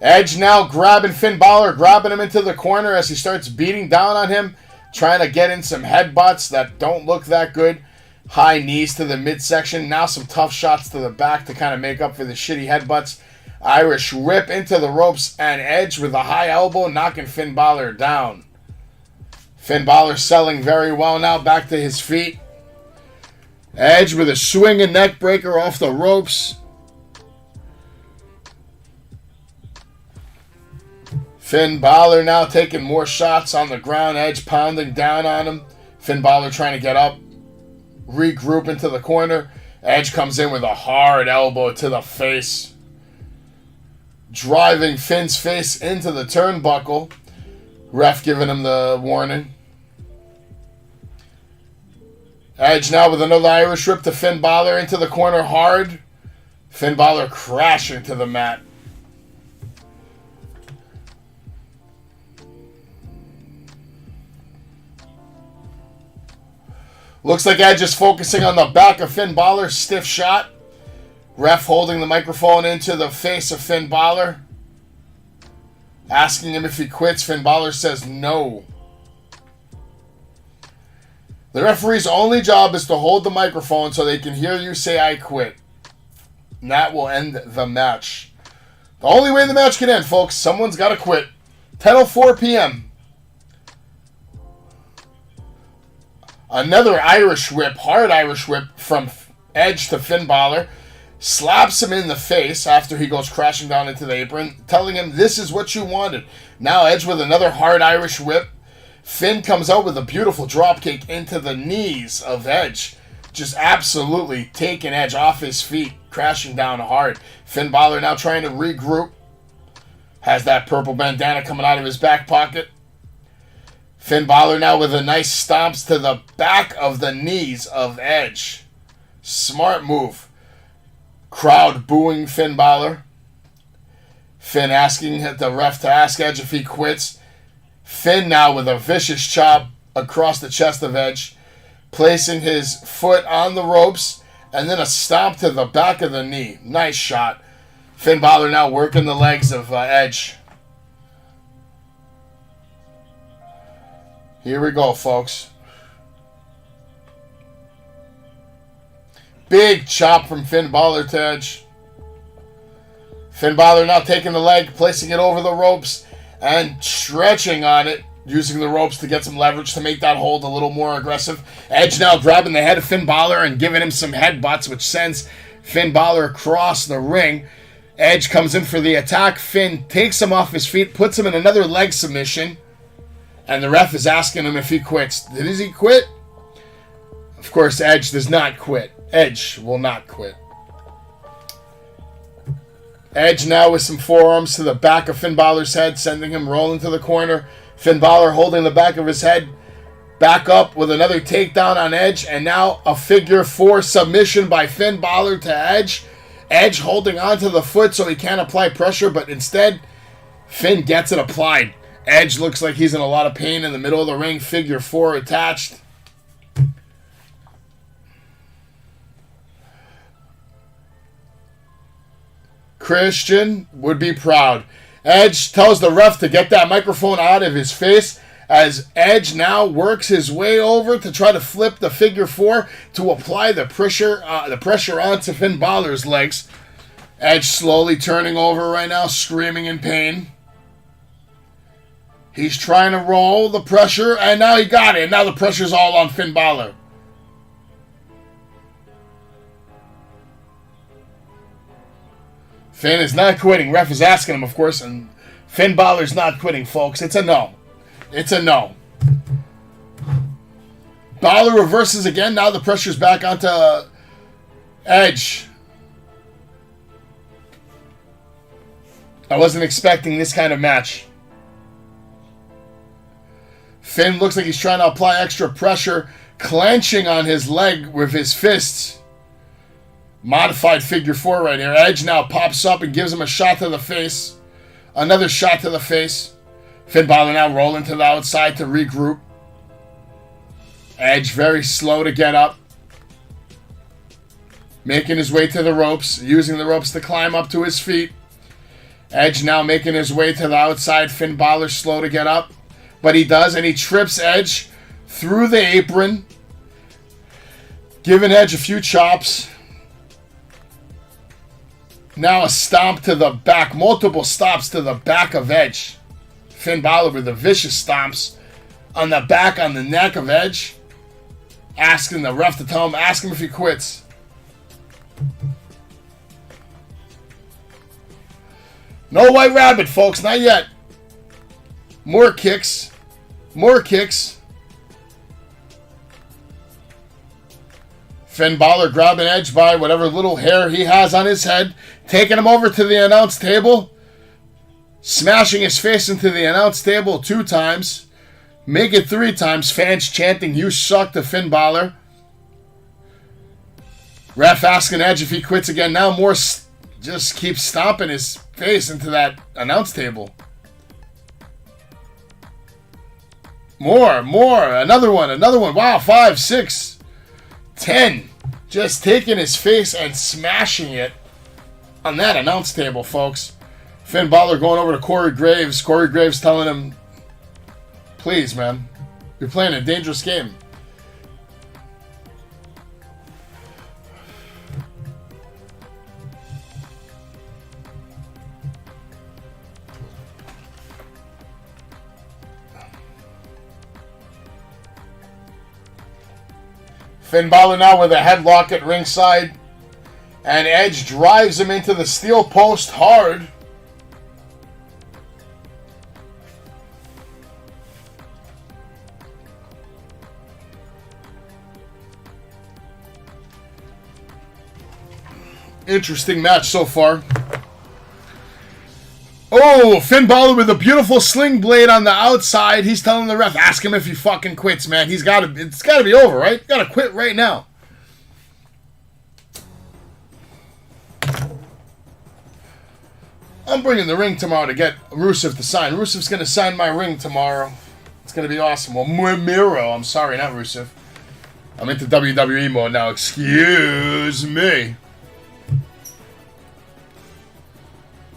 Edge now grabbing Finn Balor, grabbing him into the corner as he starts beating down on him, trying to get in some headbutts that don't look that good. High knees to the midsection. Now some tough shots to the back to kind of make up for the shitty headbutts. Irish whip into the ropes, and Edge with a high elbow knocking Finn Balor down. Finn Balor selling very well now, back to his feet. Edge with a swinging neck breaker off the ropes. Finn Balor now taking more shots on the ground. Edge pounding down on him. Finn Balor trying to get up. Regroup into the corner. Edge comes in with a hard elbow to the face. Driving Finn's face into the turnbuckle. Ref giving him the warning. Edge now with another Irish whip to Finn Balor into the corner hard. Finn Balor crashing to the mat. Looks like Edge is focusing on the back of Finn Balor. Stiff shot. Ref holding the microphone into the face of Finn Balor. Asking him if he quits. Finn Balor says no. The referee's only job is to hold the microphone so they can hear you say I quit. And that will end the match. The only way the match can end, folks, someone's got to quit. 10:04 p.m. Another Irish whip, hard Irish whip from Edge to Finn Balor. Slaps him in the face after he goes crashing down into the apron, telling him this is what you wanted. Now Edge with another hard Irish whip. Finn comes out with a beautiful dropkick into the knees of Edge. Just absolutely taking Edge off his feet, crashing down hard. Finn Balor now trying to regroup. Has that purple bandana coming out of his back pocket. Finn Balor now with a nice stomps to the back of the knees of Edge. Smart move. Crowd booing Finn Balor. Finn asking the ref to ask Edge if he quits. Finn now with a vicious chop across the chest of Edge. Placing his foot on the ropes. And then a stomp to the back of the knee. Nice shot. Finn Balor now working the legs of Edge. Here we go, folks. Big chop from Finn Balor to Edge. Finn Balor now taking the leg, placing it over the ropes, and stretching on it, using the ropes to get some leverage to make that hold a little more aggressive. Edge now grabbing the head of Finn Balor and giving him some headbutts, which sends Finn Balor across the ring. Edge comes in for the attack. Finn takes him off his feet, puts him in another leg submission. And the ref is asking him if he quits. Does he quit? Of course, Edge does not quit. Edge will not quit. Edge now with some forearms to the back of Finn Balor's head, sending him rolling to the corner. Finn Balor holding the back of his head. Back up with another takedown on Edge. And now a figure 4 submission by Finn Balor to Edge. Edge holding onto the foot so he can't apply pressure, but instead, Finn gets it applied. Edge looks like he's in a lot of pain in the middle of the ring. Figure 4 attached. Christian would be proud. Edge tells the ref to get that microphone out of his face as Edge now works his way over to try to flip the figure 4 to apply the pressure onto Finn Balor's legs. Edge slowly turning over right now, screaming in pain. He's trying to roll the pressure, and now he got it. Now the pressure's all on Finn Balor. Finn is not quitting. Ref is asking him, of course, and Finn Balor's not quitting, folks. It's a no. It's a no. Balor reverses again. Now the pressure's back onto Edge. I wasn't expecting this kind of match. Finn looks like he's trying to apply extra pressure, clenching on his leg with his fists. Modified figure 4 right here. Edge now pops up and gives him a shot to the face. Another shot to the face. Finn Balor now rolling to the outside to regroup. Edge very slow to get up. Making his way to the ropes. Using the ropes to climb up to his feet. Edge now making his way to the outside. Finn Balor slow to get up. But he does, and he trips Edge through the apron. Giving Edge a few chops. Now a stomp to the back. Multiple stomps to the back of Edge. Finn Balor with the vicious stomps on the back, on the neck of Edge. Asking the ref to tell him, ask him if he quits. No white rabbit, folks, not yet. More kicks. More kicks. Finn Balor grabbing Edge by whatever little hair he has on his head. Taking him over to the announce table. Smashing his face into the announce table 2 times. Make it 3 times. Fans chanting, "You suck," to Finn Balor. Ref asking Edge if he quits again. Now more just keeps stomping his face into that announce table. More. Another one. Wow, 5, 6, 10. Just taking his face and smashing it on that announce table, folks. Finn Balor going over to Corey Graves. Corey Graves telling him, please, man, you're playing a dangerous game. Finn Balor now with a headlock at ringside. And Edge drives him into the steel post hard. Interesting match so far. Oh, Finn Balor with a beautiful sling blade on the outside. He's telling the ref, ask him if he fucking quits, man. It's got to be over, right? Got to quit right now. I'm bringing the ring tomorrow to get Rusev to sign. Rusev's going to sign my ring tomorrow. It's going to be awesome. Well, Miro. I'm sorry, not Rusev. I'm into WWE mode now. Excuse me.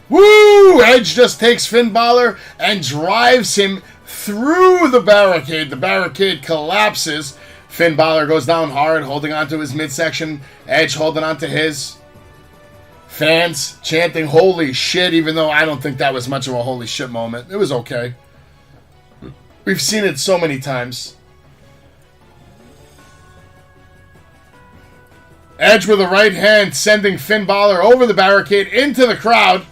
Woo! Edge just takes Finn Balor and drives him through the barricade. The barricade collapses. Finn Balor goes down hard, holding onto his midsection. Edge holding onto his. Fans chanting holy shit, even though I don't think that was much of a holy shit moment. It was okay. We've seen it so many times. Edge with the right hand sending Finn Balor over the barricade into the crowd.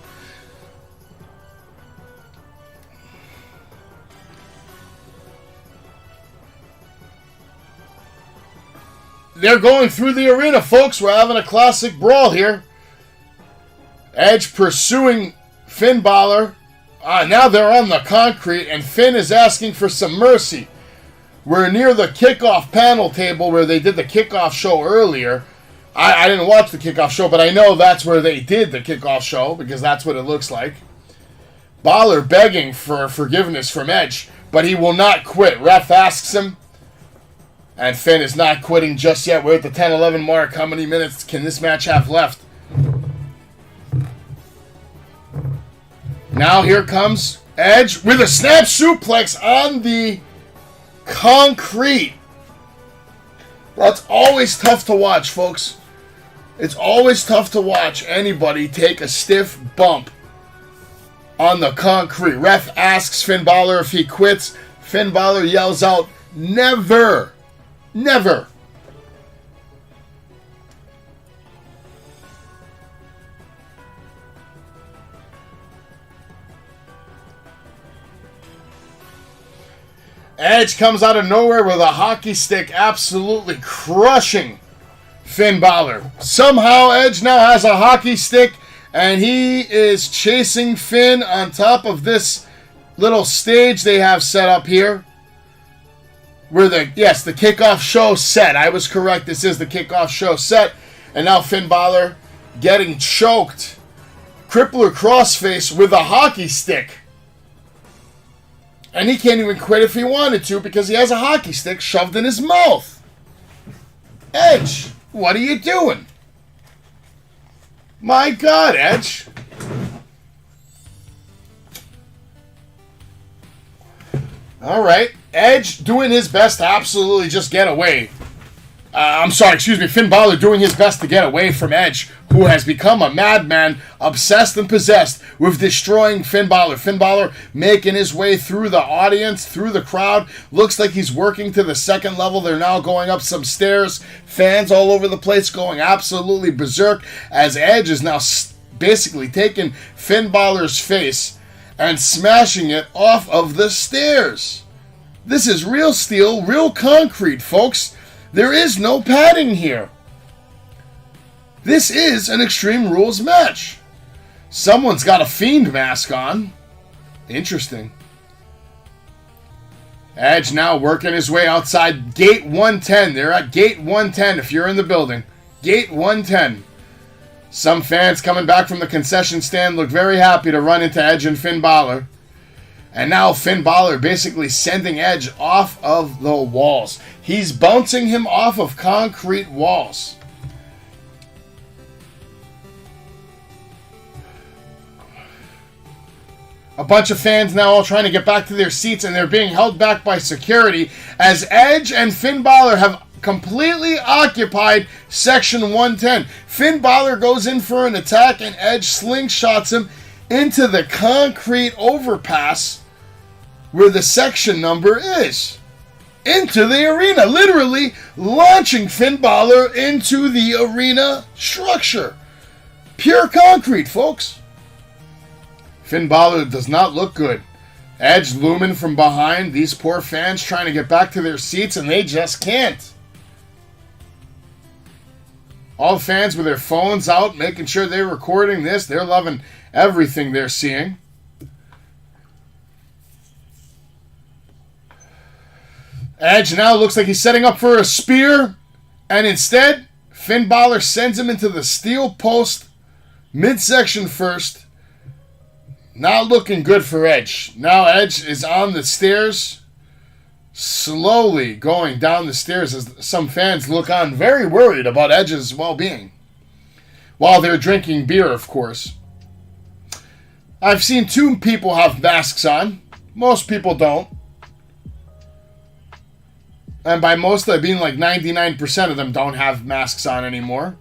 They're going through the arena, folks. We're having a classic brawl here. Edge pursuing Finn Balor. Now they're on the concrete, and Finn is asking for some mercy. We're near the kickoff panel table where they did the kickoff show earlier. I didn't watch the kickoff show, but I know that's where they did the kickoff show, because that's what it looks like. Balor begging for forgiveness from Edge, but he will not quit. Ref asks him, and Finn is not quitting just yet. We're at the 10-11 mark. How many minutes can this match have left? Now here comes Edge with a snap suplex on the concrete. That's always tough to watch, folks. It's always tough to watch anybody take a stiff bump on the concrete. Ref asks Finn Balor if he quits. Finn Balor yells out, never. Never. Edge comes out of nowhere with a hockey stick, absolutely crushing Finn Balor. Somehow Edge now has a hockey stick, and he is chasing Finn on top of this little stage they have set up here. Where the kickoff show set. I was correct. This is the kickoff show set. And now Finn Balor getting choked. Crippler crossface with a hockey stick. And he can't even quit if he wanted to because he has a hockey stick shoved in his mouth. Edge, what are you doing? My God, Edge. All right. Edge doing his best to absolutely just get away. Finn Balor doing his best to get away from Edge, who has become a madman, obsessed and possessed with destroying Finn Balor. Finn Balor making his way through the audience, through the crowd. Looks like he's working to the second level. They're now going up some stairs. Fans all over the place going absolutely berserk as Edge is now basically taking Finn Balor's face and smashing it off of the stairs. This is real steel, real concrete, folks. There is no padding here. This is an Extreme Rules match. Someone's got a Fiend mask on. Interesting. Edge now working his way outside gate 110. They're at gate 110 if you're in the building. Gate 110. Some fans coming back from the concession stand look very happy to run into Edge and Finn Balor. And now Finn Balor basically sending Edge off of the walls. He's bouncing him off of concrete walls. A bunch of fans now all trying to get back to their seats, and they're being held back by security as Edge and Finn Balor have completely occupied section 110. Finn Balor goes in for an attack, and Edge slingshots him into the concrete overpass where the section number is. Into the arena, literally launching Finn Balor into the arena structure. Pure concrete, folks. Finn Balor does not look good. Edge looming from behind. These poor fans trying to get back to their seats, and they just can't. All the fans with their phones out, making sure they're recording this. They're loving everything they're seeing. Edge now looks like he's setting up for a spear, and instead, Finn Balor sends him into the steel post, midsection first. Not looking good for Edge. Now Edge is on the stairs, slowly going down the stairs as some fans look on, very worried about Edge's well-being. While they're drinking beer, of course. I've seen 2 people have masks on. Most people don't. And by most, I mean like 99% of them don't have masks on anymore.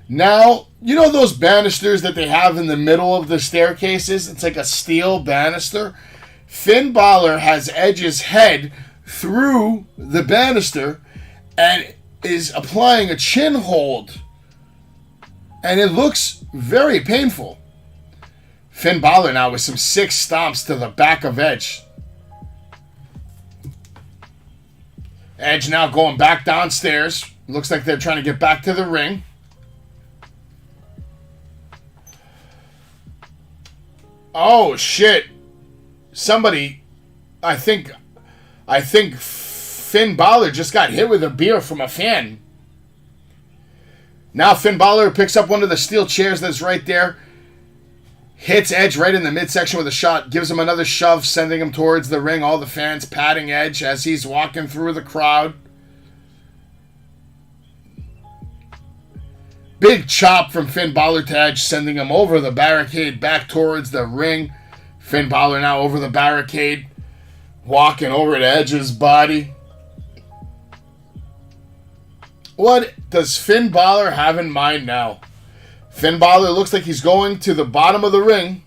Now, you know those banisters that they have in the middle of the staircases? It's like a steel banister. Finn Balor has Edge's head through the banister and is applying a chin hold. And it looks very painful. Finn Balor now with some 6 stomps to the back of Edge. Edge now going back downstairs. Looks like they're trying to get back to the ring. Oh, shit. Somebody, I think Finn Balor just got hit with a beer from a fan. Now Finn Balor picks up one of the steel chairs that's right there. Hits Edge right in the midsection with a shot. Gives him another shove, sending him towards the ring. All the fans patting Edge as he's walking through the crowd. Big chop from Finn Balor to Edge, sending him over the barricade back towards the ring. Finn Balor now over the barricade, walking over to Edge's body. What does Finn Balor have in mind now? Finn Balor looks like he's going to the bottom of the ring.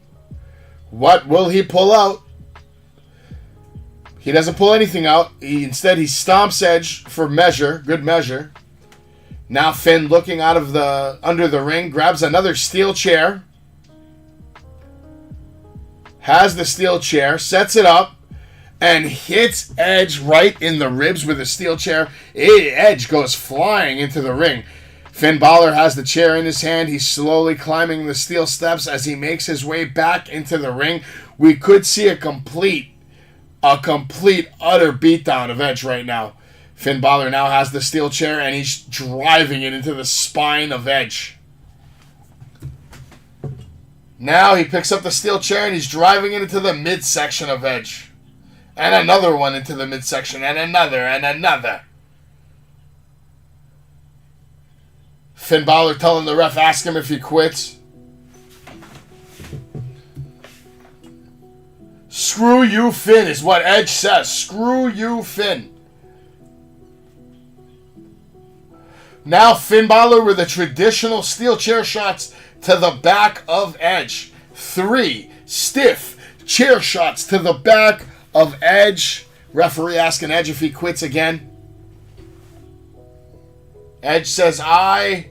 What will he pull out? He doesn't pull anything out. Instead, he stomps Edge for measure. Good measure. Now Finn looking out of under the ring, grabs another steel chair. Has the steel chair, sets it up, and hits Edge right in the ribs with a steel chair. Edge goes flying into the ring. Finn Balor has the chair in his hand. He's slowly climbing the steel steps as he makes his way back into the ring. We could see a complete, utter beatdown of Edge right now. Finn Balor now has the steel chair, and he's driving it into the spine of Edge. Now he picks up the steel chair, and he's driving it into the midsection of Edge. And another one into the midsection, and another, and another. Finn Balor telling the ref, ask him if he quits. Screw you, Finn, is what Edge says. Screw you, Finn. Now Finn Balor with the traditional steel chair shots to the back of Edge. 3 stiff chair shots to the back of Edge. Referee asking Edge if he quits again. Edge says, I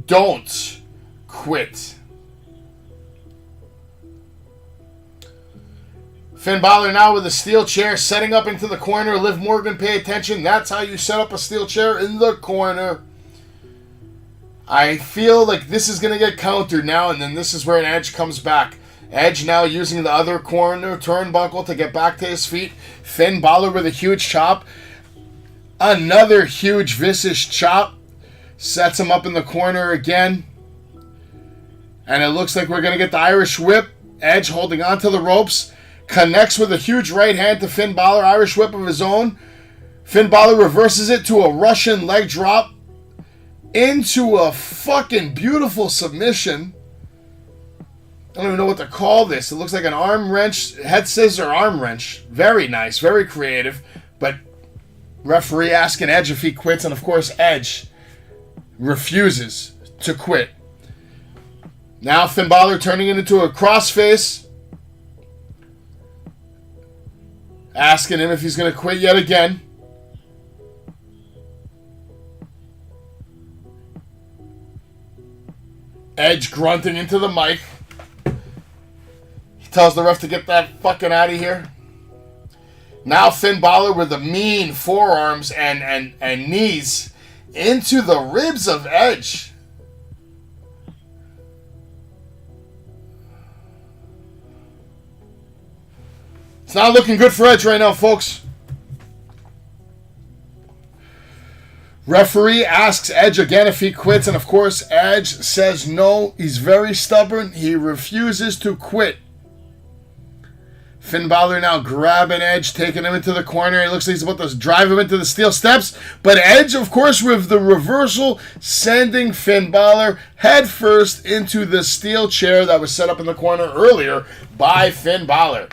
don't quit. Finn Balor now with a steel chair setting up into the corner. Liv Morgan, pay attention. That's how you set up a steel chair in the corner. I feel like this is going to get countered now, and then this is where an Edge comes back. Edge now using the other corner turnbuckle to get back to his feet. Finn Balor with a huge chop. Another huge vicious chop. Sets him up in the corner again. And it looks like we're going to get the Irish whip. Edge holding on to the ropes. Connects with a huge right hand to Finn Balor. Irish whip of his own. Finn Balor reverses it to a Russian leg drop. Into a fucking beautiful submission. I don't even know what to call this. It looks like an arm wrench, head scissor arm wrench. Very nice, very creative. But referee asking Edge if he quits. And of course Edge refuses to quit. Now Finn Balor turning it into a crossface. Asking him if he's going to quit yet again. Edge grunting into the mic. He tells the ref to get that fucking out of here. Now Finn Balor with the mean forearms and knees into the ribs of Edge. It's not looking good for Edge right now, folks. Referee asks Edge again if he quits, and of course Edge says no. He's very stubborn. He refuses to quit. Finn Balor now grabbing Edge, taking him into the corner. He looks like he's about to drive him into the steel steps, but Edge, of course, with the reversal, sending Finn Balor headfirst into the steel chair that was set up in the corner earlier by Finn Balor.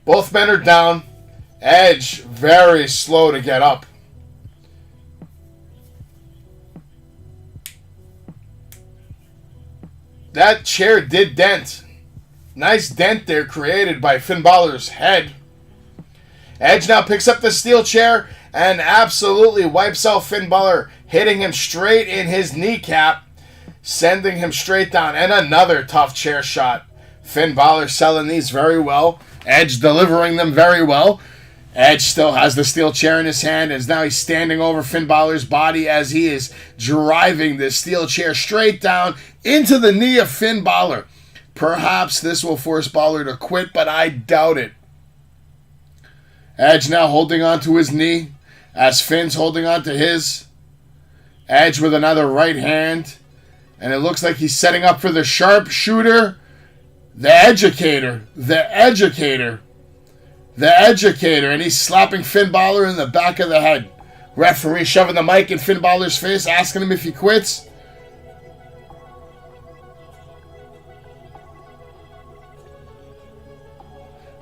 Both men are down. Edge very slow to get up. That chair did dent. Nice dent there created by Finn Balor's head. Edge now picks up the steel chair and absolutely wipes out Finn Balor, hitting him straight in his kneecap, sending him straight down. And another tough chair shot. Finn Balor selling these very well. Edge delivering them very well. Edge still has the steel chair in his hand, and now he's standing over Finn Balor's body as he is driving the steel chair straight down into the knee of Finn Balor. Perhaps this will force Balor to quit, but I doubt it. Edge now holding on to his knee as Finn's holding on to his. Edge with another right hand, and it looks like he's setting up for the sharpshooter. The educator, and he's slapping Finn Balor in the back of the head. Referee shoving the mic in Finn Balor's face, asking him if he quits.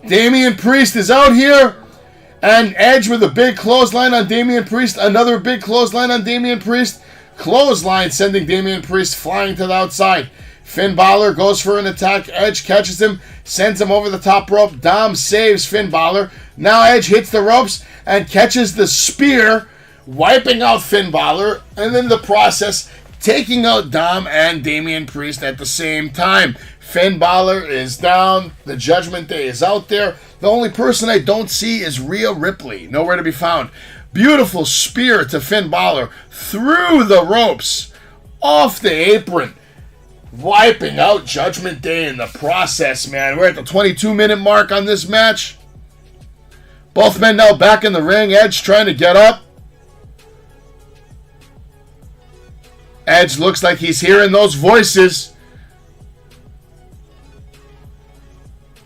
Damian Priest is out here, and Edge with a big clothesline on Damian Priest, another big clothesline on Damian Priest. Clothesline sending Damian Priest flying to the outside. Finn Balor goes for an attack. Edge catches him, sends him over the top rope. Dom saves Finn Balor. Now Edge hits the ropes and catches the spear, wiping out Finn Balor, and in the process taking out Dom and Damian Priest at the same time. Finn Balor is down. The Judgment Day is out there. The only person I don't see is Rhea Ripley. Nowhere to be found. Beautiful spear to Finn Balor through the ropes, off the apron, wiping out Judgment Day in the process, man. We're at the 22-minute mark on this match. Both men now back in the ring. Edge trying to get up. Edge looks like he's hearing those voices.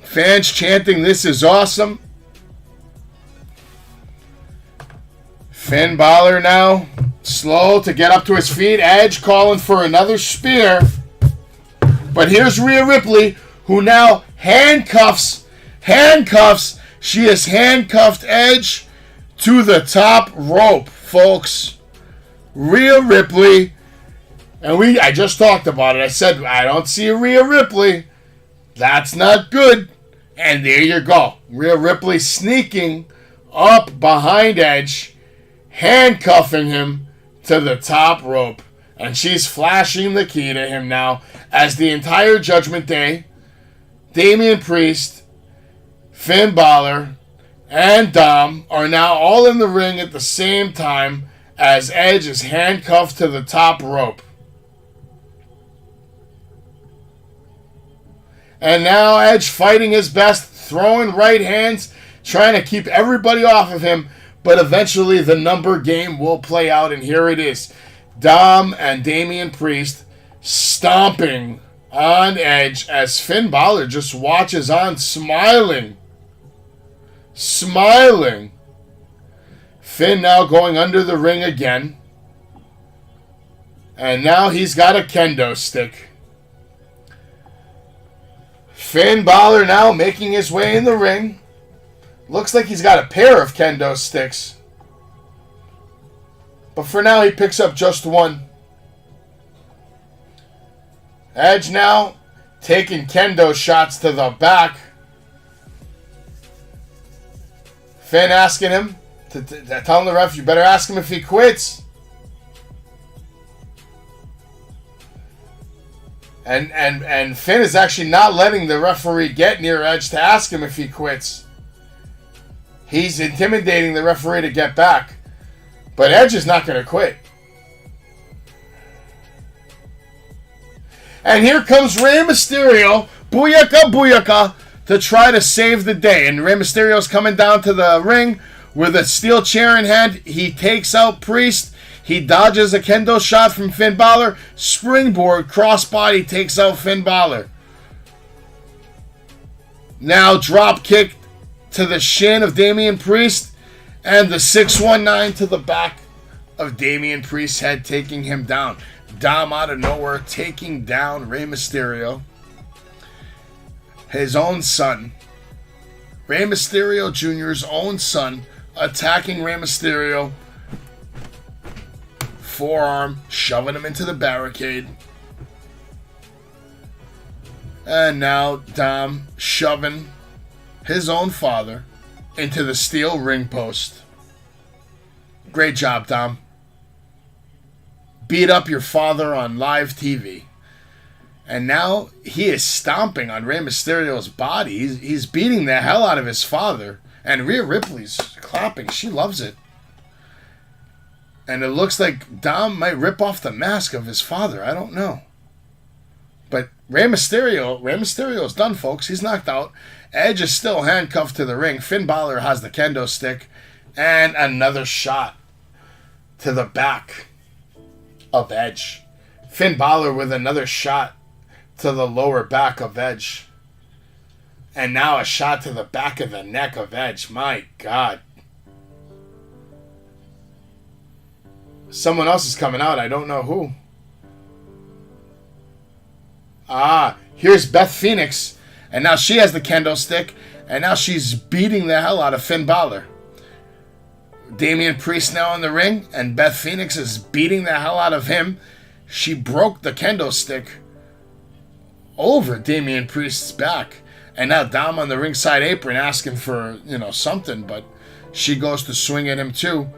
Fans chanting, "This is awesome." Finn Balor now slow to get up to his feet. Edge calling for another spear. But here's Rhea Ripley, who now handcuffs. She has handcuffed Edge to the top rope, folks. Rhea Ripley. And I just talked about it. I said, I don't see a Rhea Ripley. That's not good. And there you go. Rhea Ripley sneaking up behind Edge, handcuffing him to the top rope. And she's flashing the key to him now as the entire Judgment Day, Damian Priest, Finn Balor, and Dom are now all in the ring at the same time as Edge is handcuffed to the top rope. And now Edge fighting his best, throwing right hands, trying to keep everybody off of him, but eventually the number game will play out, and here it is. Dom and Damian Priest stomping on Edge as Finn Balor just watches on, smiling. Finn now going under the ring again. And now he's got a kendo stick. Finn Balor now making his way in the ring. Looks like he's got a pair of kendo sticks. But for now, he picks up just one. Edge now taking kendo shots to the back. Finn asking him, telling the ref, you better ask him if he quits. And Finn is actually not letting the referee get near Edge to ask him if he quits. He's intimidating the referee to get back. But Edge is not going to quit. And here comes Rey Mysterio, booyaka, to try to save the day. And Rey Mysterio's coming down to the ring with a steel chair in hand. He takes out Priest. He dodges a kendo shot from Finn Balor. Springboard crossbody takes out Finn Balor. Now drop kick to the shin of Damian Priest. And the 619 to the back of Damian Priest's head, taking him down. Dom out of nowhere taking down Rey Mysterio. His own son. Rey Mysterio Jr.'s own son attacking Rey Mysterio. Forearm, shoving him into the barricade. And now Dom shoving his own father into the steel ring post. Great job, Dom. Beat up your father on live TV. And now he is stomping on Rey Mysterio's body. He's beating the hell out of his father. And Rhea Ripley's clapping. She loves it. And it looks like Dom might rip off the mask of his father. I don't know. But Rey Mysterio's done, folks. He's knocked out. Edge is still handcuffed to the ring. Finn Balor has the kendo stick. And another shot to the back of Edge. Finn Balor with another shot to the lower back of Edge. And now a shot to the back of the neck of Edge. My God. Someone else is coming out. I don't know who. Here's Beth Phoenix. And now she has the kendo stick. And now she's beating the hell out of Finn Balor. Damian Priest now in the ring. And Beth Phoenix is beating the hell out of him. She broke the kendo stick over Damian Priest's back. And now Dom on the ringside apron asking for, something. But she goes to swing at him too.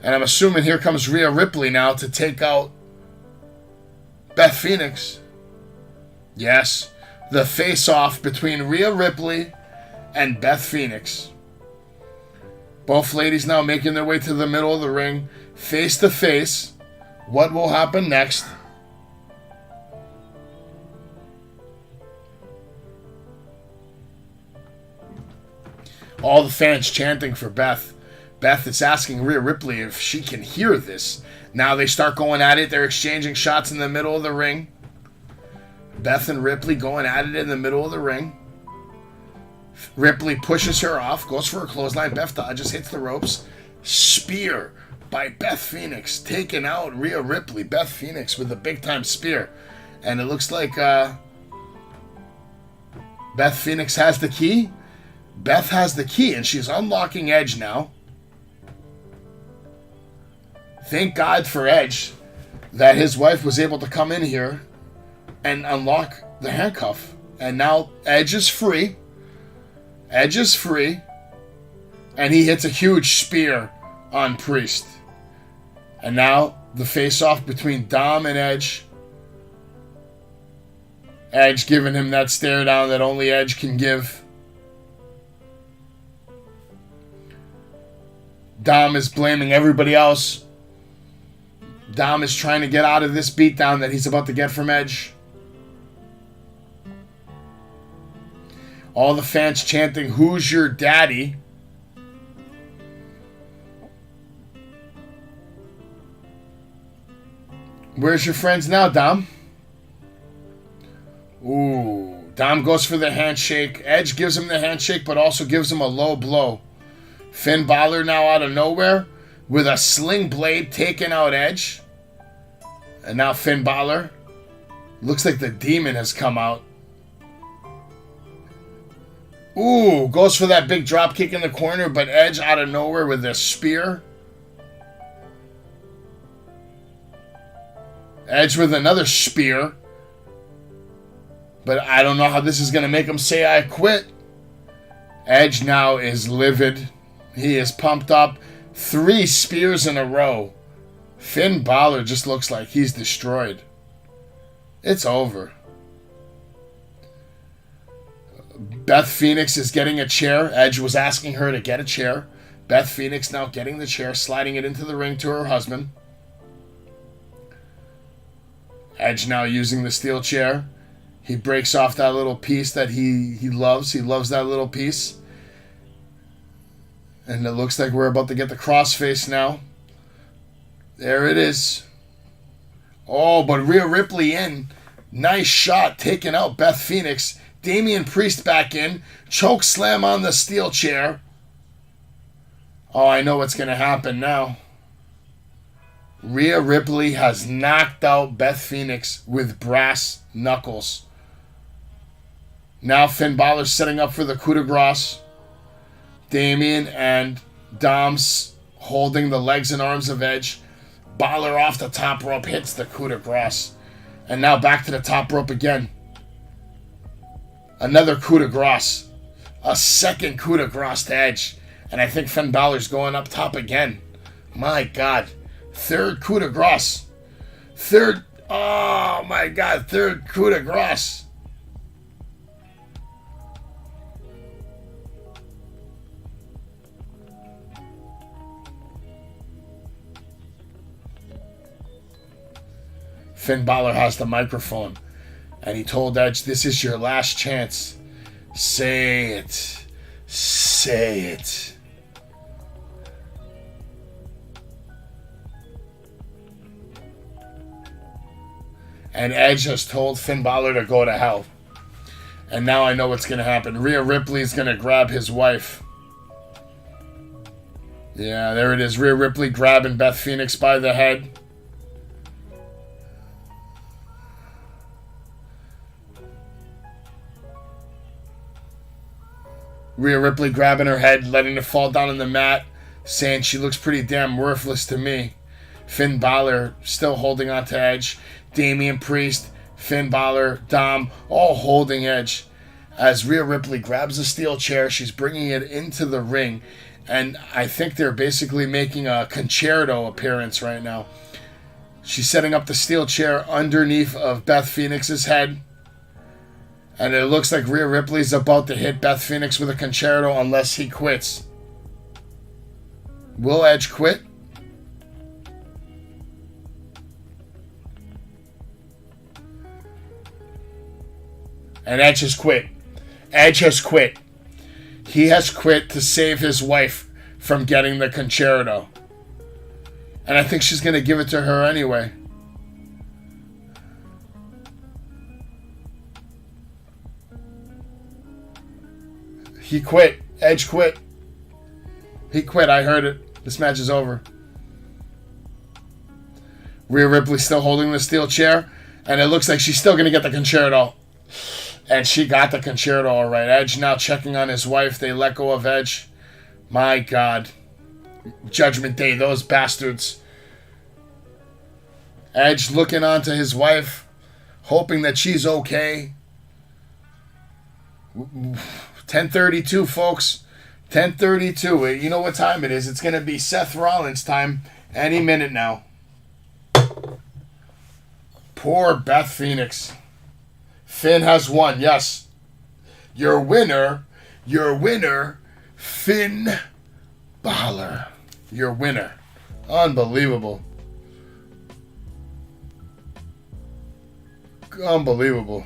And I'm assuming here comes Rhea Ripley now to take out Beth Phoenix. Yes, the face-off between Rhea Ripley and Beth Phoenix. Both ladies now making their way to the middle of the ring, face to face. What will happen next? All the fans chanting for Beth. Beth is asking Rhea Ripley if she can hear this. Now they start going at it. They're exchanging shots in the middle of the ring. Beth and Ripley going at it in the middle of the ring. Ripley pushes her off, goes for a clothesline. Beth dodges, hits the ropes. Spear by Beth Phoenix, taking out Rhea Ripley. Beth Phoenix with a big-time spear. And it looks like Beth Phoenix has the key. Beth has the key, and she's unlocking Edge now. Thank God for Edge that his wife was able to come in here and unlock the handcuff. And now Edge is free. Edge is free. And he hits a huge spear on Priest. And now the face-off between Dom and Edge. Edge giving him that stare down that only Edge can give. Dom is blaming everybody else. Dom is trying to get out of this beatdown that he's about to get from Edge. All the fans chanting, "Who's your daddy?" Where's your friends now, Dom? Ooh, Dom goes for the handshake. Edge gives him the handshake, but also gives him a low blow. Finn Balor now out of nowhere with a sling blade taking out Edge. And now Finn Balor. Looks like the demon has come out. Ooh, goes for that big drop kick in the corner, but Edge out of nowhere with a spear. Edge with another spear. But I don't know how this is going to make him say I quit. Edge now is livid. He is pumped up. 3 spears in a row. Finn Balor just looks like he's destroyed. It's over. Beth Phoenix is getting a chair. Edge was asking her to get a chair. Beth Phoenix now getting the chair, sliding it into the ring to her husband. Edge now using the steel chair. He breaks off that little piece that he loves. He loves that little piece. And it looks like we're about to get the crossface now. There it is. Oh, but Rhea Ripley in. Nice shot, taking out Beth Phoenix. Damian Priest back in. Choke slam on the steel chair. Oh, I know what's going to happen now. Rhea Ripley has knocked out Beth Phoenix with brass knuckles. Now Finn Balor setting up for the coup de grace. Damian and Dom's holding the legs and arms of Edge. Balor off the top rope hits the coup de grace. And now back to the top rope again. Another coup de grace. A second coup de grace to Edge. And I think Finn Balor's going up top again. My God. Third coup de grace. Oh my God. Third coup de grace. Finn Balor has the microphone. And he told Edge, this is your last chance. Say it. Say it. And Edge has told Finn Balor to go to hell. And now I know what's going to happen. Rhea Ripley is going to grab his wife. Yeah, there it is. Rhea Ripley grabbing Beth Phoenix by the head. Rhea Ripley grabbing her head, letting it fall down on the mat, saying she looks pretty damn worthless to me. Finn Balor still holding on to Edge. Damian Priest, Finn Balor, Dom, all holding Edge. As Rhea Ripley grabs a steel chair, she's bringing it into the ring. And I think they're basically making a concerto appearance right now. She's setting up the steel chair underneath of Beth Phoenix's head. And it looks like Rhea Ripley's about to hit Beth Phoenix with a concerto unless he quits. Will Edge quit? And Edge has quit. Edge has quit. He has quit to save his wife from getting the concerto. And I think she's going to give it to her anyway. He quit. Edge quit. He quit. I heard it. This match is over. Rhea Ripley still holding the steel chair. And it looks like she's still going to get the concerto. And she got the concerto all right. Edge now checking on his wife. They let go of Edge. My God. Judgment Day. Those bastards. Edge looking onto his wife. Hoping that she's okay. 10:32, folks. 10:32. You know what time it is. It's going to be Seth Rollins time any minute now. Poor Beth Phoenix. Finn has won, yes. Your winner, Finn Balor. Your winner. Unbelievable. Unbelievable.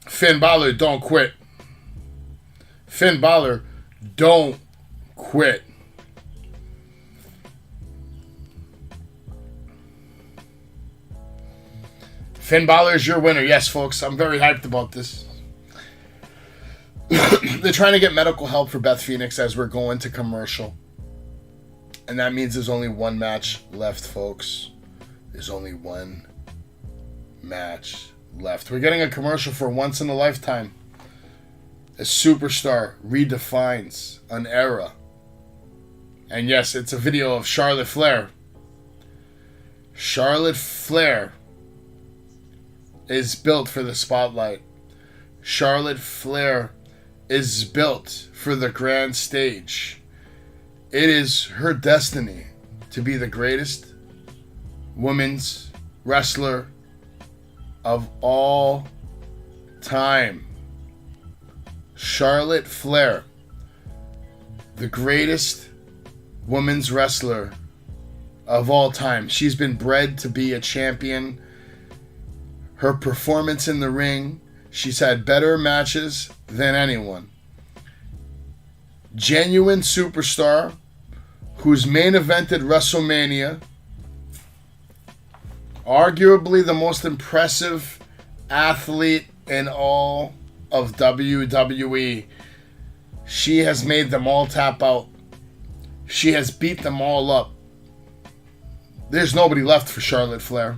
Finn Balor, don't quit. Finn Balor, don't quit. Finn Balor is your winner. Yes, folks, I'm very hyped about this. They're trying to get medical help for Beth Phoenix as we're going to commercial. And that means there's only one match left, folks. There's only one match left. We're getting a commercial for Once in a Lifetime. A superstar redefines an era. And yes, it's a video of Charlotte Flair. Charlotte Flair is built for the spotlight. Charlotte Flair is built for the grand stage. It is her destiny to be the greatest women's wrestler of all time. Charlotte Flair, the greatest women's wrestler of all time. She's been bred to be a champion. Her performance in the ring, she's had better matches than anyone. Genuine superstar who's main evented WrestleMania. Arguably the most impressive athlete in all of WWE. She has made them all tap out. She has beat them all up. There's nobody left for Charlotte Flair.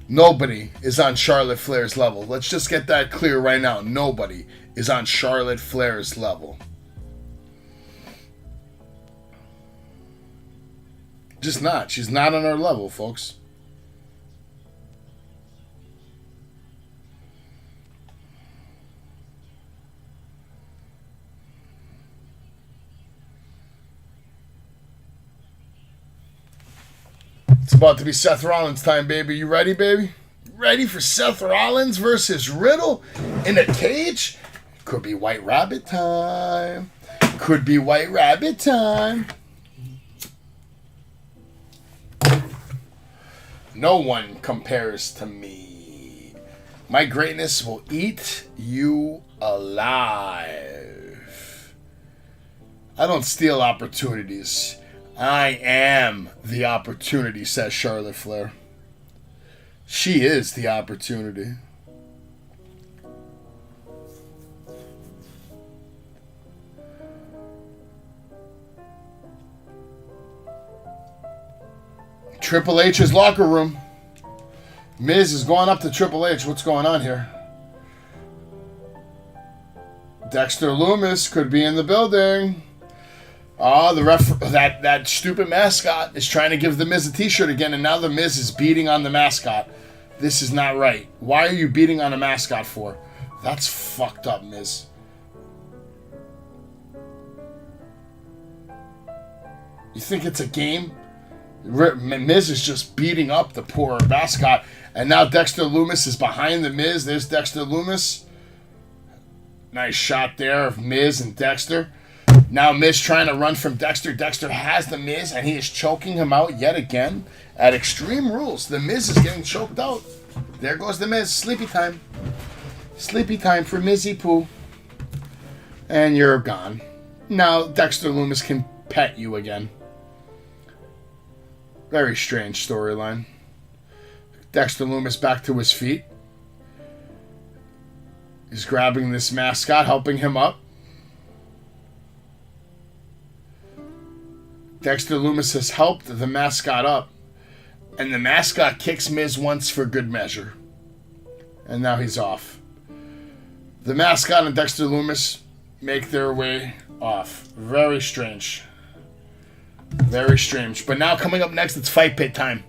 Nobody is on Charlotte Flair's level. Let's just get that clear right now. Nobody is on Charlotte Flair's level. Just not. She's not on our level, folks. It's about to be Seth Rollins time, baby. You ready, baby? Ready for Seth Rollins versus Riddle in a cage? Could be White Rabbit time. Could be White Rabbit time. No one compares to me. My greatness will eat you alive. I don't steal opportunities. I am the opportunity, says Charlotte Flair. She is the opportunity. Triple H's locker room. Miz is going up to Triple H. What's going on here? Dexter Lumis could be in the building. Oh, that stupid mascot is trying to give The Miz a t-shirt again, and now The Miz is beating on the mascot. This is not right. Why are you beating on a mascot for? That's fucked up, Miz. You think it's a game? Miz is just beating up the poor mascot, and now Dexter Lumis is behind the Miz. There's Dexter Lumis. Nice shot there of Miz and Dexter. Now Miz trying to run from Dexter. Dexter has the Miz, and he is choking him out yet again at Extreme Rules. The Miz is getting choked out. There goes the Miz. Sleepy time. Sleepy time for Mizzy Poo. And you're gone. Now Dexter Lumis can pet you again. Very strange storyline. Dexter Lumis back to his feet. He's grabbing this mascot, helping him up. Dexter Lumis has helped the mascot up. And the mascot kicks Miz once for good measure. And now he's off. The mascot and Dexter Lumis make their way off. Very strange. Very strange. But now coming up next, it's Fight Pit time.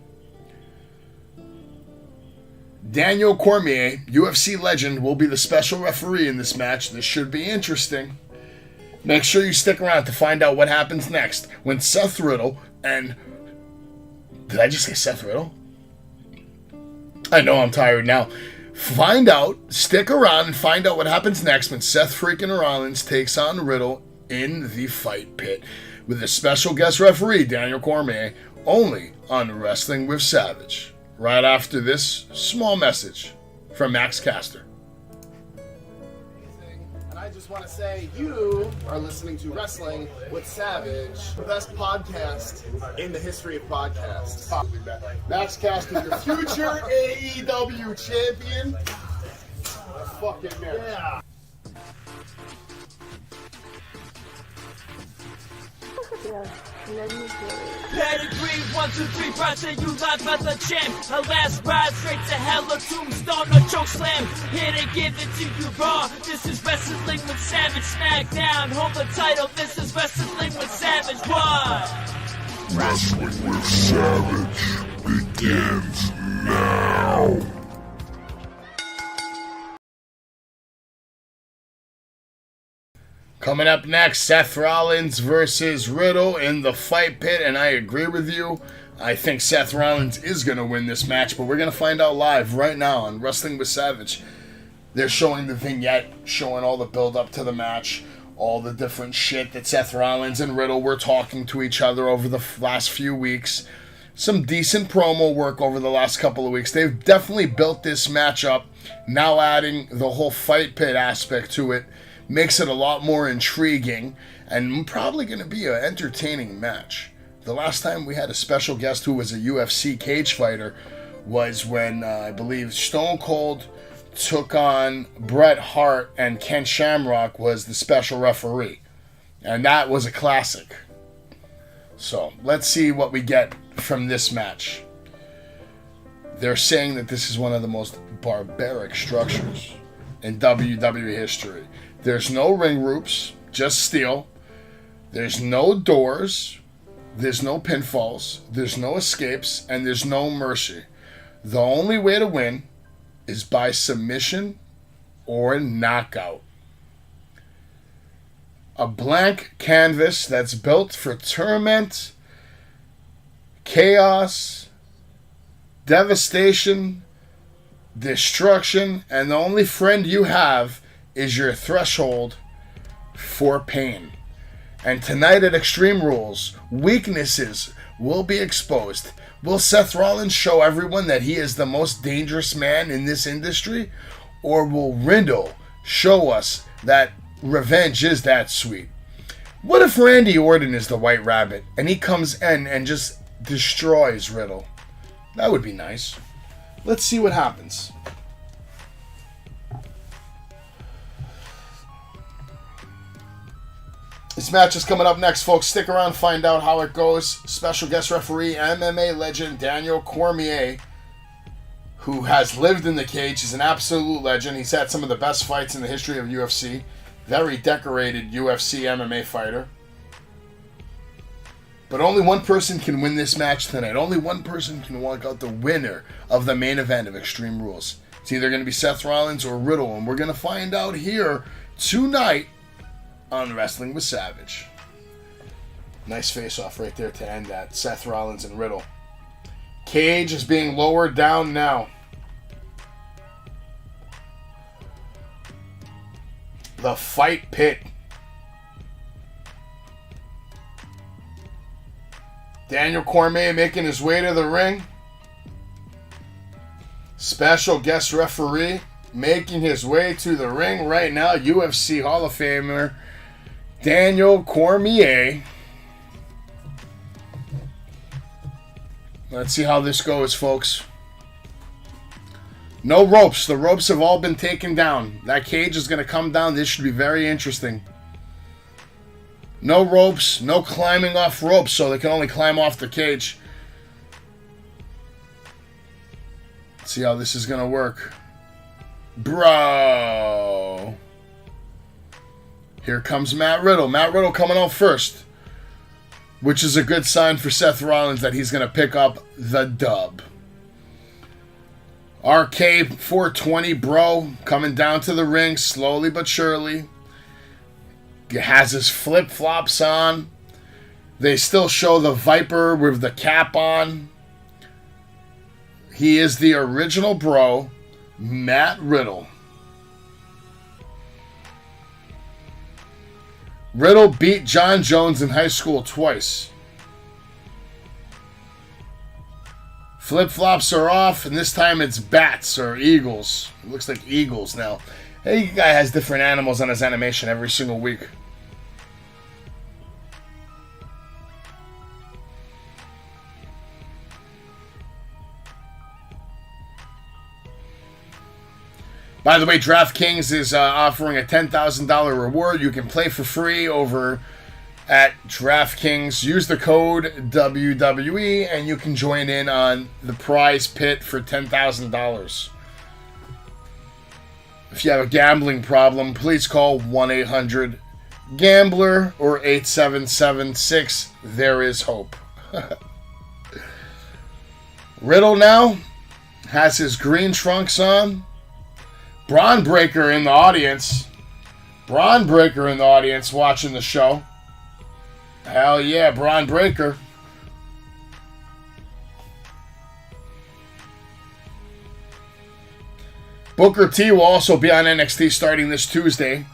Daniel Cormier, UFC legend, will be the special referee in this match. This should be interesting. Make sure you stick around to find out what happens next when Seth Riddle and... Did I just say Seth Riddle? I know I'm tired now. Find out, stick around and find out what happens next when Seth freaking Rollins takes on Riddle in the Fight Pit with a special guest referee, Daniel Cormier, only on Wrestling with Savage. Right after this small message from Max Caster. And I just want to say, you are listening to Wrestling with Savage, the best podcast in the history of podcasts. Max Caster, your future AEW champion. Fucking man. Yeah. Pedigree, 1, 2, 3, project you live as a champ. A last ride straight to hell, a tombstone, a choke slam. Here to give it to you raw. This is Wrestling with Savage, smackdown. Hold the title, this is Wrestling with Savage. What? Wrestling with Savage begins now. Coming up next, Seth Rollins versus Riddle in the Fight Pit, and I agree with you. I think Seth Rollins is going to win this match, but we're going to find out live right now on Wrestling with Savage. They're showing the vignette, showing all the build-up to the match, all the different shit that Seth Rollins and Riddle were talking to each other over the last few weeks. Some decent promo work over the last couple of weeks. They've definitely built this match up, now adding the whole Fight Pit aspect to it. Makes it a lot more intriguing and probably going to be an entertaining match. The last time we had a special guest who was a UFC cage fighter was when I believe Stone Cold took on Bret Hart and Ken Shamrock was the special referee. And that was a classic. So let's see what we get from this match. They're saying that this is one of the most barbaric structures in WWE history. There's no ring ropes, just steel. There's no doors. There's no pinfalls. There's no escapes. And there's no mercy. The only way to win is by submission or knockout. A blank canvas that's built for torment, chaos, devastation, destruction, and the only friend you have is your threshold for pain. And tonight at Extreme Rules, weaknesses will be exposed. Will Seth Rollins show everyone that he is the most dangerous man in this industry? Or will Riddle show us that revenge is that sweet? What if Randy Orton is the White Rabbit and he comes in and just destroys Riddle? That would be nice. Let's see what happens. This match is coming up next, folks. Stick around, find out how it goes. Special guest referee, MMA legend Daniel Cormier, who has lived in the cage. He's an absolute legend. He's had some of the best fights in the history of UFC. very decorated UFC MMA fighter. But only one person can win this match tonight. Only one person can walk out the winner of the main event of Extreme Rules. It's either going to be Seth Rollins or Riddle, and we're going to find out here tonight on Wrestling with Savage. Nice face-off right there to end that. Seth Rollins and Riddle. Cage is being lowered down now. The fight pit. Daniel Cormier making his way to the ring. Special guest referee making his way to the ring right now. UFC Hall of Famer Daniel Cormier. Let's see how this goes, folks. No ropes. The ropes have all been taken down. That cage is going to come down. This should be very interesting. No ropes, no climbing off ropes, so they can only climb off the cage. Let's see how this is going to work. Bro. Here comes Matt Riddle. Matt Riddle coming out first, which is a good sign for Seth Rollins that he's going to pick up the dub. RK 420 bro coming down to the ring slowly but surely. He has his flip-flops on. They still show the Viper with the cap on. He is the original bro, Matt Riddle. Riddle beat John Jones in high school twice. Flip-flops are off, and this time it's bats or eagles. It looks like eagles now. Hey, guy has different animals on his animation every single week. By the way, DraftKings is offering a $10,000 reward. You can play for free over at DraftKings. Use the code WWE and you can join in on the prize pit for $10,000. If you have a gambling problem, please call 1-800-GAMBLER or 8776. There is hope. Riddle now has his green trunks on. Braun Breaker in the audience. Braun Breaker in the audience watching the show. Hell yeah, Braun Breaker. Booker T will also be on NXT starting this Tuesday,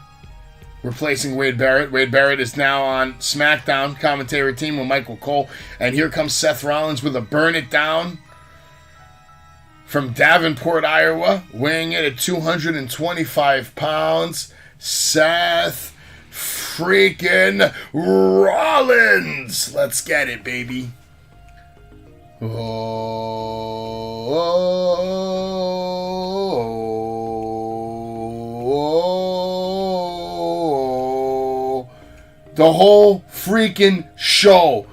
replacing Wade Barrett. Wade Barrett is now on SmackDown commentary team with Michael Cole. And here comes Seth Rollins with a burn it down from Davenport, Iowa, weighing in at 225 pounds. Seth freaking Rollins. Let's get it, baby. The whole freaking show.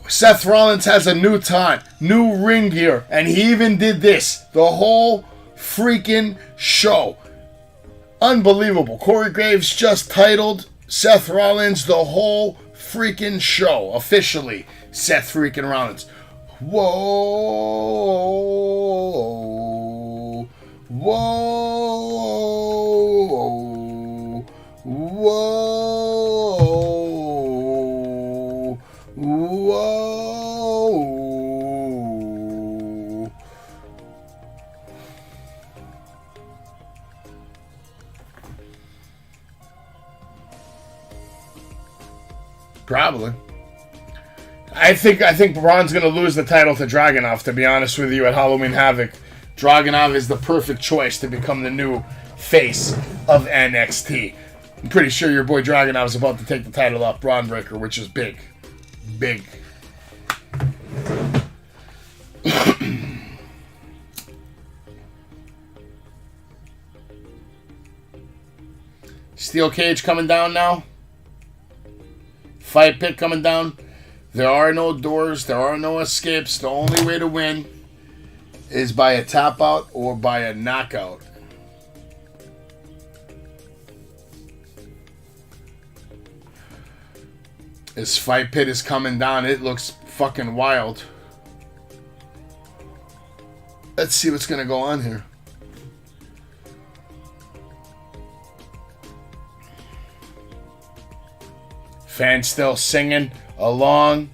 Seth Rollins has a new taunt, new ring gear, and he even did this. The whole freaking show. Unbelievable. Corey Graves just titled Seth Rollins the whole freaking show. Officially, Seth freaking Rollins. Whoa. Whoa. Whoa. Whoa. Probably. I think Braun's going to lose the title to Dragunov, to be honest with you, at Halloween Havoc. Dragunov is the perfect choice to become the new face of NXT. I'm pretty sure your boy Dragunov is about to take the title off Braun Breaker, which is big. Big. Steel cage coming down now. Fight pit coming down. There are no doors. There are no escapes. The only way to win is by a tap out or by a knockout. His fight pit is coming down. It looks fucking wild. Let's see what's going to go on here. Fans still singing along.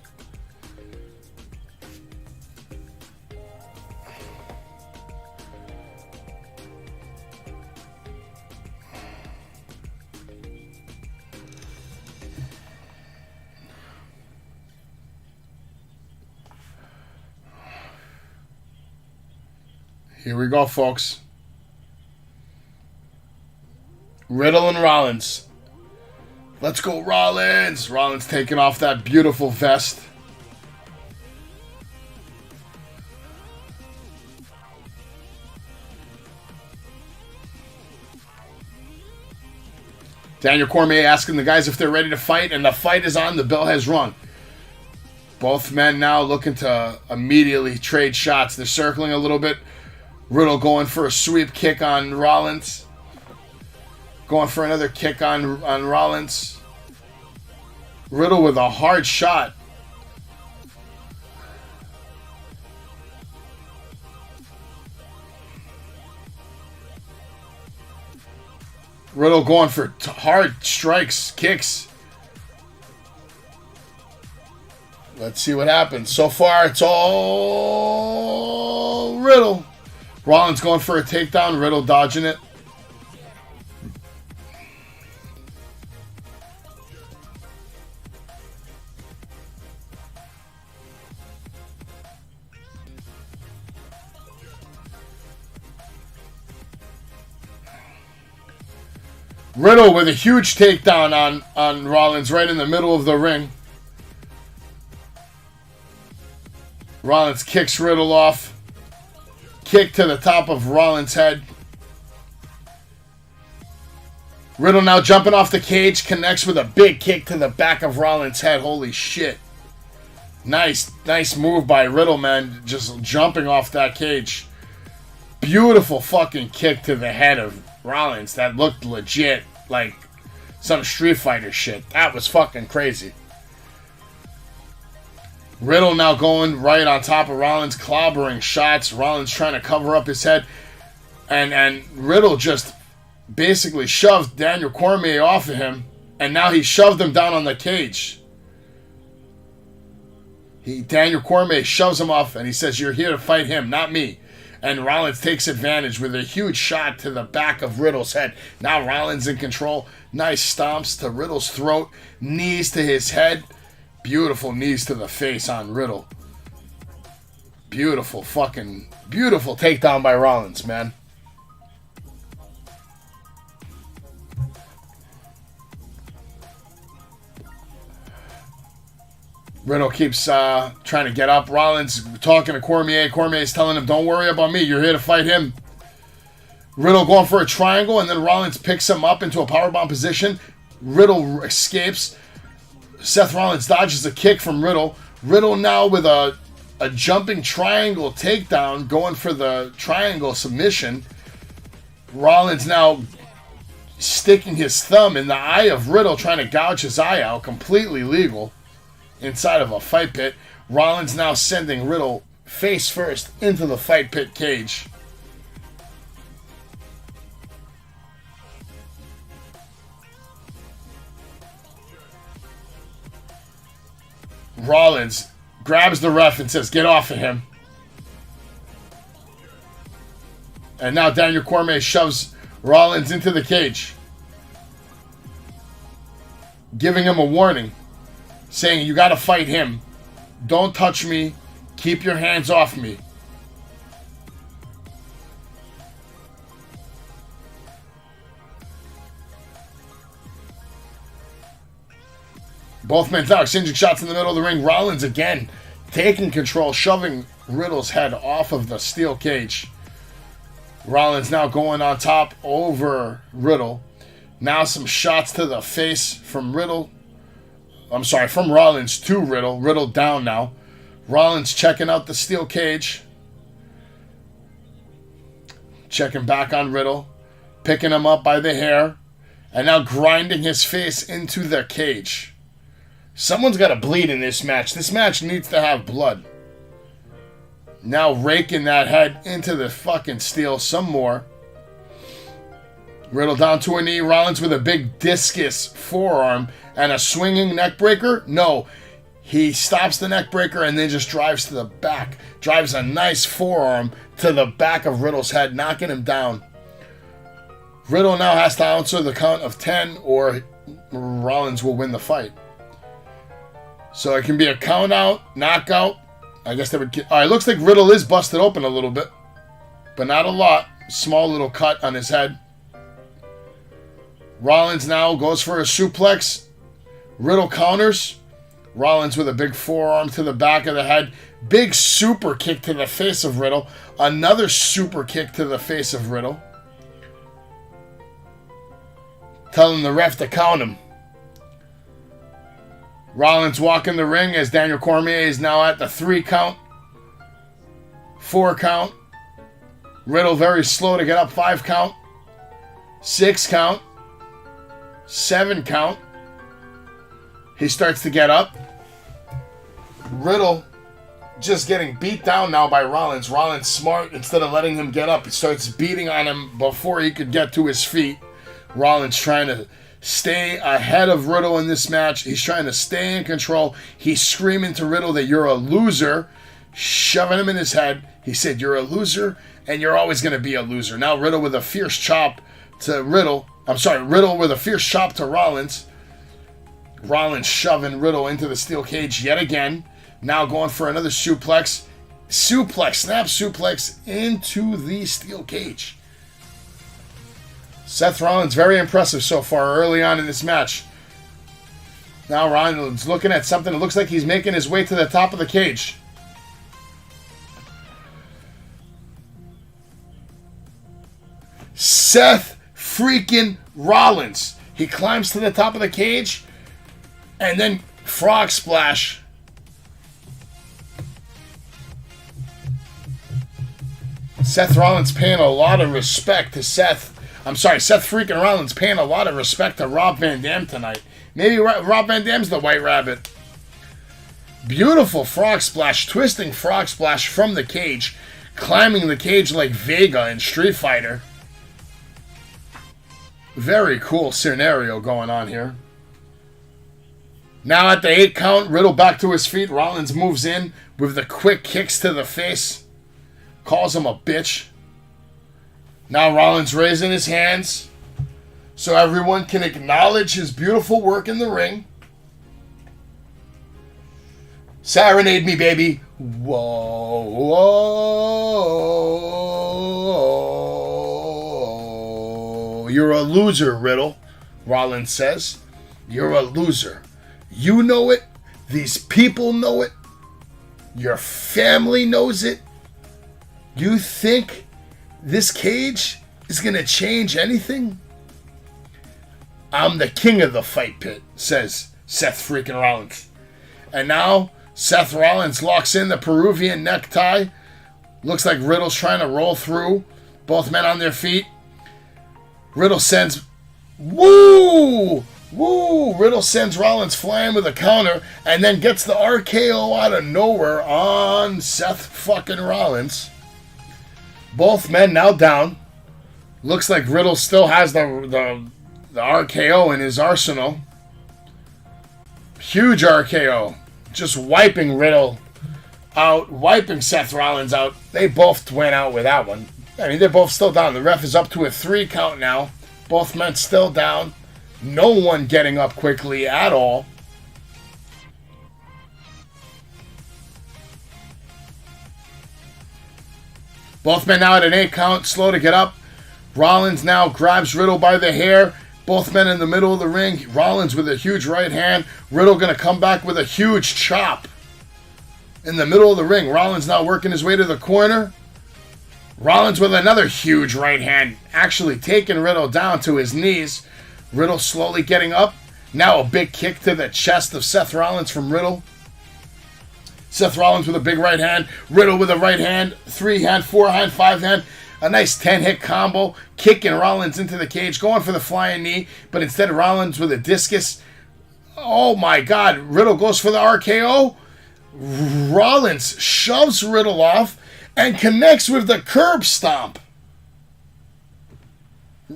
Here we go, folks. Riddle and Rollins. Let's go, Rollins. Rollins taking off that beautiful vest. Daniel Cormier asking the guys if they're ready to fight, and the fight is on. The bell has rung. Both men now looking to immediately trade shots. They're circling a little bit. Riddle going for a sweep kick on Rollins. Going for another kick on Rollins. Riddle with a hard shot. Riddle going for hard strikes, kicks. Let's see what happens. So far, it's all Riddle. Rollins going for a takedown. Riddle dodging it. Riddle with a huge takedown on Rollins right in the middle of the ring. Rollins kicks Riddle off. Kick to the top of Rollins' head. Riddle now jumping off the cage. Connects with a big kick to the back of Rollins' head. Holy shit. Nice move by Riddle, man. Just jumping off that cage. Beautiful fucking kick to the head of Rollins. That looked legit. Like some Street Fighter shit. That was fucking crazy. Riddle now going right on top of Rollins, clobbering shots. Rollins trying to cover up his head. And Riddle just basically shoved Daniel Cormier off of him. And now he shoved him down on the cage. Daniel Cormier shoves him off and he says, "You're here to fight him, not me." And Rollins takes advantage with a huge shot to the back of Riddle's head. Now Rollins in control. Nice stomps to Riddle's throat. Knees to his head. Beautiful knees to the face on Riddle. Beautiful takedown by Rollins, man. Riddle keeps trying to get up. Rollins talking to Cormier. Cormier's telling him, "Don't worry about me. You're here to fight him." Riddle going for a triangle, and then Rollins picks him up into a powerbomb position. Riddle escapes. Seth Rollins dodges a kick from Riddle. Riddle now with a jumping triangle takedown, going for the triangle submission. Rollins now sticking his thumb in the eye of Riddle, trying to gouge his eye out. Completely legal inside of a fight pit. Rollins now sending Riddle face first into the fight pit cage. Rollins grabs the ref and says, "Get off of him." And now Daniel Cormier shoves Rollins into the cage, giving him a warning, saying, "You got to fight him. Don't touch me. Keep your hands off me." Both men now exchanging shots in the middle of the ring. Rollins again taking control, shoving Riddle's head off of the steel cage. Rollins now going on top over Riddle. Now some shots to the face from Riddle. I'm sorry, from Rollins to Riddle. Riddle down now. Rollins checking out the steel cage. Checking back on Riddle. Picking him up by the hair. And now grinding his face into the cage. Someone's got to bleed in this match. This match needs to have blood. Now raking that head into the fucking steel some more. Riddle down to a knee. Rollins with a big discus forearm and a swinging neck breaker. No, he stops the neck breaker and then just drives to the back. Drives a nice forearm to the back of Riddle's head, knocking him down. Riddle now has to answer the count of 10 or Rollins will win the fight. So it can be a count out, knockout. I guess they would get... All right, looks like Riddle is busted open a little bit, but not a lot. Small little cut on his head. Rollins now goes for a suplex. Riddle counters. Rollins with a big forearm to the back of the head. Big super kick to the face of Riddle. Another super kick to the face of Riddle. Telling the ref to count him. Rollins walking the ring as Daniel Cormier is now at the 3 count. 4 count. Riddle very slow to get up. 5 count. 6 count. 7 count. He starts to get up. Riddle just getting beat down now by Rollins. Rollins smart. Instead of letting him get up, he starts beating on him before he could get to his feet. Rollins trying to stay ahead of Riddle in this match. He's trying to stay in control. He's screaming to Riddle that you're a loser, shoving him in his head. He said, you're a loser, and you're always going to be a loser. Now Riddle with a fierce chop to Riddle. Riddle with a fierce chop to Rollins. Rollins shoving Riddle into the steel cage yet again. Now going for another suplex. Snap suplex into the steel cage. Seth Rollins, very impressive so far early on in this match. Now Rollins looking at something. It looks like he's making his way to the top of the cage. Seth freaking Rollins. He climbs to the top of the cage and then frog splash. Seth Rollins paying a lot of respect to Seth freaking Rollins paying a lot of respect to Rob Van Dam tonight. Maybe Rob Van Dam's the White Rabbit. Beautiful frog splash, twisting frog splash from the cage, climbing the cage like Vega in Street Fighter. Very cool scenario going on here. Now at the 8 count, Riddle back to his feet. Rollins moves in with the quick kicks to the face. Calls him a bitch. Now Rollins raising his hands so everyone can acknowledge his beautiful work in the ring. Serenade me, baby. Whoa, whoa. You're a loser, Riddle, Rollins says. You're a loser. You know it. These people know it. Your family knows it. You think this cage is going to change anything? I'm the king of the fight pit, says Seth freaking Rollins. And now Seth Rollins locks in the Peruvian necktie. Looks like Riddle's trying to roll through. Both men on their feet. Riddle sends... Woo! Woo! Riddle sends Rollins flying with a counter and then gets the RKO out of nowhere on Seth fucking Rollins. Both men now down. Looks like Riddle still has the RKO in his arsenal. Huge RKO. Just wiping Riddle out. Wiping Seth Rollins out. They both went out with that one. I mean, they're both still down. The ref is up to a 3 count now. Both men still down. No one getting up quickly at all. Both men now at an 8 count, slow to get up. Rollins now grabs Riddle by the hair. Both men in the middle of the ring. Rollins with a huge right hand. Riddle going to come back with a huge chop. In the middle of the ring. Rollins now working his way to the corner. Rollins with another huge right hand. Actually taking Riddle down to his knees. Riddle slowly getting up. Now a big kick to the chest of Seth Rollins from Riddle. Seth Rollins with a big right hand. Riddle with a right hand. 3 hand, 4 hand, 5 hand. A nice 10-hit combo. Kicking Rollins into the cage. Going for the flying knee. But instead Rollins with a discus. Oh my God. Riddle goes for the RKO. Rollins shoves Riddle off and connects with the curb stomp.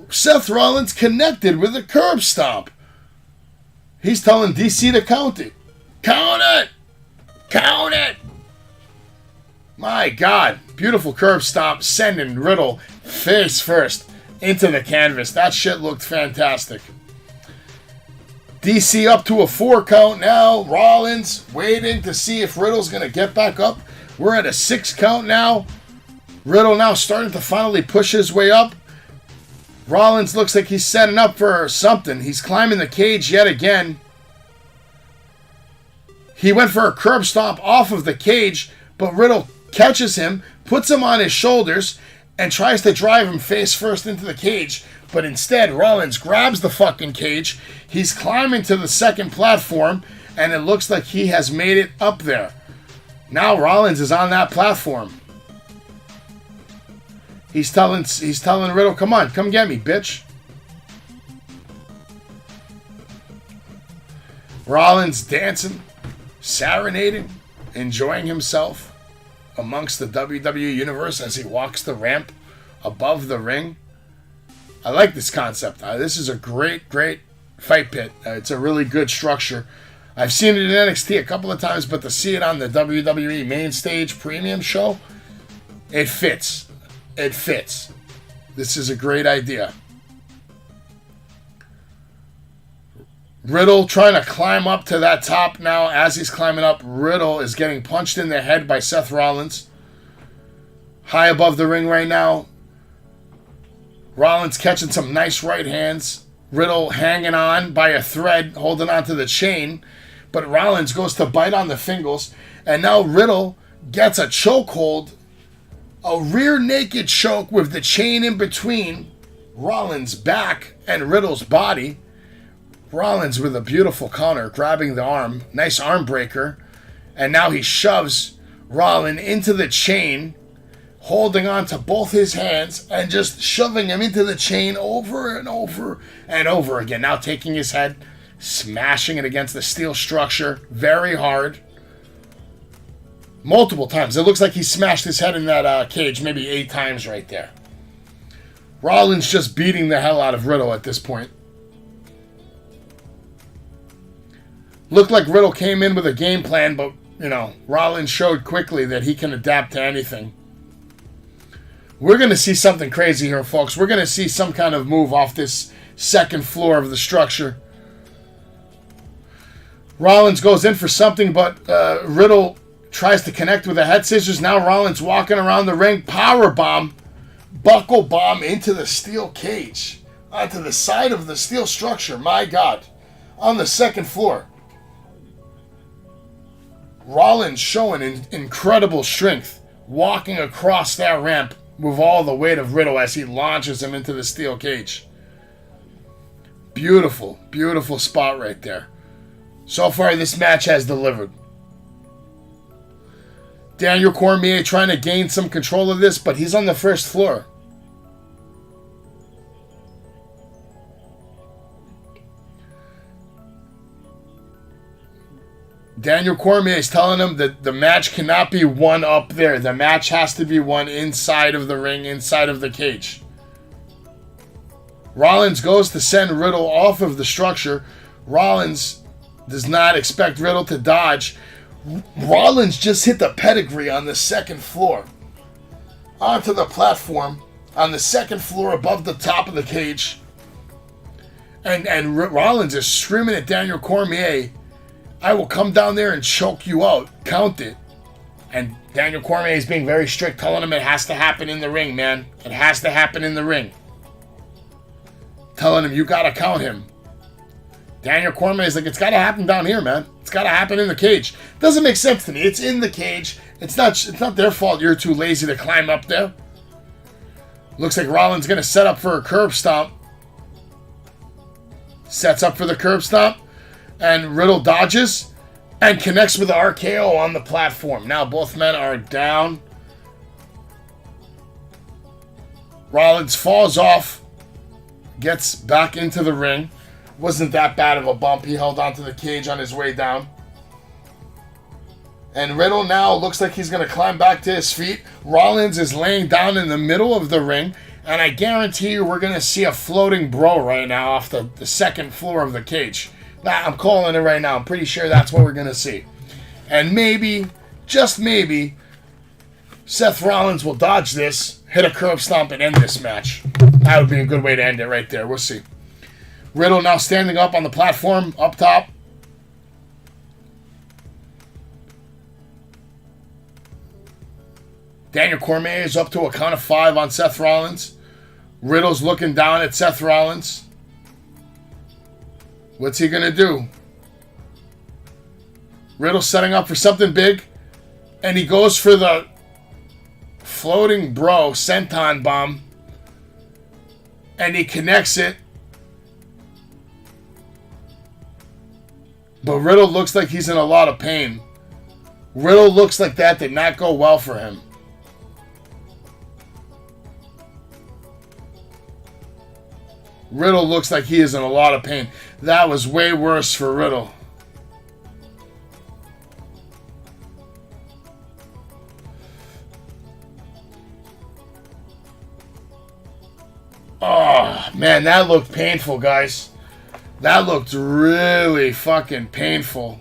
Seth Rollins connected with the curb stomp. He's telling DC to count it. Count it! Count it! My God. Beautiful curb stomp sending Riddle face first into the canvas. That shit looked fantastic. DC up to a 4 count now. Rollins waiting to see if Riddle's going to get back up. We're at a 6 count now. Riddle now starting to finally push his way up. Rollins looks like he's setting up for something. He's climbing the cage yet again. He went for a curb stomp off of the cage, but Riddle catches him, puts him on his shoulders, and tries to drive him face first into the cage. But instead, Rollins grabs the fucking cage. He's climbing to the second platform, and it looks like he has made it up there. Now Rollins is on that platform. He's telling Riddle, come on, come get me, bitch. Rollins dancing, serenading, enjoying himself amongst the WWE Universe as he walks the ramp above the ring. I like this concept. This is a great fight pit. It's a really good structure. I've seen it in NXT a couple of times, but to see it on the WWE main stage premium show, it fits. It fits. This is a great idea. Riddle trying to climb up to that top now. As he's climbing up, Riddle is getting punched in the head by Seth Rollins. High above the ring right now. Rollins catching some nice right hands. Riddle hanging on by a thread, holding on to the chain. But Rollins goes to bite on the fingers. And now Riddle gets a chokehold. A rear naked choke with the chain in between Rollins' back and Riddle's body. Rollins with a beautiful counter, grabbing the arm. Nice arm breaker. And now he shoves Rollins into the chain, holding on to both his hands and just shoving him into the chain over and over and over again. Now taking his head, smashing it against the steel structure very hard. Multiple times. It looks like he smashed his head in that cage maybe 8 times right there. Rollins just beating the hell out of Riddle at this point. Looked like Riddle came in with a game plan, but, Rollins showed quickly that he can adapt to anything. We're going to see something crazy here, folks. We're going to see some kind of move off this second floor of the structure. Rollins goes in for something, but Riddle tries to connect with the head scissors. Now Rollins walking around the ring. Power bomb. Buckle bomb into the steel cage. Onto the side of the steel structure. My God. On the second floor. Rollins showing incredible strength. Walking across that ramp with all the weight of Riddle as he launches him into the steel cage. Beautiful, beautiful spot right there. So far, this match has delivered. Daniel Cormier trying to gain some control of this, but he's on the first floor. Daniel Cormier is telling him that the match cannot be won up there. The match has to be won inside of the ring, inside of the cage. Rollins goes to send Riddle off of the structure. Rollins does not expect Riddle to dodge. Rollins just hit the pedigree on the second floor. Onto the platform on the second floor above the top of the cage. And Rollins is screaming at Daniel Cormier, I will come down there and choke you out. Count it. And Daniel Cormier is being very strict, telling him it has to happen in the ring, man. It has to happen in the ring. Telling him, you got to count him. Daniel Cormier is like, it's got to happen down here, man. It's got to happen in the cage. Doesn't make sense to me. It's in the cage. It's not their fault you're too lazy to climb up there. Looks like Rollins going to set up for a curb stomp. Sets up for the curb stomp. And Riddle dodges and connects with the RKO on the platform. Now both men are down. Rollins falls off. Gets back into the ring. Wasn't that bad of a bump. He held onto the cage on his way down. And Riddle now looks like he's going to climb back to his feet. Rollins is laying down in the middle of the ring. And I guarantee you we're going to see a floating bro right now off the second floor of the cage. I'm calling it right now. I'm pretty sure that's what we're going to see. And maybe, just maybe, Seth Rollins will dodge this, hit a curb stomp, and end this match. That would be a good way to end it right there. We'll see. Riddle now standing up on the platform up top. Daniel Cormier is up to a count of 5 on Seth Rollins. Riddle's looking down at Seth Rollins. What's he going to do? Riddle's setting up for something big. And he goes for the floating bro senton bomb. And he connects it. But Riddle looks like he's in a lot of pain. Riddle looks like that did not go well for him. Riddle looks like he is in a lot of pain. That was way worse for Riddle. Oh, man, that looked painful, guys. That looked really fucking painful.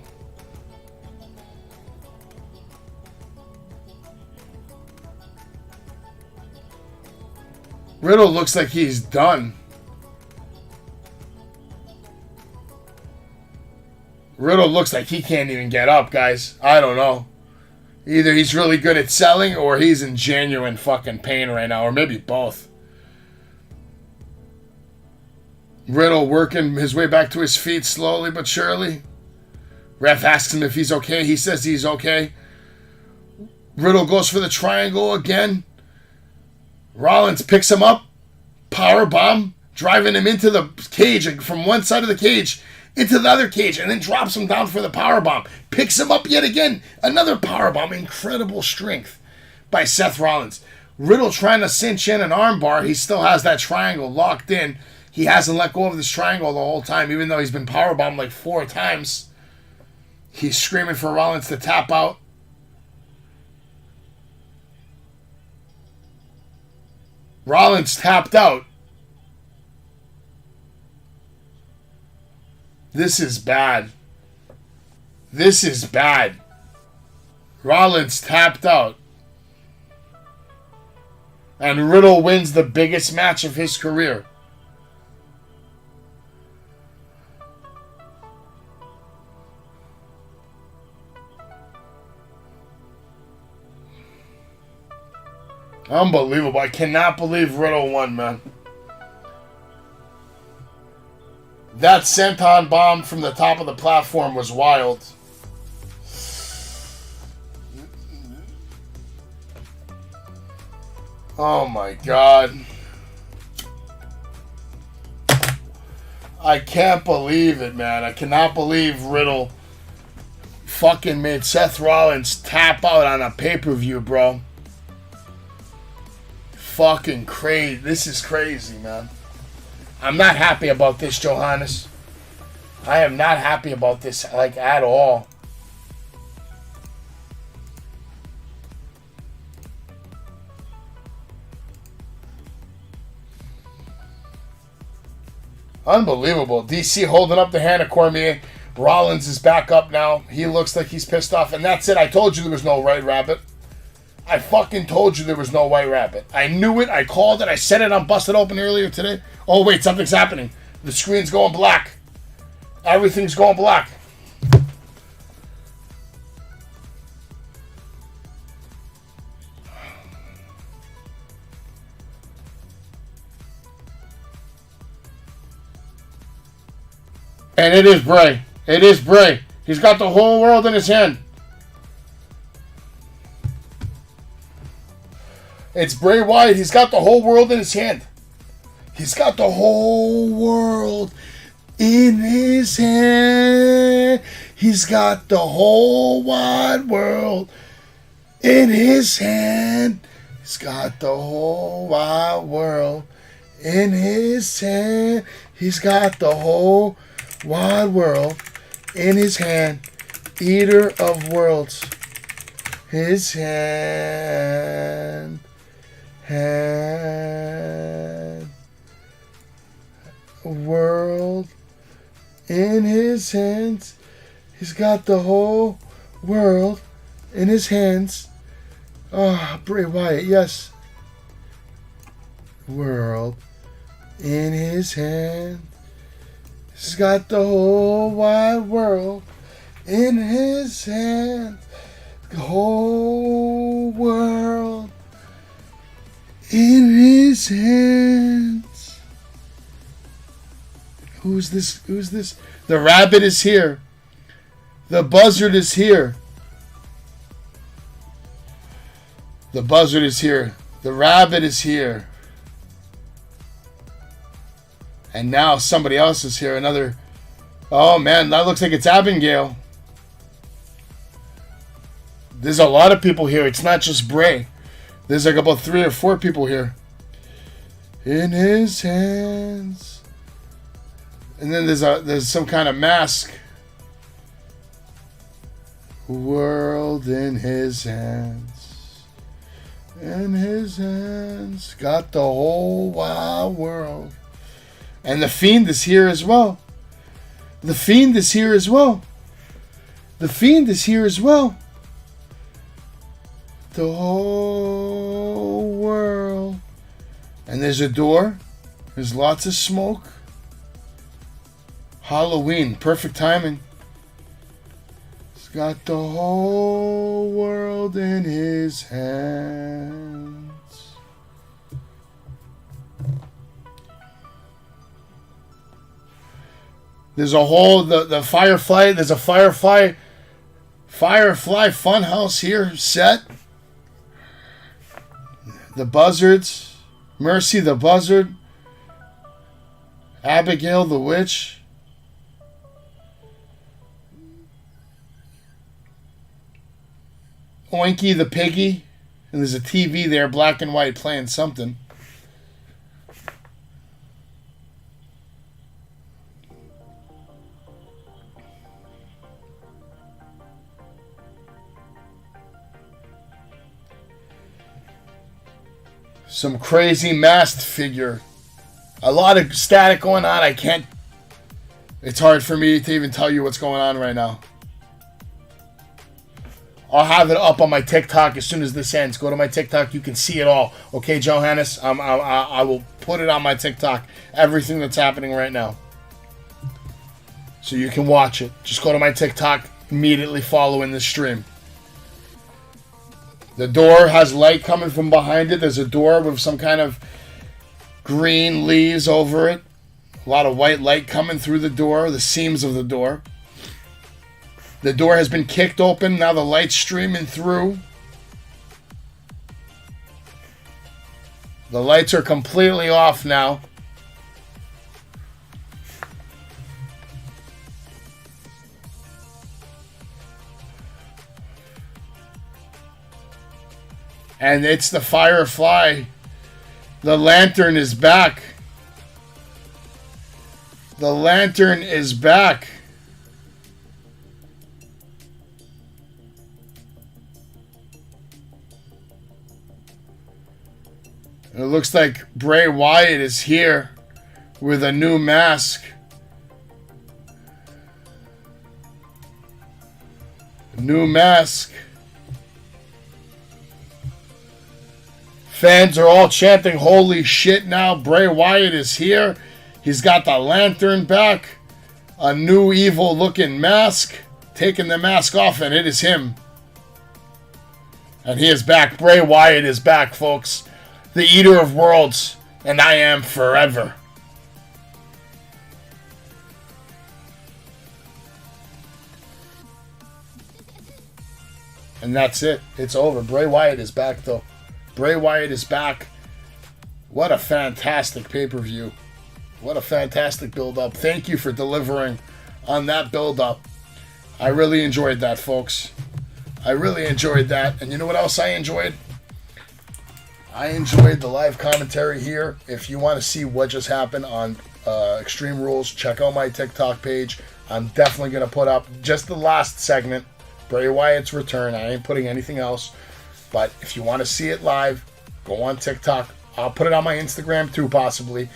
Riddle looks like he's done. Riddle looks like he can't even get up, guys. I don't know. Either he's really good at selling or he's in genuine fucking pain right now, or maybe both. Riddle working his way back to his feet slowly but surely. Ref asks him if he's okay. He says he's okay. Riddle goes for the triangle again. Rollins picks him up. Power bomb. Driving him into the cage, from one side of the cage into the other cage, and then drops him down for the power bomb. Picks him up yet again. Another power bomb. Incredible strength by Seth Rollins. Riddle trying to cinch in an armbar. He still has that triangle locked in. He hasn't let go of this triangle the whole time, even though he's been powerbombed like 4 times. He's screaming for Rollins to tap out. Rollins tapped out. This is bad. This is bad. Rollins tapped out. And Riddle wins the biggest match of his career. Unbelievable. I cannot believe Riddle won, man. That senton bomb from the top of the platform was wild. Oh my God. I can't believe it, man. I cannot believe Riddle fucking made Seth Rollins tap out on a pay-per-view, bro. Fucking crazy. This is crazy, man. I'm not happy about this, Johannes. I am not happy about this, like, at all. Unbelievable. DC holding up the hand of Cormier. Rollins is back up now. He looks like he's pissed off. And that's it. I told you there was no White Rabbit. I fucking told you there was no White Rabbit. I knew it. I called it. I said it on Busted Open earlier today. Oh, wait. Something's happening. The screen's going black. Everything's going black. And it is Bray. It is Bray. He's got the whole world in his hand. It's Bray Wyatt. He's got the whole world in his hand. He's got the whole world in his hand. He's got the whole wide world in his hand. He's got the whole wide world in his hand. He's got the whole wide world in his hand. Eater of worlds. His hand. World in his hands. He's got the whole world in his hands. Oh, Bray Wyatt, yes. World in his hand. He's got the whole wide world in his hand. The whole world in his hands. Who's this? Who's this? The rabbit is here. The buzzard is here. The buzzard is here. The rabbit is here. And now somebody else is here. Another. Oh man, that looks like it's Abigail. There's a lot of people here. It's not just Bray. There's like about 3 or 4 people here. In his hands. And then there's some kind of mask. World in his hands. In his hands. Got the whole wide world. And the Fiend is here as well. The Fiend is here as well. The Fiend is here as well. The whole world. And there's a door. There's lots of smoke. Halloween. Perfect timing. He's got the whole world in his hands. There's a whole, the Firefly, there's a Firefly Funhouse here set. The Buzzards. Mercy the Buzzard. Abigail the Witch. Oinky the Piggy. And there's a TV there, black and white, playing something. Some crazy masked figure. A lot of static going on. I can't... It's hard for me to even tell you what's going on right now. I'll have it up on my TikTok as soon as this ends. Go to my TikTok. You can see it all. Okay, Johannes? I will put it on my TikTok. Everything that's happening right now. So you can watch it. Just go to my TikTok. Immediately following the stream. The door has light coming from behind it. There's a door with some kind of green leaves over it. A lot of white light coming through the door, the seams of the door. The door has been kicked open. Now the light's streaming through. The lights are completely off now. And it's the Firefly. The lantern is back. The lantern is back. It looks like Bray Wyatt is here with a new mask. New mask. Fans are all chanting, holy shit now. Bray Wyatt is here. He's got the lantern back. A new evil looking mask. Taking the mask off and it is him. And he is back. Bray Wyatt is back, folks. The Eater of Worlds. And I am forever. And that's it. It's over. Bray Wyatt is back though. Bray Wyatt is back. What a fantastic pay-per-view. What a fantastic build-up. Thank you for delivering on that build-up. I really enjoyed that, folks. I really enjoyed that. And you know what else I enjoyed? I enjoyed the live commentary here. If you want to see what just happened on Extreme Rules. Check out my TikTok page. I'm definitely going to put up just the last segment, Bray Wyatt's return. I ain't putting anything else. But if you want to see it live, go on TikTok. I'll put it on my Instagram too, possibly.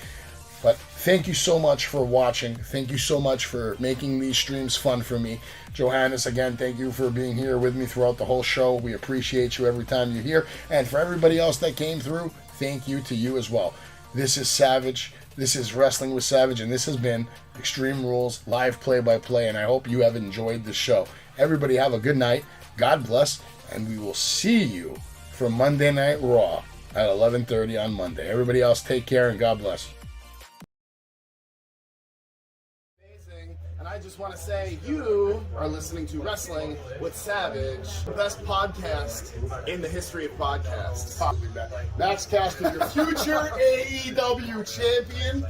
But thank you so much for watching. Thank you so much for making these streams fun for me. Johannes, again, thank you for being here with me throughout the whole show. We appreciate you every time you're here. And for everybody else that came through, thank you to you as well. This is Savage. This is Wrestling with Savage, and this has been Extreme Rules live play-by-play, and I hope you have enjoyed the show. Everybody have a good night. God bless, and we will see you for Monday Night Raw at 11:30 on Monday. Everybody else, take care, and God bless. And I just want to say, you are listening to Wrestling with Savage, the best podcast in the history of podcasts. Max Caster, your future AEW champion.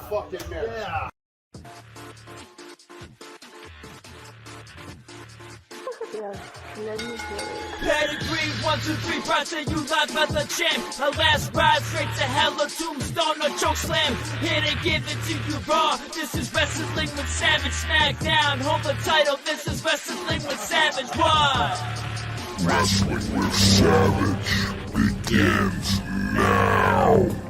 Fucking man. Yeah. Pedigree, 1, 2, 3, proud say you live as a champ. A last ride straight to hell, a tombstone, a choke slam. Here to give it to you raw. This is Wrestling with Savage. Smackdown, hold the title. This is Wrestling with Savage. What? Wrestling with Savage begins now.